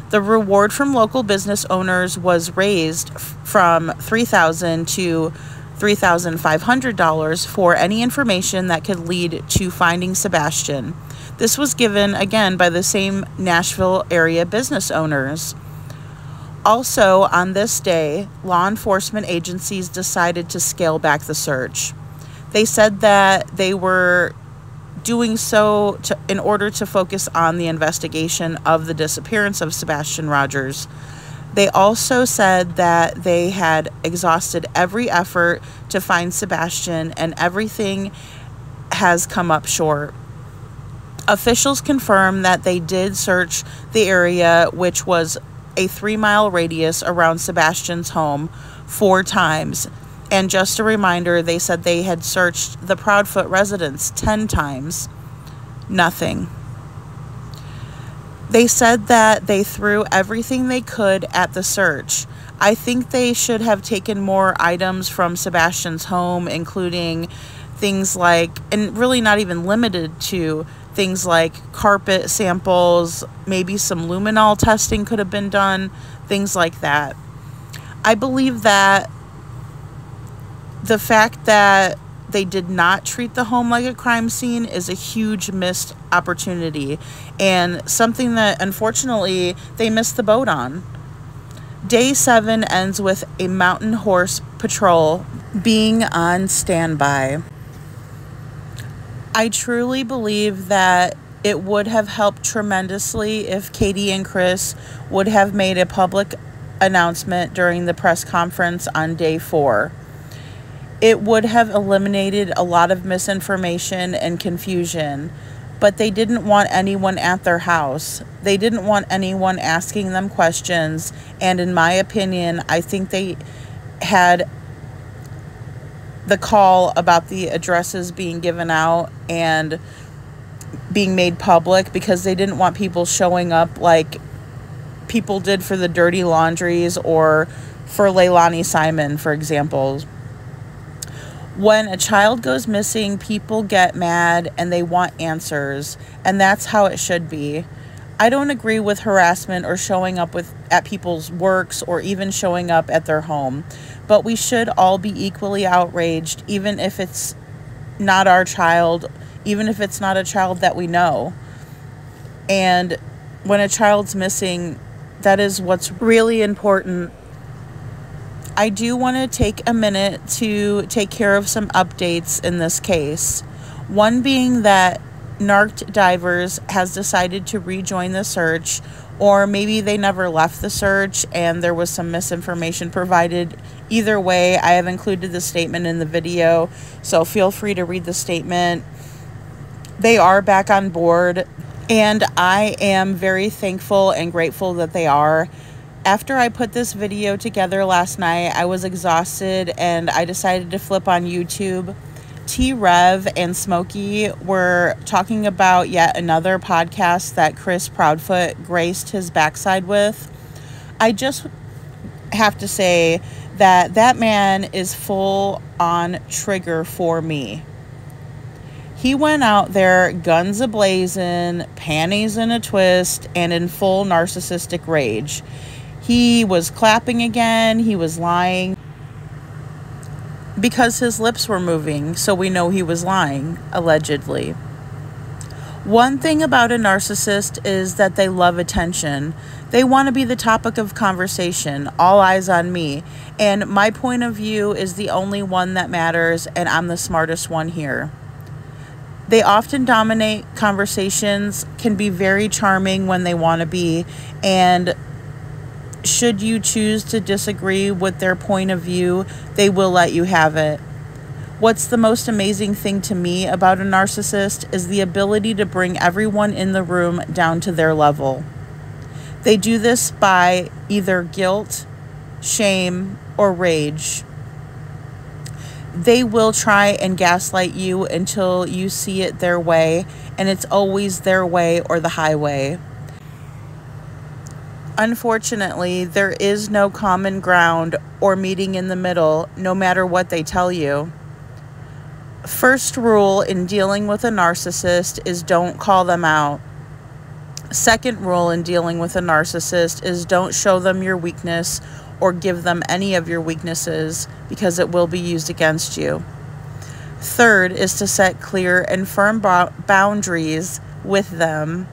The reward from local business owners was raised from $3,000 to $3,500 for any information that could lead to finding Sebastian. This was given, again, by the same Nashville area business owners. Also, on this day, law enforcement agencies decided to scale back the search. They said that they were doing so in order to focus on the investigation of the disappearance of Sebastian Rogers. They also said that they had exhausted every effort to find Sebastian and everything has come up short. Officials confirmed that they did search the area, which was a 3-mile radius around Sebastian's home, 4 times. And just a reminder, they said they had searched the Proudfoot residence 10 times. Nothing. They said that they threw everything they could at the search. I think they should have taken more items from Sebastian's home, including things like, and really not even limited to, things like carpet samples, maybe some luminol testing could have been done, things like that. I believe that the fact that they did not treat the home like a crime scene is a huge missed opportunity and something that unfortunately they missed the boat on. Day 7 ends with a mountain horse patrol being on standby. I truly believe that it would have helped tremendously if Katie and Chris would have made a public announcement during the press conference on day 4. It would have eliminated a lot of misinformation and confusion, but they didn't want anyone at their house. They didn't want anyone asking them questions, and in my opinion, I think they had the call about the addresses being given out and being made public because they didn't want people showing up like people did for the dirty laundries or for Leilani Simon, for example. When a child goes missing, people get mad and they want answers, and that's how it should be. I don't agree with harassment or showing up at people's works or even showing up at their home, but we should all be equally outraged, even if it's not our child, even if it's not a child that we know. And when a child's missing, that is what's really important. I do want to take a minute to take care of some updates in this case. One being that Narc Divers has decided to rejoin the search, or maybe they never left the search and there was some misinformation provided. Either way, I have included the statement in the video, so feel free to read the statement. They are back on board, and I am very thankful and grateful that they are. After I put this video together last night, I was exhausted and I decided to flip on YouTube. T-Rev and Smokey were talking about yet another podcast that Chris Proudfoot graced his backside with. I just have to say that that man is full on trigger for me. He went out there guns a-blazing, panties in a twist, and in full narcissistic rage. He was clapping again, he was lying. Because his lips were moving, so we know he was lying, allegedly. One thing about a narcissist is that they love attention. They want to be the topic of conversation, all eyes on me, and my point of view is the only one that matters, and I'm the smartest one here. They often dominate conversations, can be very charming when they want to be, and should you choose to disagree with their point of view, they will let you have it. What's the most amazing thing to me about a narcissist is the ability to bring everyone in the room down to their level. They do this by either guilt, shame, or rage. They will try and gaslight you until you see it their way, and it's always their way or the highway. Unfortunately, there is no common ground or meeting in the middle, no matter what they tell you. First rule in dealing with a narcissist is don't call them out. Second rule in dealing with a narcissist is don't show them your weakness or give them any of your weaknesses because it will be used against you. Third is to set clear and firm boundaries with them.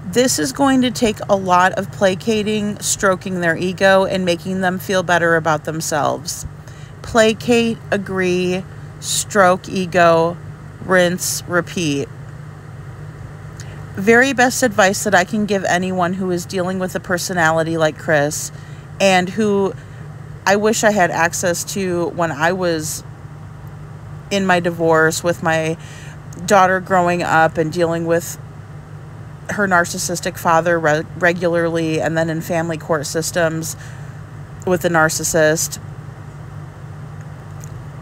This is going to take a lot of placating, stroking their ego, and making them feel better about themselves. Placate, agree, stroke ego, rinse, repeat. Very best advice that I can give anyone who is dealing with a personality like Chris, and who I wish I had access to when I was in my divorce with my daughter growing up and dealing with her narcissistic father regularly, and then in family court systems with the narcissist.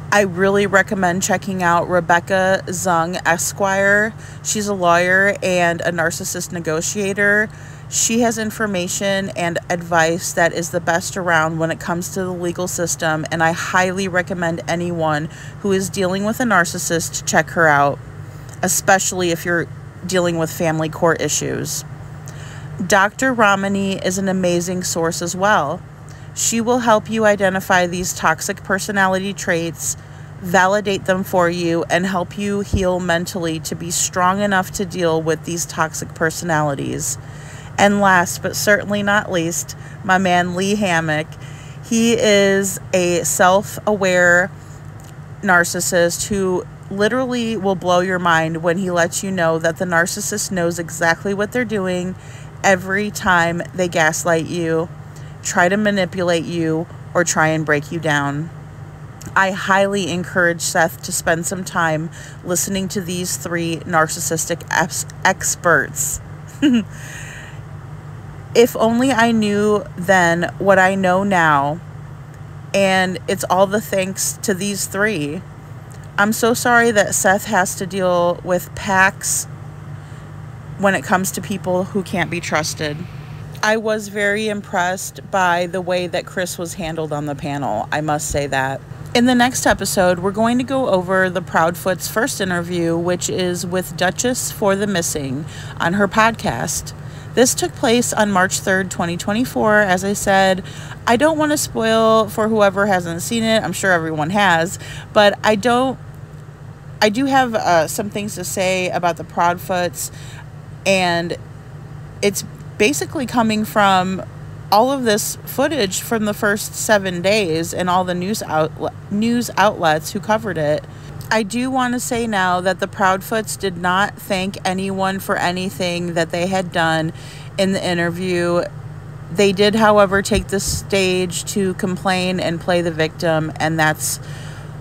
I really recommend checking out Rebecca Zung Esquire. She's a lawyer and a narcissist negotiator. She has information and advice that is the best around when it comes to the legal system, and I highly recommend anyone who is dealing with a narcissist to check her out, especially if you're dealing with family court issues. Dr. Romani is an amazing source as well. She will help you identify these toxic personality traits, validate them for you, and help you heal mentally to be strong enough to deal with these toxic personalities. And last but certainly not least, my man Lee Hammock. He is a self-aware narcissist who literally will blow your mind when he lets you know that the narcissist knows exactly what they're doing every time they gaslight you, try to manipulate you, or try and break you down. I highly encourage Seth to spend some time listening to these three narcissistic experts. If only I knew then what I know now, and it's all the thanks to these three. I'm so sorry that Seth has to deal with packs when it comes to people who can't be trusted. I was very impressed by the way that Chris was handled on the panel, I must say that. In the next episode, we're going to go over the Proudfoot's first interview, which is with Duchess for the Missing on her podcast. This took place on March 3rd, 2024. As I said, I don't want to spoil for whoever hasn't seen it. I'm sure everyone has, but I do have some things to say about the Proudfoots, and it's basically coming from all of this footage from the first 7 days and all the news outlets who covered it. I do want to say now that the Proudfoots did not thank anyone for anything that they had done in the interview. They did, however, take the stage to complain and play the victim, and that's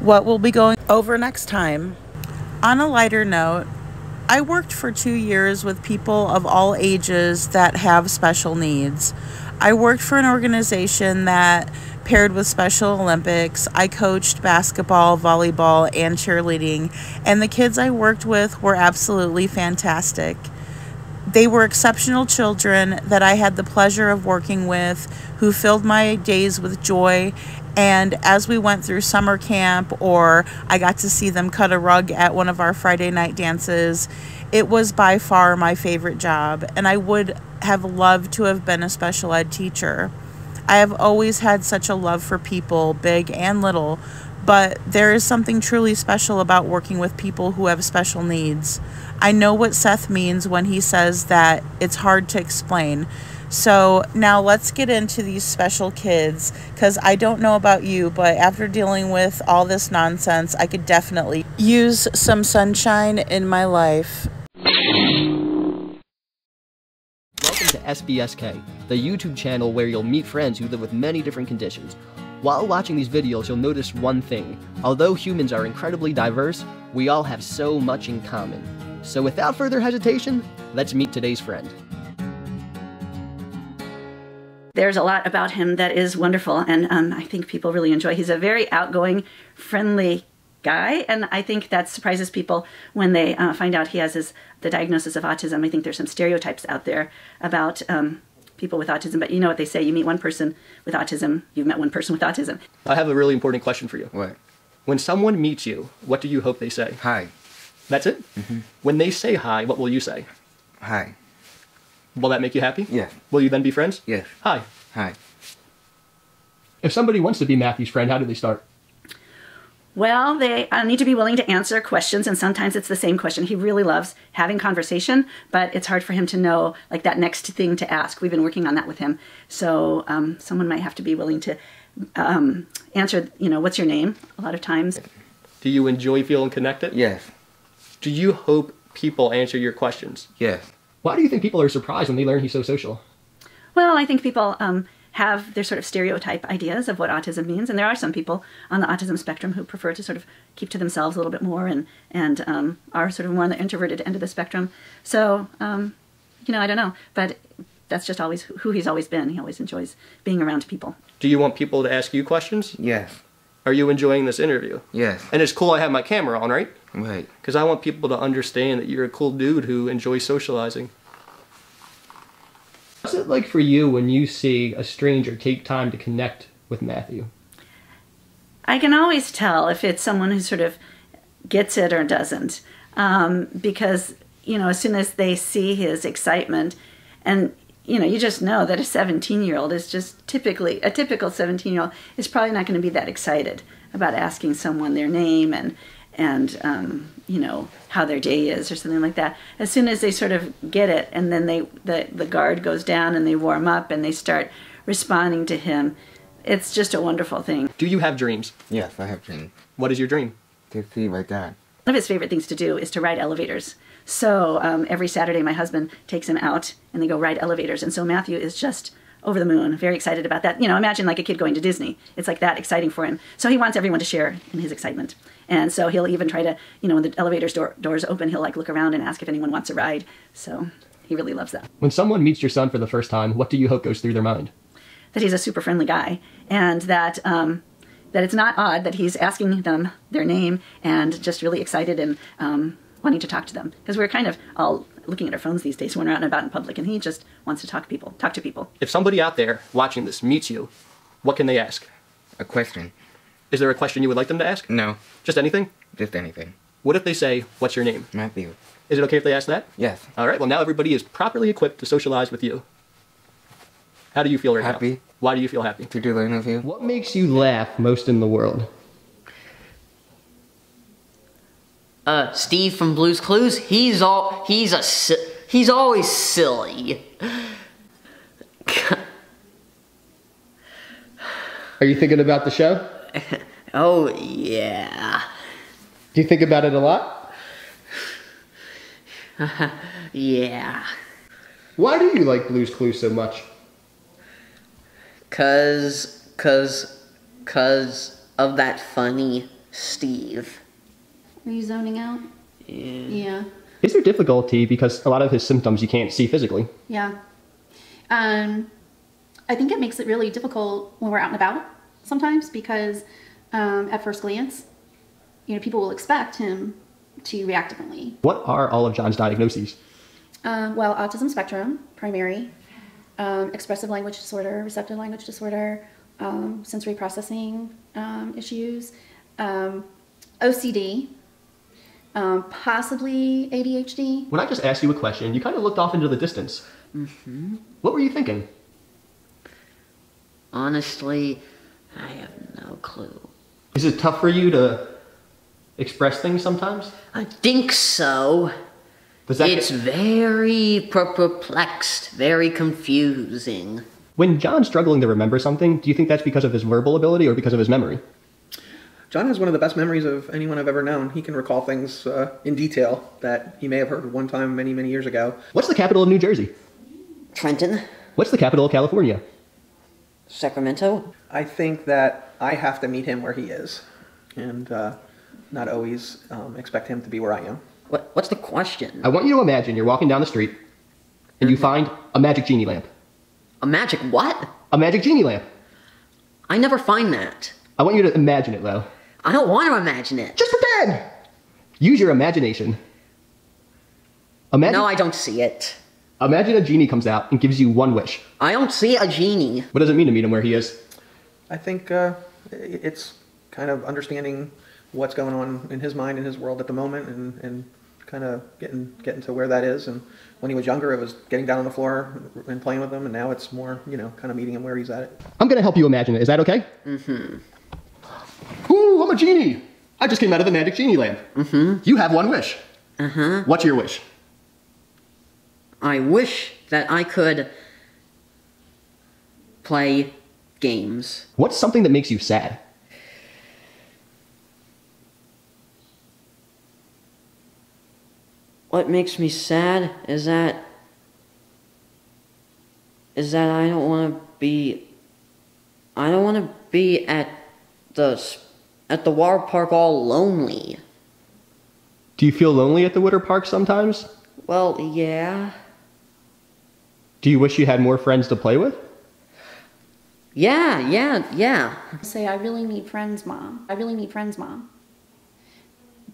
what we'll be going over next time. On a lighter note, I worked for 2 years with people of all ages that have special needs. I worked for an organization that paired with Special Olympics. I coached basketball, volleyball, and cheerleading, and the kids I worked with were absolutely fantastic. They were exceptional children that I had the pleasure of working with, who filled my days with joy. And as we went through summer camp, or I got to see them cut a rug at one of our Friday night dances, it was by far my favorite job, and I would have loved to have been a special ed teacher. I have always had such a love for people, big and little, but there is something truly special about working with people who have special needs. I know what Seth means when he says that it's hard to explain. So now let's get into these special kids, because I don't know about you, but after dealing with all this nonsense, I could definitely use some sunshine in my life. Welcome to SBSK, the YouTube channel where you'll meet friends who live with many different conditions. While watching these videos, you'll notice one thing. Although humans are incredibly diverse, we all have so much in common. So without further hesitation, let's meet today's friend. There's a lot about him that is wonderful, and I think people really enjoy. He's a very outgoing, friendly guy, and I think that surprises people when they find out he has the diagnosis of autism. I think there's some stereotypes out there about people with autism, but you know what they say, you meet one person with autism, you've met one person with autism. I have a really important question for you. What? When someone meets you, what do you hope they say? Hi. That's it? Mm-hmm. When they say hi, what will you say? Hi. Will that make you happy? Yeah. Will you then be friends? Yes. Hi. Hi. If somebody wants to be Matthew's friend, how do they start? Well, they need to be willing to answer questions, and sometimes it's the same question. He really loves having conversation, but it's hard for him to know, like, that next thing to ask. We've been working on that with him. So someone might have to be willing to answer, what's your name, a lot of times. Do you enjoy feeling connected? Yes. Do you hope people answer your questions? Yes. Why do you think people are surprised when they learn he's so social? Well, I think people have their sort of stereotype ideas of what autism means, and there are some people on the autism spectrum who prefer to sort of keep to themselves a little bit more and are sort of more on the introverted end of the spectrum. So, I don't know, but that's just always who he's always been. He always enjoys being around people. Do you want people to ask you questions? Yes. Are you enjoying this interview? Yes. And it's cool I have my camera on, right? Right. Because I want people to understand that you're a cool dude who enjoys socializing. What's it like for you when you see a stranger take time to connect with Matthew? I can always tell if it's someone who sort of gets it or doesn't, because, as soon as they see his excitement, and, you just know that a 17-year-old is just a typical 17-year-old is probably not going to be that excited about asking someone their name and how their day is or something like that. As soon as they sort of get it, and then the guard goes down and they warm up and they start responding to him, it's just a wonderful thing. Do you have dreams? Yes, I have dreams. What is your dream? To see my dad. One of his favorite things to do is to ride elevators. So every Saturday my husband takes him out and they go ride elevators. And so Matthew is just over the moon, very excited about that. Imagine like a kid going to Disney. It's like that exciting for him. So he wants everyone to share in his excitement. And so he'll even try to, when the elevator's doors open, he'll like look around and ask if anyone wants a ride. So he really loves that. When someone meets your son for the first time, what do you hope goes through their mind? That he's a super friendly guy, and that it's not odd that he's asking them their name and just really excited and wanting to talk to them. Because we're kind of all looking at our phones these days when we're out and about in public, and he just wants to talk to people. If somebody out there watching this meets you, what can they ask? A question. Is there a question you would like them to ask? No. Just anything? Just anything. What if they say, what's your name? Matthew. Is it okay if they ask that? Yes. All right, well now everybody is properly equipped to socialize with you. How do you feel right now? Happy. Why do you feel happy? To do the interview. What makes you laugh most in the world? Steve from Blue's Clues. He's always silly. Are you thinking about the show? Oh, yeah. Do you think about it a lot? Yeah. Why do you like Blue's Clues so much? Cause of that funny Steve. Are you zoning out? Yeah. Is there difficulty because a lot of his symptoms you can't see physically? Yeah. I think it makes it really difficult when we're out and about sometimes because at first glance, people will expect him to react differently. What are all of John's diagnoses? Well, autism spectrum, primary, expressive language disorder, receptive language disorder, sensory processing issues, OCD, possibly ADHD. When I just asked you a question, you kind of looked off into the distance. Mm-hmm. What were you thinking? Honestly, I have no clue. Is it tough for you to express things sometimes? I think so. It's very perplexed, very confusing. When John's struggling to remember something, do you think that's because of his verbal ability or because of his memory? John has one of the best memories of anyone I've ever known. He can recall things in detail that he may have heard one time many, many years ago. What's the capital of New Jersey? Trenton. What's the capital of California? Sacramento. I think that I have to meet him where he is and not always expect him to be where I am. What's the question? I want you to imagine you're walking down the street and you find a magic genie lamp. A magic what? A magic genie lamp. I never find that. I want you to imagine it, though. I don't want to imagine it. Just pretend! Use your imagination. No, I don't see it. Imagine a genie comes out and gives you one wish. I don't see a genie. What does it mean to meet him where he is? I think it's kind of understanding what's going on in his mind, in his world at the moment, and kind of getting to where that is. And when he was younger, it was getting down on the floor and playing with him, and now it's more, kind of meeting him where he's at it. I'm going to help you imagine it. Is that okay? Mm-hmm. Ooh, I'm a genie. I just came out of the magic genie lamp. Mm-hmm. You have one wish. Uh-huh. What's your wish? I wish that I could play games. What's something that makes you sad? What makes me sad is that I don't want to be at the water park all lonely. Do you feel lonely at the water park sometimes? Well, yeah. Do you wish you had more friends to play with? Yeah. Say, I really need friends, Mom. I really need friends, Mom.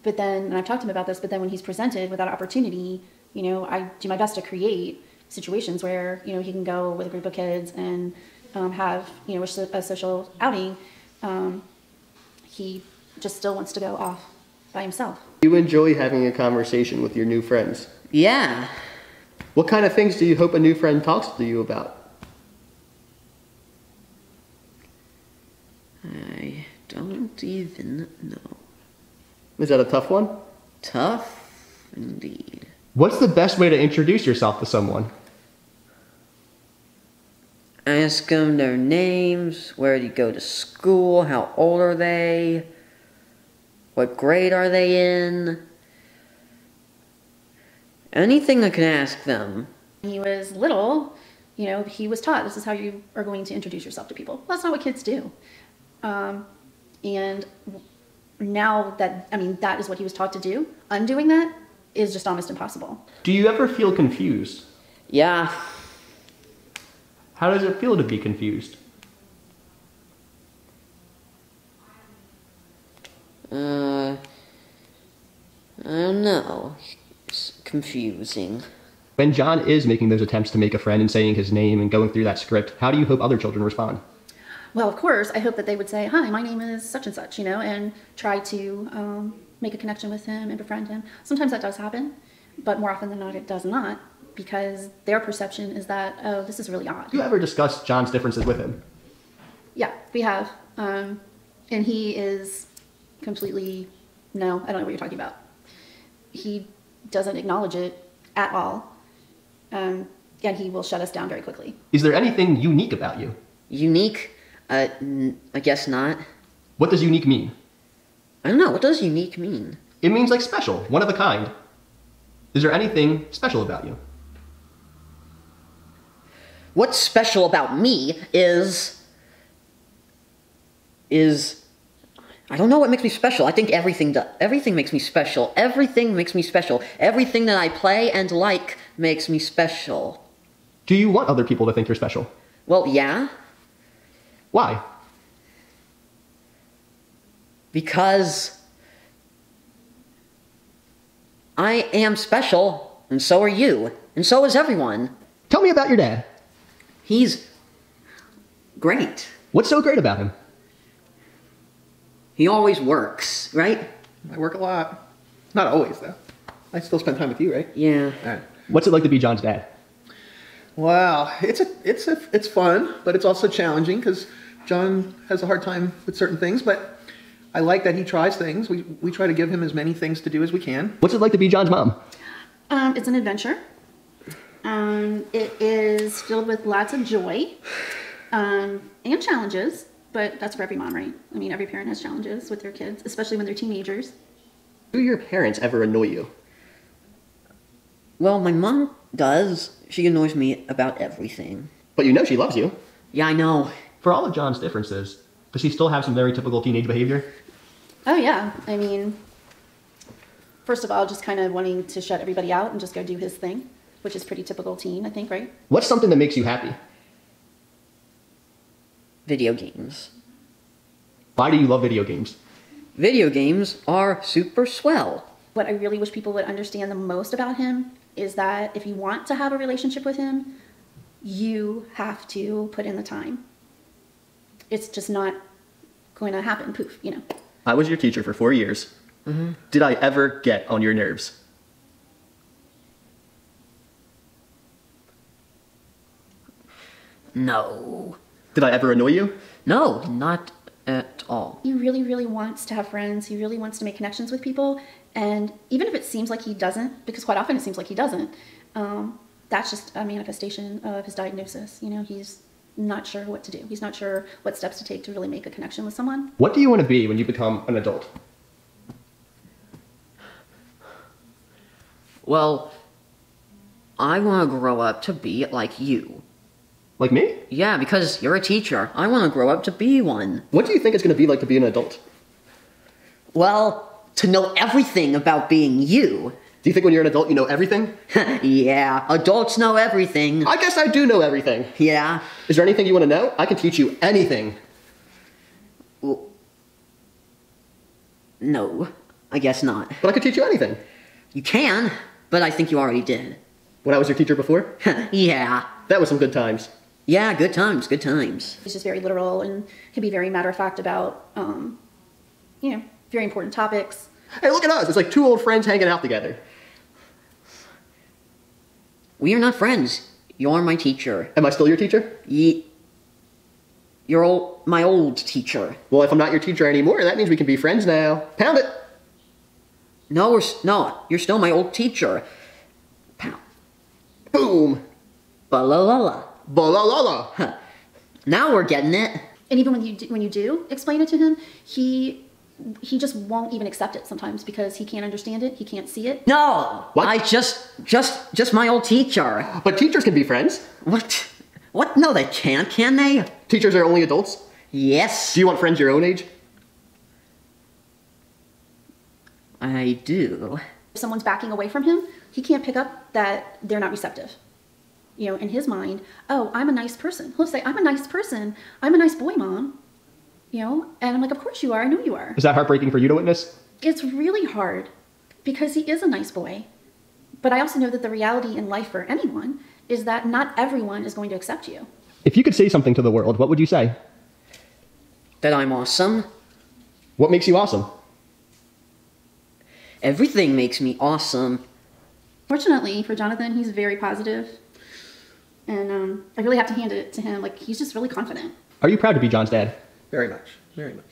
But then, and I've talked to him about this, but then when he's presented with that opportunity, I do my best to create situations where, he can go with a group of kids and have, a social outing. He just still wants to go off by himself. Do you enjoy having a conversation with your new friends? Yeah. What kind of things do you hope a new friend talks to you about? I don't even know. Is that a tough one? Tough, indeed. What's the best way to introduce yourself to someone? Ask them their names, where do you go to school, how old are they, what grade are they in. Anything I can ask them. When he was little, he was taught this is how you are going to introduce yourself to people. Well, that's not what kids do. And now that is what he was taught to do. Undoing that is just almost impossible. Do you ever feel confused? Yeah. How does it feel to be confused? I don't know. It's confusing. When John is making those attempts to make a friend and saying his name and going through that script, how do you hope other children respond? Well, of course, I hope that they would say, hi, my name is such and such, and try to make a connection with him and befriend him. Sometimes that does happen, but more often than not, it does not, because their perception is that, oh, this is really odd. Do you ever discuss John's differences with him? Yeah, we have. And he is completely, no, I don't know what you're talking about. He doesn't acknowledge it at all. And he will shut us down very quickly. Is there anything unique about you? Unique? I guess not. What does unique mean? I don't know. What does unique mean? It means like special, one of a kind. Is there anything special about you? What's special about me is I don't know what makes me special. I think everything makes me special. Everything makes me special. Everything that I play and like makes me special. Do you want other people to think you're special? Well, yeah. Why? Because I am special, and so are you, and so is everyone. Tell me about your dad. He's great. What's so great about him? He always works, right? I work a lot. Not always, though. I still spend time with you, right? Yeah. All right. What's it like to be John's dad? Well, it's fun, but it's also challenging because John has a hard time with certain things, but I like that he tries things. We try to give him as many things to do as we can. What's it like to be John's mom? It's an adventure. It is filled with lots of joy and challenges, but that's for every mom, right? I mean, every parent has challenges with their kids, especially when they're teenagers. Do your parents ever annoy you? Well, my mom does. She annoys me about everything. But you know she loves you. Yeah, I know. For all of John's differences, does he still have some very typical teenage behavior? Oh, yeah. I mean, first of all, just kind of wanting to shut everybody out and just go do his thing, which is pretty typical teen, I think, right? What's something that makes you happy? Video games. Why do you love video games? Video games are super swell. What I really wish people would understand the most about him is that if you want to have a relationship with him, you have to put in the time. It's just not going to happen, poof, I was your teacher for 4 years. Mm-hmm. Did I ever get on your nerves? No. Did I ever annoy you? No, not at all. He really, really wants to have friends. He really wants to make connections with people. And even if it seems like he doesn't, because quite often it seems like he doesn't, that's just a manifestation of his diagnosis. You know, he's not sure what to do. He's not sure what steps to take to really make a connection with someone. What do you want to be when you become an adult? Well, I want to grow up to be like you. Like me? Yeah, because you're a teacher. I want to grow up to be one. What do you think it's going to be like to be an adult? Well, to know everything about being you. Do you think when you're an adult you know everything? Yeah, adults know everything. I guess I do know everything. Yeah. Is there anything you want to know? I can teach you anything. Well, no, I guess not. But I could teach you anything. You can, but I think you already did. When I was your teacher before? Yeah. That was some good times. Yeah, good times, good times. He's just very literal and can be very matter-of-fact about, you know, very important topics. Hey, look at us. It's like two old friends hanging out together. We are not friends. You're my teacher. Am I still your teacher? You're my old teacher. Well, if I'm not your teacher anymore, that means we can be friends now. Pound it. No, you're still my old teacher. Pound. Boom. Ba-la-la-la. Ba-la-la-la. Huh. Now we're getting it. And even when you do explain it to him, he just won't even accept it sometimes because he can't understand it. He can't see it. No. What? I just my old teacher. But teachers can be friends. What? What? No, they can't, can they? Teachers are only adults? Yes. Do you want friends your own age? I do. If someone's backing away from him, he can't pick up that they're not receptive. You know, in his mind, oh, I'm a nice person. He'll say, I'm a nice person. I'm a nice boy, Mom. You know, and I'm like, of course you are. I know you are. Is that heartbreaking for you to witness? It's really hard because he is a nice boy. But I also know that the reality in life for anyone is that not everyone is going to accept you. If you could say something to the world, what would you say? That I'm awesome. What makes you awesome? Everything makes me awesome. Fortunately for Jonathan, he's very positive. And I really have to hand it to him. Like, he's just really confident. Are you proud to be John's dad? Very much, very much.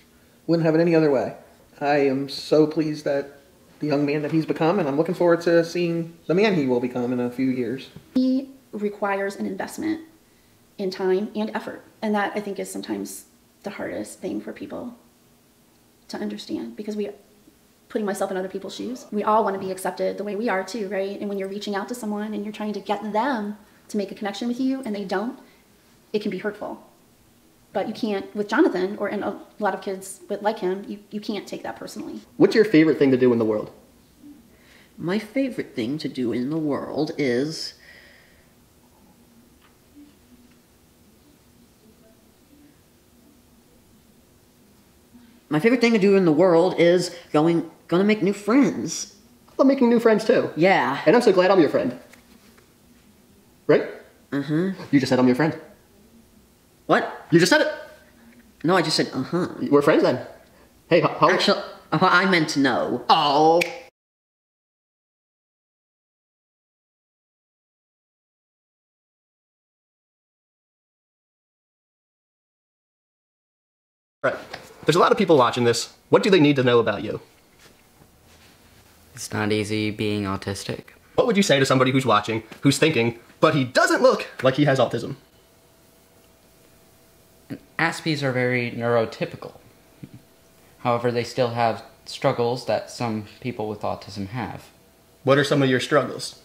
Wouldn't have it any other way. I am so pleased that the young man that he's become, and I'm looking forward to seeing the man he will become in a few years. He requires an investment in time and effort. And that, I think, is sometimes the hardest thing for people to understand, because putting myself in other people's shoes, we all want to be accepted the way we are too, right? And when you're reaching out to someone and you're trying to get them to make a connection with you and they don't, it can be hurtful. But you can't, with Jonathan, or in a lot of kids like him, you can't take that personally. What's your favorite thing to do in the world? My favorite thing to do in the world is... My favorite thing to do in the world is gonna make new friends. I love making new friends too. Yeah. And I'm so glad I'm your friend. Right? Uh-huh. You just said I'm your friend. What? You just said it. No, I just said uh-huh. We're friends then. Hey, how... Actually, I meant no. Oh. Right. There's a lot of people watching this. What do they need to know about you? It's not easy being autistic. What would you say to somebody who's watching, who's thinking, but he doesn't look like he has autism? Aspies are very neurotypical. However, they still have struggles that some people with autism have. What are some of your struggles?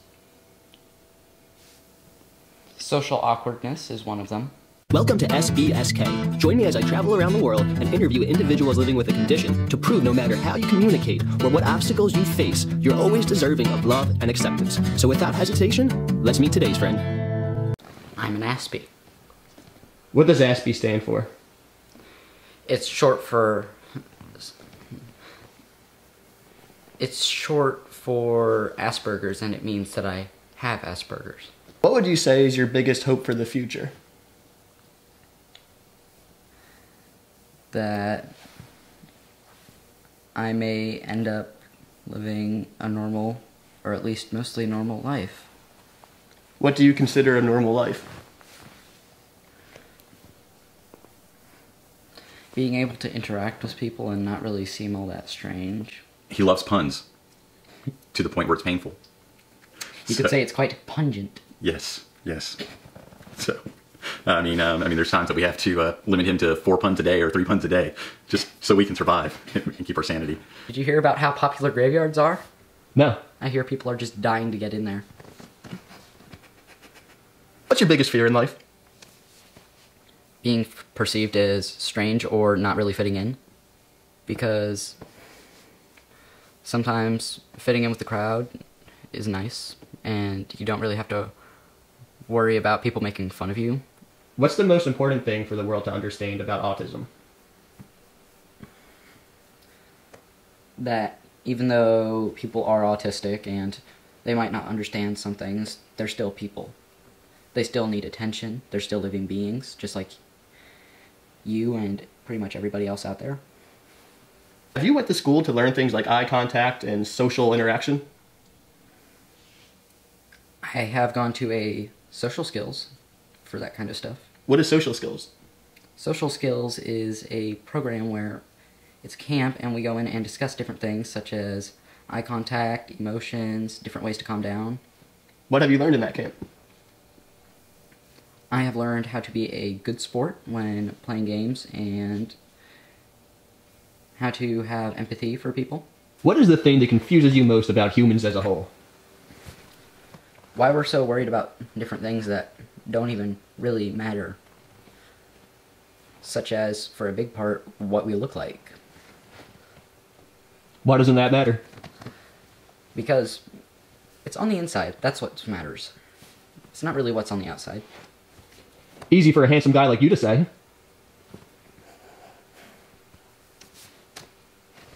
Social awkwardness is one of them. Welcome to SBSK. Join me as I travel around the world and interview individuals living with a condition to prove no matter how you communicate or what obstacles you face, you're always deserving of love and acceptance. So without hesitation, let's meet today's friend. I'm an Aspie. What does Aspie stand for? It's short for Asperger's, and it means that I have Asperger's. What would you say is your biggest hope for the future? That I may end up living a normal, or at least mostly normal life. What do you consider a normal life? Being able to interact with people and not really seem all that strange. He loves puns to the point where it's painful. You could say it's quite pungent. Yes, yes. So, I mean, there's times that we have to limit him to 4 puns a day or 3 puns a day, just so we can survive and keep our sanity. Did you hear about how popular graveyards are? No. I hear people are just dying to get in there. What's your biggest fear in life? Being perceived as strange or not really fitting in. Because sometimes fitting in with the crowd is nice, and you don't really have to worry about people making fun of you. What's the most important thing for the world to understand about autism? That even though people are autistic and they might not understand some things, they're still people. They still need attention. They're still living beings, just like you and pretty much everybody else out there. Have you went to school to learn things like eye contact and social interaction? I have gone to a social skills for that kind of stuff. What is social skills? Social skills is a program where it's camp and we go in and discuss different things such as eye contact, emotions, different ways to calm down. What have you learned in that camp? I have learned how to be a good sport when playing games and how to have empathy for people. What is the thing that confuses you most about humans as a whole? Why we're so worried about different things that don't even really matter. Such as, for a big part, what we look like. Why doesn't that matter? Because it's on the inside. That's what matters. It's not really what's on the outside. Easy for a handsome guy like you to say.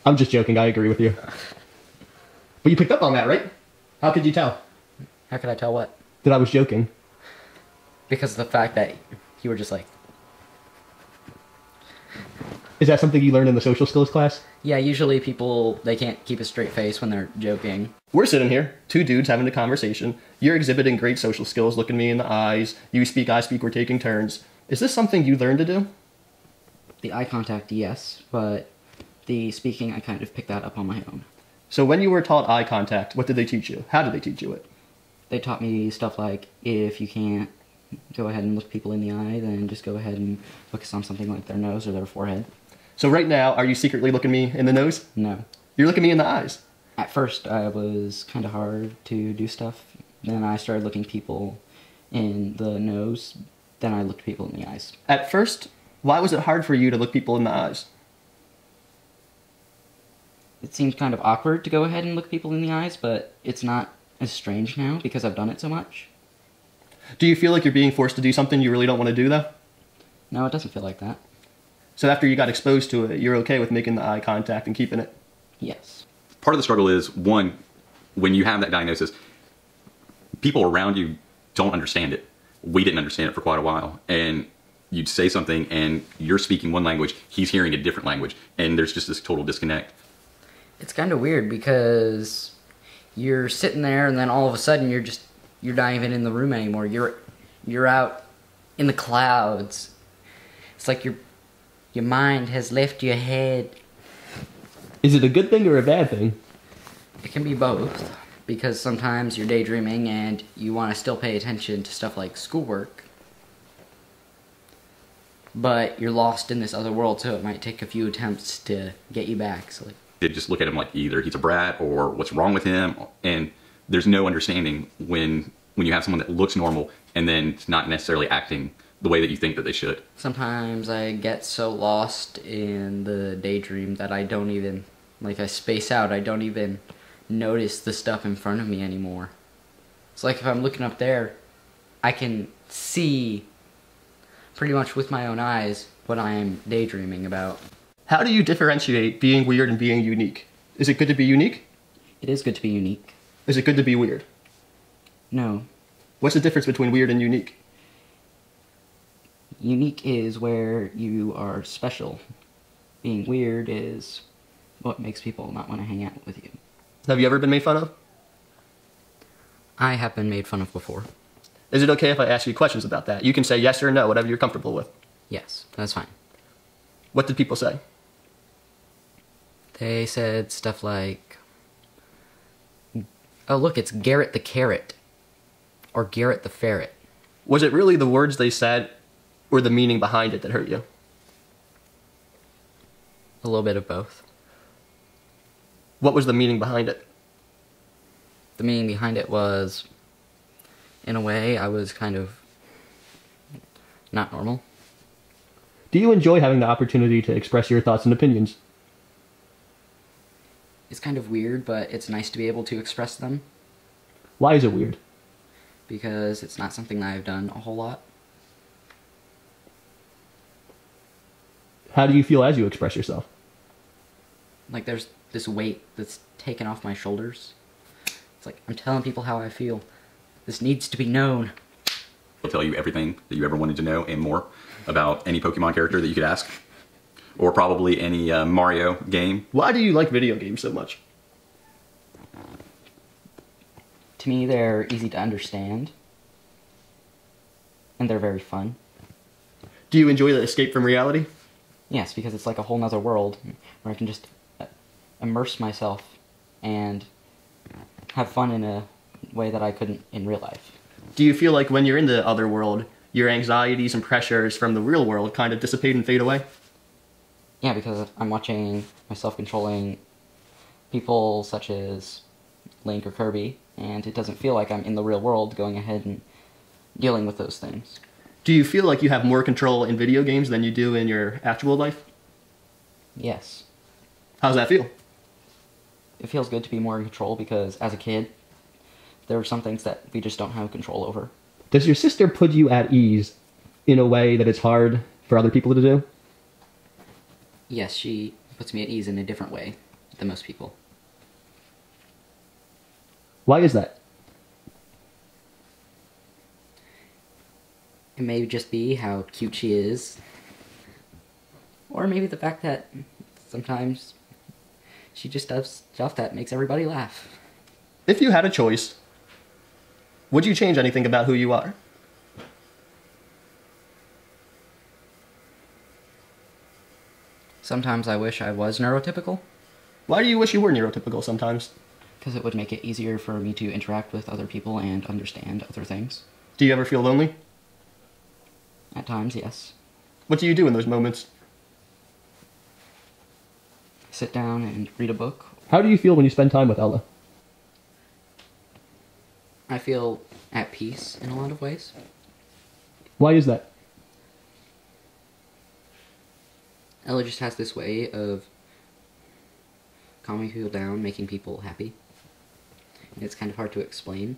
I'm just joking, I agree with you. But you picked up on that, right? How could you tell? How could I tell what? That I was joking. Because of the fact that you were just like... Is that something you learned in the social skills class? Yeah, usually people, they can't keep a straight face when they're joking. We're sitting here, 2 dudes having a conversation. You're exhibiting great social skills, looking me in the eyes. You speak, I speak, we're taking turns. Is this something you learned to do? The eye contact, yes, but the speaking, I kind of picked that up on my own. So when you were taught eye contact, what did they teach you? How did they teach you it? They taught me stuff like, if you can't go ahead and look people in the eye, then just go ahead and focus on something like their nose or their forehead. So right now, are you secretly looking me in the nose? No. You're looking me in the eyes? At first, I was kind of hard to do stuff. Then I started looking people in the nose. Then I looked people in the eyes. At first, why was it hard for you to look people in the eyes? It seemed kind of awkward to go ahead and look people in the eyes, but it's not as strange now because I've done it so much. Do you feel like you're being forced to do something you really don't want to do, though? No, it doesn't feel like that. So after you got exposed to it, you're okay with making the eye contact and keeping it? Yes. Part of the struggle is, one, when you have that diagnosis, people around you don't understand it. We didn't understand it for quite a while. And you'd say something and you're speaking one language, he's hearing a different language, and there's just this total disconnect. It's kind of weird because you're sitting there and then all of a sudden you're not even in the room anymore. You're out in the clouds. It's like your mind has left your head. Is it a good thing or a bad thing? It can be both, because sometimes you're daydreaming and you want to still pay attention to stuff like schoolwork, but you're lost in this other world, so it might take a few attempts to get you back. So They just look at him like either he's a brat or what's wrong with him, and there's no understanding when you have someone that looks normal and then it's not necessarily acting the way that you think that they should. Sometimes I get so lost in the daydream that I don't even, like I space out, I don't even notice the stuff in front of me anymore. It's like if I'm looking up there, I can see pretty much with my own eyes what I am daydreaming about. How do you differentiate being weird and being unique? Is it good to be unique? It is good to be unique. Is it good to be weird? No. What's the difference between weird and unique? Unique is where you are special. Being weird is what makes people not want to hang out with you. Have you ever been made fun of? I have been made fun of before. Is it okay if I ask you questions about that? You can say yes or no, whatever you're comfortable with. Yes, that's fine. What did people say? They said stuff like, oh look, it's Garrett the Carrot, or Garrett the Ferret. Was it really the words they said, or the meaning behind it that hurt you? A little bit of both. What was the meaning behind it? The meaning behind it was, in a way, I was kind of not normal. Do you enjoy having the opportunity to express your thoughts and opinions? It's kind of weird, but it's nice to be able to express them. Why is it weird? Because it's not something that I've done a whole lot. How do you feel as you express yourself? Like there's this weight that's taken off my shoulders. It's like I'm telling people how I feel. This needs to be known. He'll tell you everything that you ever wanted to know and more about any Pokemon character that you could ask. Or probably any Mario game. Why do you like video games so much? To me, they're easy to understand. And they're very fun. Do you enjoy the escape from reality? Yes, because it's like a whole nother world where I can just immerse myself and have fun in a way that I couldn't in real life. Do you feel like when you're in the other world, your anxieties and pressures from the real world kind of dissipate and fade away? Yeah, because I'm watching myself controlling people such as Link or Kirby, and it doesn't feel like I'm in the real world going ahead and dealing with those things. Do you feel like you have more control in video games than you do in your actual life? Yes. How does that feel? It feels good to be more in control because as a kid, there are some things that we just don't have control over. Does your sister put you at ease in a way that it's hard for other people to do? Yes, she puts me at ease in a different way than most people. Why is that? It may just be how cute she is. Or maybe the fact that sometimes she just does stuff that makes everybody laugh. If you had a choice, would you change anything about who you are? Sometimes I wish I was neurotypical. Why do you wish you were neurotypical sometimes? Because it would make it easier for me to interact with other people and understand other things. Do you ever feel lonely? At times, yes. What do you do in those moments? Sit down and read a book. How do you feel when you spend time with Ella? I feel at peace in a lot of ways. Why is that? Ella just has this way of calming people down, making people happy. And it's kind of hard to explain,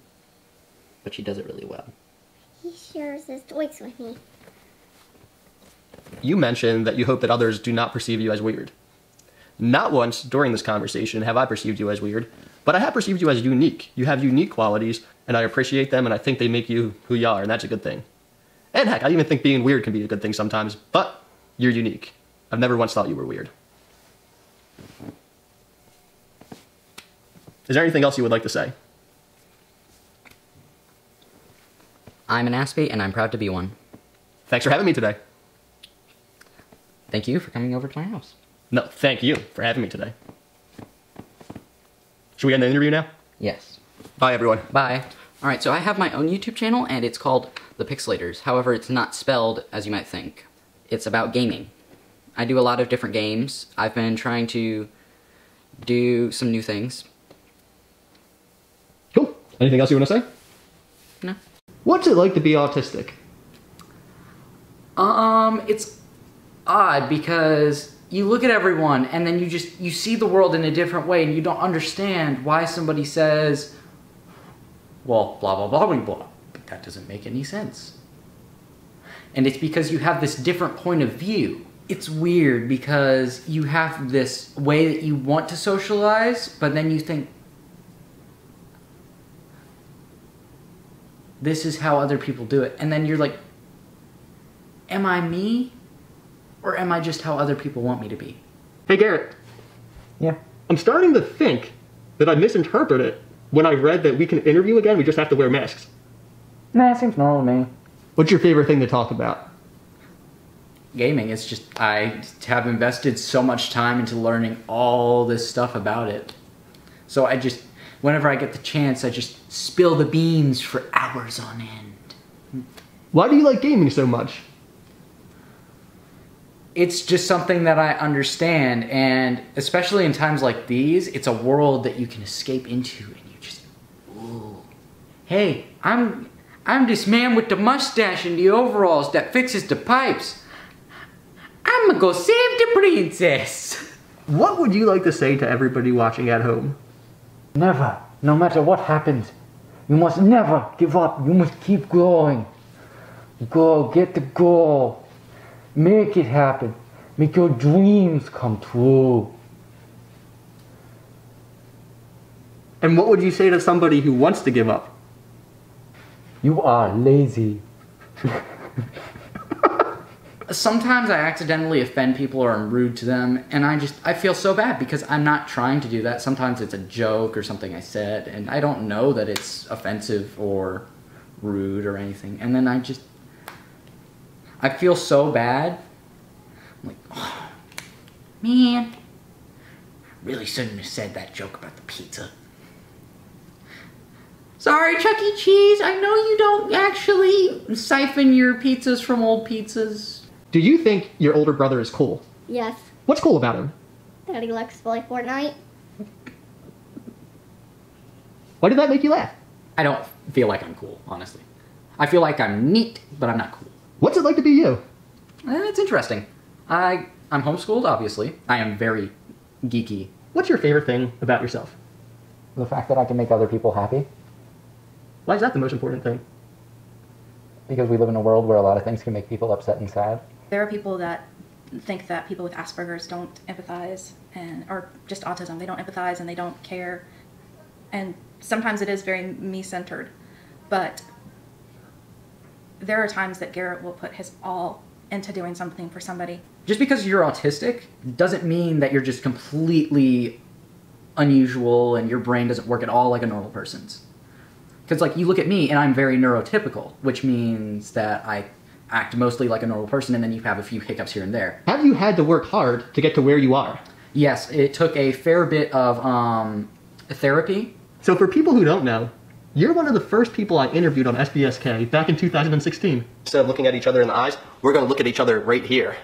but she does it really well. He shares his toys with me. You mentioned that you hope that others do not perceive you as weird. Not once during this conversation have I perceived you as weird, but I have perceived you as unique. You have unique qualities, and I appreciate them, and I think they make you who you are, and that's a good thing. And heck, I even think being weird can be a good thing sometimes, but you're unique. I've never once thought you were weird. Is there anything else you would like to say? I'm an Aspie, and I'm proud to be one. Thanks for having me today. Thank you for coming over to my house. No, thank you for having me today. Should we end the interview now? Yes. Bye, everyone. Bye. Alright, so I have my own YouTube channel, and it's called The Pixelators. However, it's not spelled as you might think. It's about gaming. I do a lot of different games. I've been trying to do some new things. Cool. Anything else you want to say? No. What's it like to be autistic? It's odd because you look at everyone and then you see the world in a different way and you don't understand why somebody says, well, blah, blah, blah, blah, blah. But that doesn't make any sense. And it's because you have this different point of view. It's weird because you have this way that you want to socialize, but then you think, this is how other people do it. And then you're like, am I me? Or am I just how other people want me to be? Hey, Garrett. Yeah? I'm starting to think that I misinterpreted when I read that we can interview again, we just have to wear masks. Nah, it seems normal to me. What's your favorite thing to talk about? gaming. It's just I have invested so much time into learning all this stuff about it. So I just, whenever I get the chance, I just spill the beans for hours on end. Why do you like gaming so much? It's just something that I understand, and especially in times like these, it's a world that you can escape into, and you just, ooh. Hey, I'm this man with the mustache and the overalls that fixes the pipes. I'm gonna go save the princess. What would you like to say to everybody watching at home? Never, no matter what happens, you must never give up. You must keep going. Go, get the goal. Make it happen. Make your dreams come true. And what would you say to somebody who wants to give up? You are lazy. Sometimes I accidentally offend people or I'm rude to them, and I feel so bad because I'm not trying to do that. Sometimes it's a joke or something I said, and I don't know that it's offensive or rude or anything. And then I feel so bad. I'm like, oh, man, really shouldn't have said that joke about the pizza. Sorry, Chuck E. Cheese, I know you don't actually siphon your pizzas from old pizzas. Do you think your older brother is cool? Yes. What's cool about him? That he likes to play Fortnite. Why did that make you laugh? I don't feel like I'm cool, honestly. I feel like I'm neat, but I'm not cool. What's it like to be you? It's interesting. I'm homeschooled, obviously. I am very geeky. What's your favorite thing about yourself? The fact that I can make other people happy. Why is that the most important thing? Because we live in a world where a lot of things can make people upset and sad. There are people that think that people with Asperger's don't empathize, or just autism. They don't empathize and they don't care. And sometimes it is very me-centered. But there are times that Garrett will put his all into doing something for somebody. Just because you're autistic doesn't mean that you're just completely unusual and your brain doesn't work at all like a normal person's. Because like you look at me and I'm very neurotypical, which means that I act mostly like a normal person and then you have a few hiccups here and there. Have you had to work hard to get to where you are? Yes, it took a fair bit of therapy. So for people who don't know, you're one of the first people I interviewed on SBSK back in 2016. Instead of looking at each other in the eyes, we're going to look at each other right here.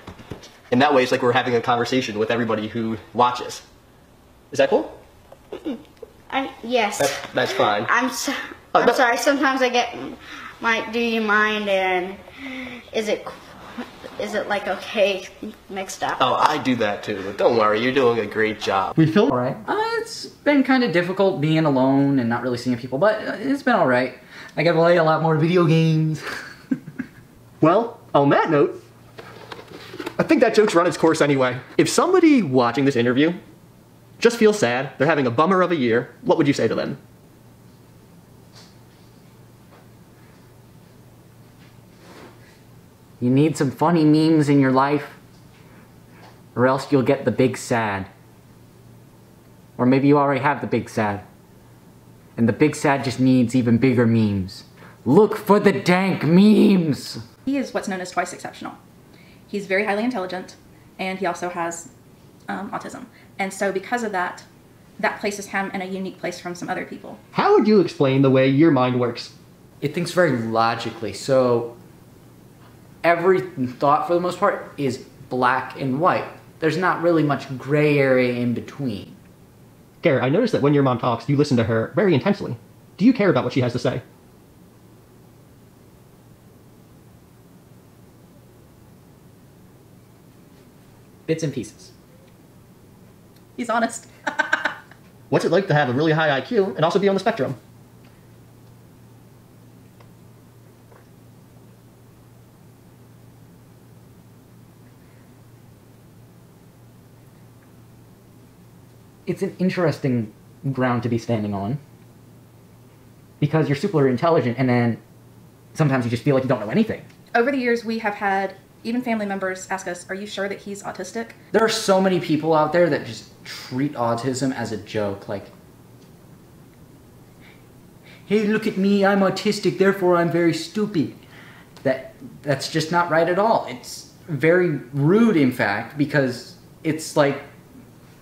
And that way it's like we're having a conversation with everybody who watches. Is that cool? Yes. That's fine. I'm sorry. Sometimes I get my do you mind and is it like okay mixed up? Oh, I do that too, but don't worry, you're doing a great job. We filmed alright? It's been kind of difficult being alone and not really seeing people, but it's been alright. I get to play a lot more video games. Well, on that note, I think that joke's run its course anyway. If somebody watching this interview just feels sad, they're having a bummer of a year, what would you say to them? You need some funny memes in your life, or else you'll get the big sad. Or maybe you already have the big sad. And the big sad just needs even bigger memes. Look for the dank memes! He is what's known as twice exceptional. He's very highly intelligent, and he also has autism. And so because of that, that places him in a unique place from some other people. How would you explain the way your mind works? It thinks very logically, so every thought for the most part is black and white. There's not really much gray area in between. Garrett, I noticed that when your mom talks, you listen to her very intensely. Do you care about what she has to say? Bits and pieces. He's honest. What's it like to have a really high IQ and also be on the spectrum? It's an interesting ground to be standing on. Because you're super intelligent and then sometimes you just feel like you don't know anything. Over the years, we have had even family members ask us, are you sure that he's autistic? There are so many people out there that just treat autism as a joke, like, hey, look at me, I'm autistic, therefore I'm very stupid. That's just not right at all. very rude, in fact, because it's like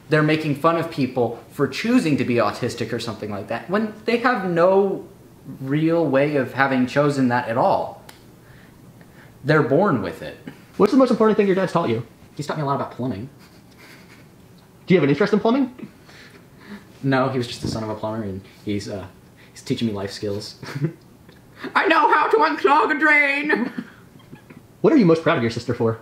they're making fun of people for choosing to be autistic or something like that, when they have no real way of having chosen that at all. They're born with it. What's the most important thing your dad's taught you? He's taught me a lot about plumbing. Do you have an interest in plumbing? No, he was just the son of a plumber, and he's teaching me life skills. I know how to unclog a drain! What are you most proud of your sister for?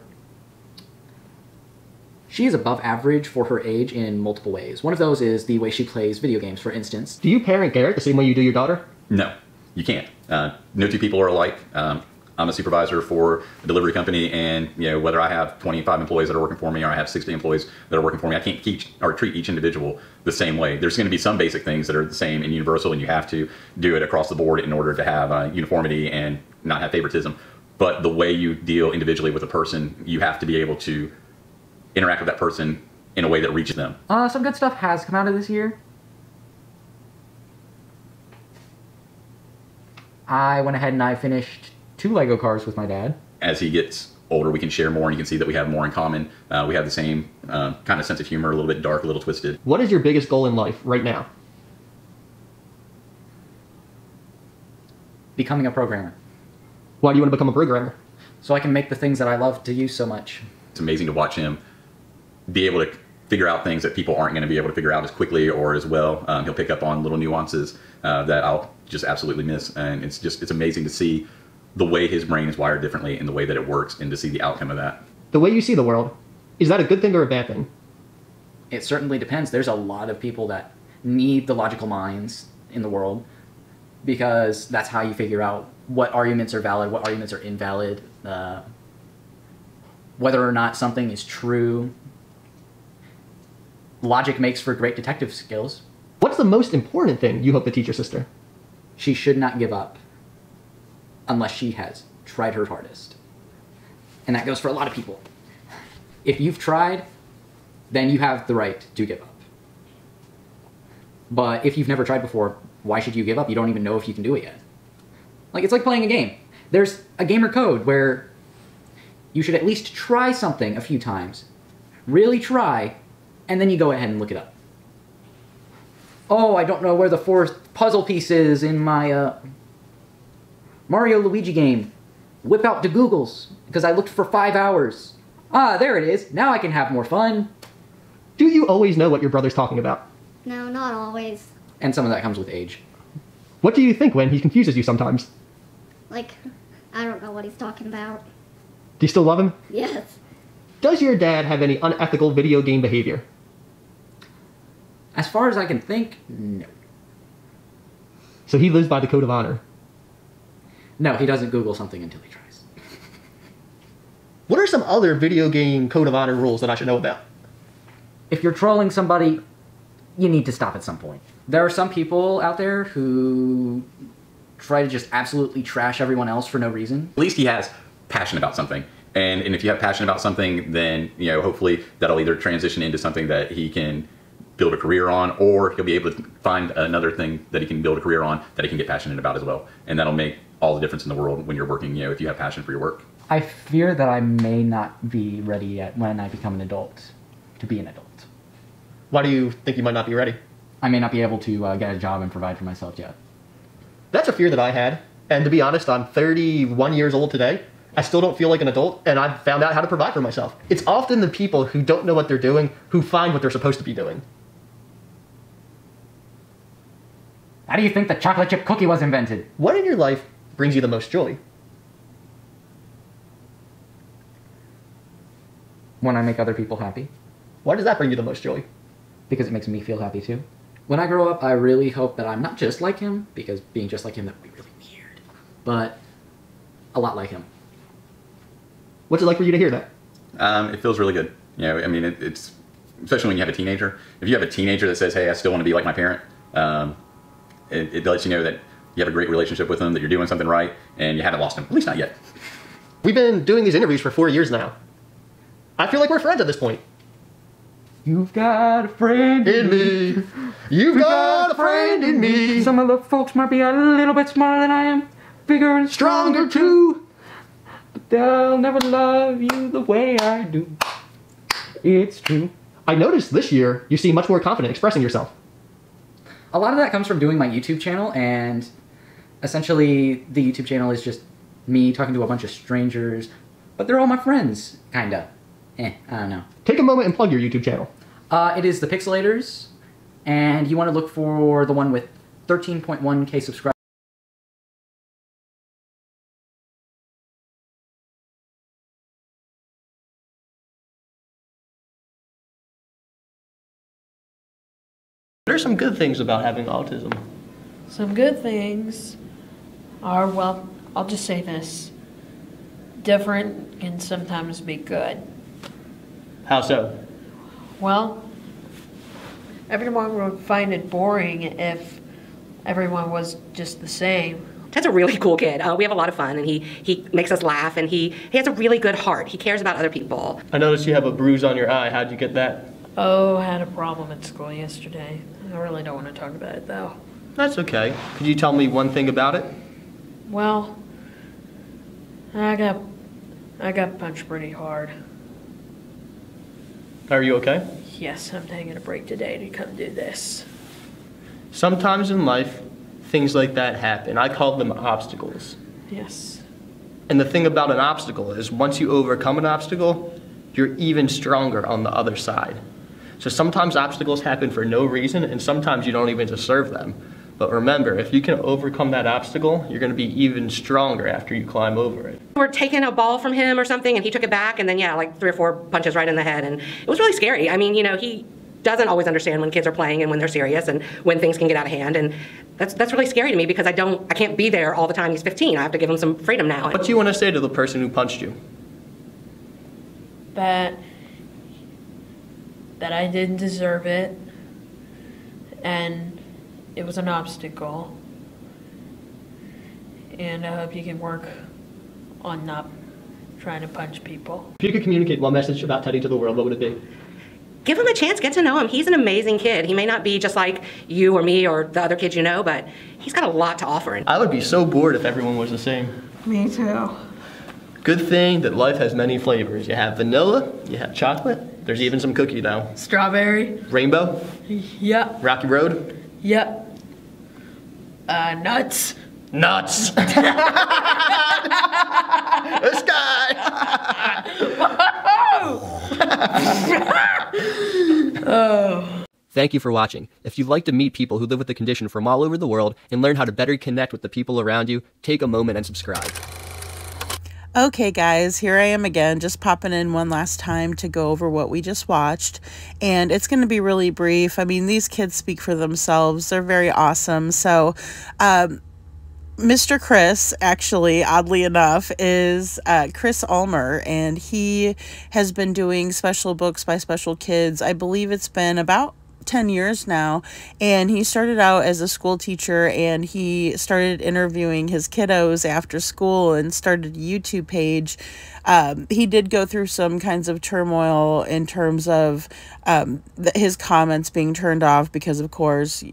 She is above average for her age in multiple ways. One of those is the way she plays video games, for instance. Do you parent Garrett the same way you do your daughter? No, you can't. No two people are alike. I'm a supervisor for a delivery company, and whether I have 25 employees that are working for me or I have 60 employees that are working for me, I can't treat each individual the same way. There's going to be some basic things that are the same and universal, and you have to do it across the board in order to have uniformity and not have favoritism. But the way you deal individually with a person, you have to be able to interact with that person in a way that reaches them. Some good stuff has come out of this year. I went ahead and I finished 2 Lego cars with my dad. As he gets older, we can share more, and you can see that we have more in common. We have the same kind of sense of humor, a little bit dark, a little twisted. What is your biggest goal in life right now? Becoming a programmer. Why do you want to become a programmer? So I can make the things that I love to use so much. It's amazing to watch him be able to figure out things that people aren't going to be able to figure out as quickly or as well. He'll pick up on little nuances that I'll just absolutely miss, and it's amazing to see the way his brain is wired differently and the way that it works, and to see the outcome of that. The way you see the world, is that a good thing or a bad thing? It certainly depends. There's a lot of people that need the logical minds in the world, because that's how you figure out what arguments are valid, what arguments are invalid, whether or not something is true. Logic makes for great detective skills. What's the most important thing you hope to teach your sister? She should not give up unless she has tried her hardest. And that goes for a lot of people. If you've tried, then you have the right to give up. But if you've never tried before, why should you give up? You don't even know if you can do it yet. Like, it's like playing a game. There's a gamer code where you should at least try something a few times. Really try, and then you go ahead and look it up. Oh, I don't know where the 4th puzzle piece is in my Mario Luigi game. Whip out to Google's, because I looked for 5 hours. Ah, there it is. Now I can have more fun. Do you always know what your brother's talking about? No, not always. And some of that comes with age. What do you think when he confuses you sometimes? Like, I don't know what he's talking about. Do you still love him? Yes. Does your dad have any unethical video game behavior? As far as I can think, no. So he lives by the code of honor? No, he doesn't Google something until he tries. What are some other video game code of honor rules that I should know about? If you're trolling somebody, you need to stop at some point. There are some people out there who try to just absolutely trash everyone else for no reason. At least he has passion about something. And if you have passion about something, then hopefully that'll either transition into something that he can build a career on, or he'll be able to find another thing that he can build a career on that he can get passionate about as well. And that'll make all the difference in the world when you're working, if you have passion for your work. I fear that I may not be ready yet when I become an adult to be an adult. Why do you think you might not be ready? I may not be able to get a job and provide for myself yet. That's a fear that I had. And to be honest, I'm 31 years old today. I still don't feel like an adult, and I've found out how to provide for myself. It's often the people who don't know what they're doing who find what they're supposed to be doing. How do you think the chocolate chip cookie was invented? What in your life brings you the most joy? When I make other people happy. Why does that bring you the most joy? Because it makes me feel happy too. When I grow up, I really hope that I'm not just like him, because being just like him, that would be really weird. But a lot like him. What's it like for you to hear that? It feels really good. It's especially when you have a teenager. If you have a teenager that says, hey, I still want to be like my parent, it lets you know that you have a great relationship with them, that you're doing something right, and you haven't lost them. At least not yet. We've been doing these interviews for 4 years now. I feel like we're friends at this point. You've got a friend in me. You've got a friend in me. Some of the folks might be a little bit smarter than I am. Bigger and stronger too. They'll never love you the way I do. It's true. I noticed this year you seem much more confident expressing yourself. A lot of that comes from doing my YouTube channel, and essentially the YouTube channel is just me talking to a bunch of strangers, but they're all my friends, kinda. I don't know. Take a moment and plug your YouTube channel. It is The Pixelators, and you want to look for the one with 13.1k subscribers. What are some good things about having autism? Some good things are, well, I'll just say this. Different can sometimes be good. How so? Well, everyone would find it boring if everyone was just the same. Ted's a really cool kid. We have a lot of fun, and he makes us laugh, and he has a really good heart. He cares about other people. I noticed you have a bruise on your eye. How'd you get that? Oh, I had a problem at school yesterday. I really don't want to talk about it, though. That's okay. Could you tell me one thing about it? Well, I got punched pretty hard. Are you okay? Yes, I'm taking a break today to come do this. Sometimes in life, things like that happen. I call them obstacles. Yes. And the thing about an obstacle is once you overcome an obstacle, you're even stronger on the other side. So sometimes obstacles happen for no reason, and sometimes you don't even deserve them. But remember, if you can overcome that obstacle, you're going to be even stronger after you climb over it. We're taking a ball from him or something, and he took it back, and then, yeah, like 3 or 4 punches right in the head, and it was really scary. I mean, you know, he doesn't always understand when kids are playing and when they're serious and when things can get out of hand, and that's really scary to me because I can't be there all the time. He's 15. I have to give him some freedom now. What do you want to say to the person who punched you? That I didn't deserve it, and it was an obstacle, and I hope you can work on not trying to punch people. If you could communicate one message about Teddy to the world, what would it be? Give him a chance, get to know him. He's an amazing kid. He may not be just like you or me or the other kids you know, but he's got a lot to offer. I would be so bored if everyone was the same. Me too. Good thing that life has many flavors. You have vanilla, you have chocolate, there's even some cookie dough. Strawberry. Rainbow? Yep. Rocky Road? Yep. Nuts. Nuts! This guy! Oh. Thank you for watching. If you'd like to meet people who live with the condition from all over the world and learn how to better connect with the people around you, take a moment and subscribe. Okay guys, here I am again, just popping in one last time to go over what we just watched, and it's going to be really brief. I mean, these kids speak for themselves. They're very awesome. So Mr. Chris, actually, oddly enough, is Chris Ulmer, and he has been doing special books by special kids. I believe it's been about 10 years now, and he started out as a school teacher, and he started interviewing his kiddos after school and started a YouTube page. He did go through some kinds of turmoil in terms of his comments being turned off because, of course,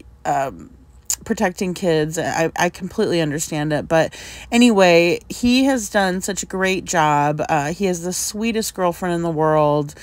protecting kids. I completely understand it, but anyway, he has done such a great job. He has the sweetest girlfriend in the world.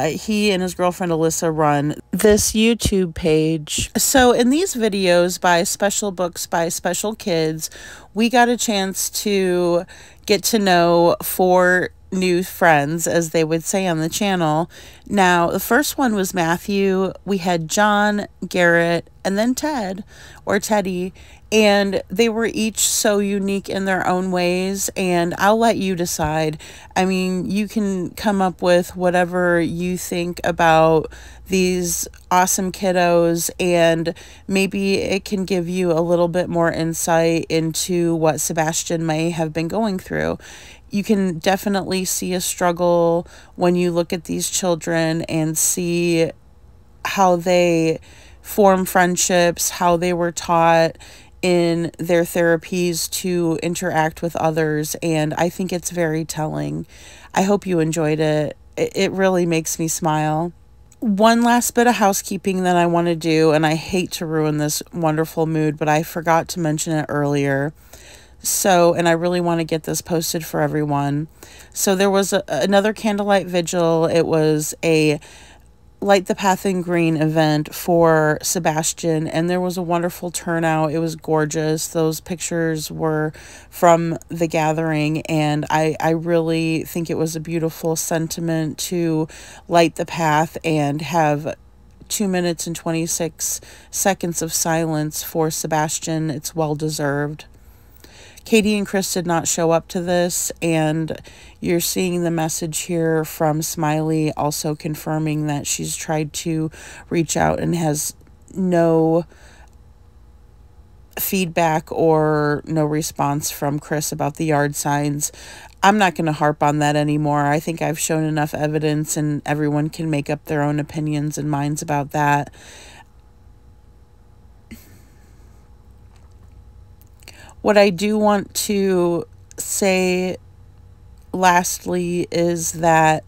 He and his girlfriend Alyssa run this YouTube page. So in these videos by Special Books by Special Kids, we got a chance to get to know 4 new friends, as they would say on the channel. Now, the first one was Matthew. We had John, Garrett, and then Ted, or Teddy, and they were each so unique in their own ways, and I'll let you decide. I mean, you can come up with whatever you think about these awesome kiddos, and maybe it can give you a little bit more insight into what Sebastian may have been going through. You can definitely see a struggle when you look at these children and see how they form friendships, how they were taught in their therapies to interact with others, and I think it's very telling. I hope you enjoyed it. It really makes me smile. One last bit of housekeeping that I want to do, and I hate to ruin this wonderful mood, but I forgot to mention it earlier. So, and I really want to get this posted for everyone. So there was another candlelight vigil. It was a Light the Path in Green event for Sebastian, and there was a wonderful turnout. It was gorgeous. Those pictures were from the gathering, and I really think it was a beautiful sentiment to light the path and have 2 minutes and 26 seconds of silence for Sebastian. It's well deserved. Katie and Chris did not show up to this, and you're seeing the message here from Smiley also confirming that she's tried to reach out and has no feedback or no response from Chris about the yard signs. I'm not going to harp on that anymore. I think I've shown enough evidence, and everyone can make up their own opinions and minds about that. What I do want to say lastly is that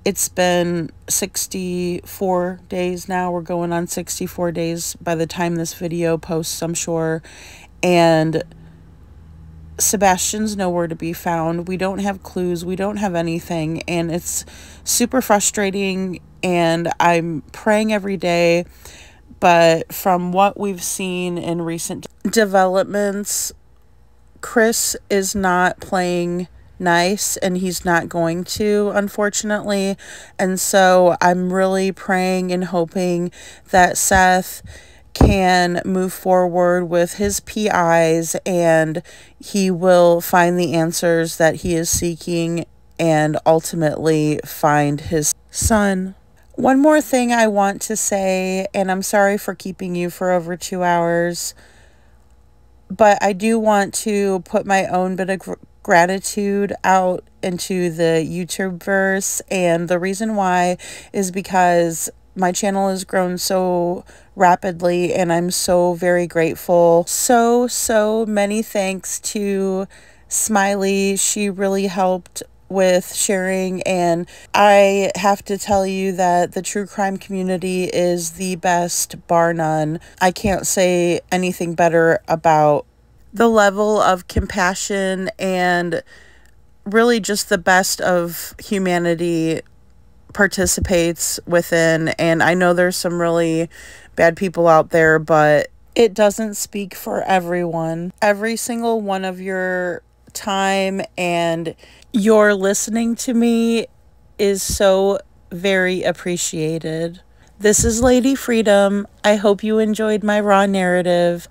it's been 64 days now. We're going on 64 days by the time this video posts, I'm sure. And Sebastian's nowhere to be found. We don't have clues. We don't have anything. And it's super frustrating. And I'm praying every day. But from what we've seen in recent developments, Chris is not playing nice, and he's not going to, unfortunately. And so I'm really praying and hoping that Seth can move forward with his PIs and he will find the answers that he is seeking and ultimately find his son. One more thing I want to say, and I'm sorry for keeping you for over 2 hours, but I do want to put my own bit of gratitude out into the YouTubeverse, and the reason why is because my channel has grown so rapidly, and I'm so very grateful. So many thanks to Smiley. She really helped with sharing, and I have to tell you that the true crime community is the best, bar none. I can't say anything better about the level of compassion and really just the best of humanity participates within. And I know there's some really bad people out there, but it doesn't speak for everyone. Every single one of your time and your listening to me is so very appreciated. This is Lady Freedom. I hope you enjoyed my raw narrative.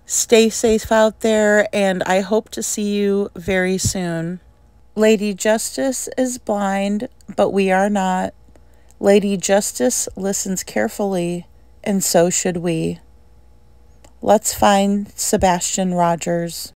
Stay safe out there, and I hope to see you very soon. Lady Justice is blind, but we are not. Lady Justice listens carefully, and so should we. Let's find Sebastian Rogers.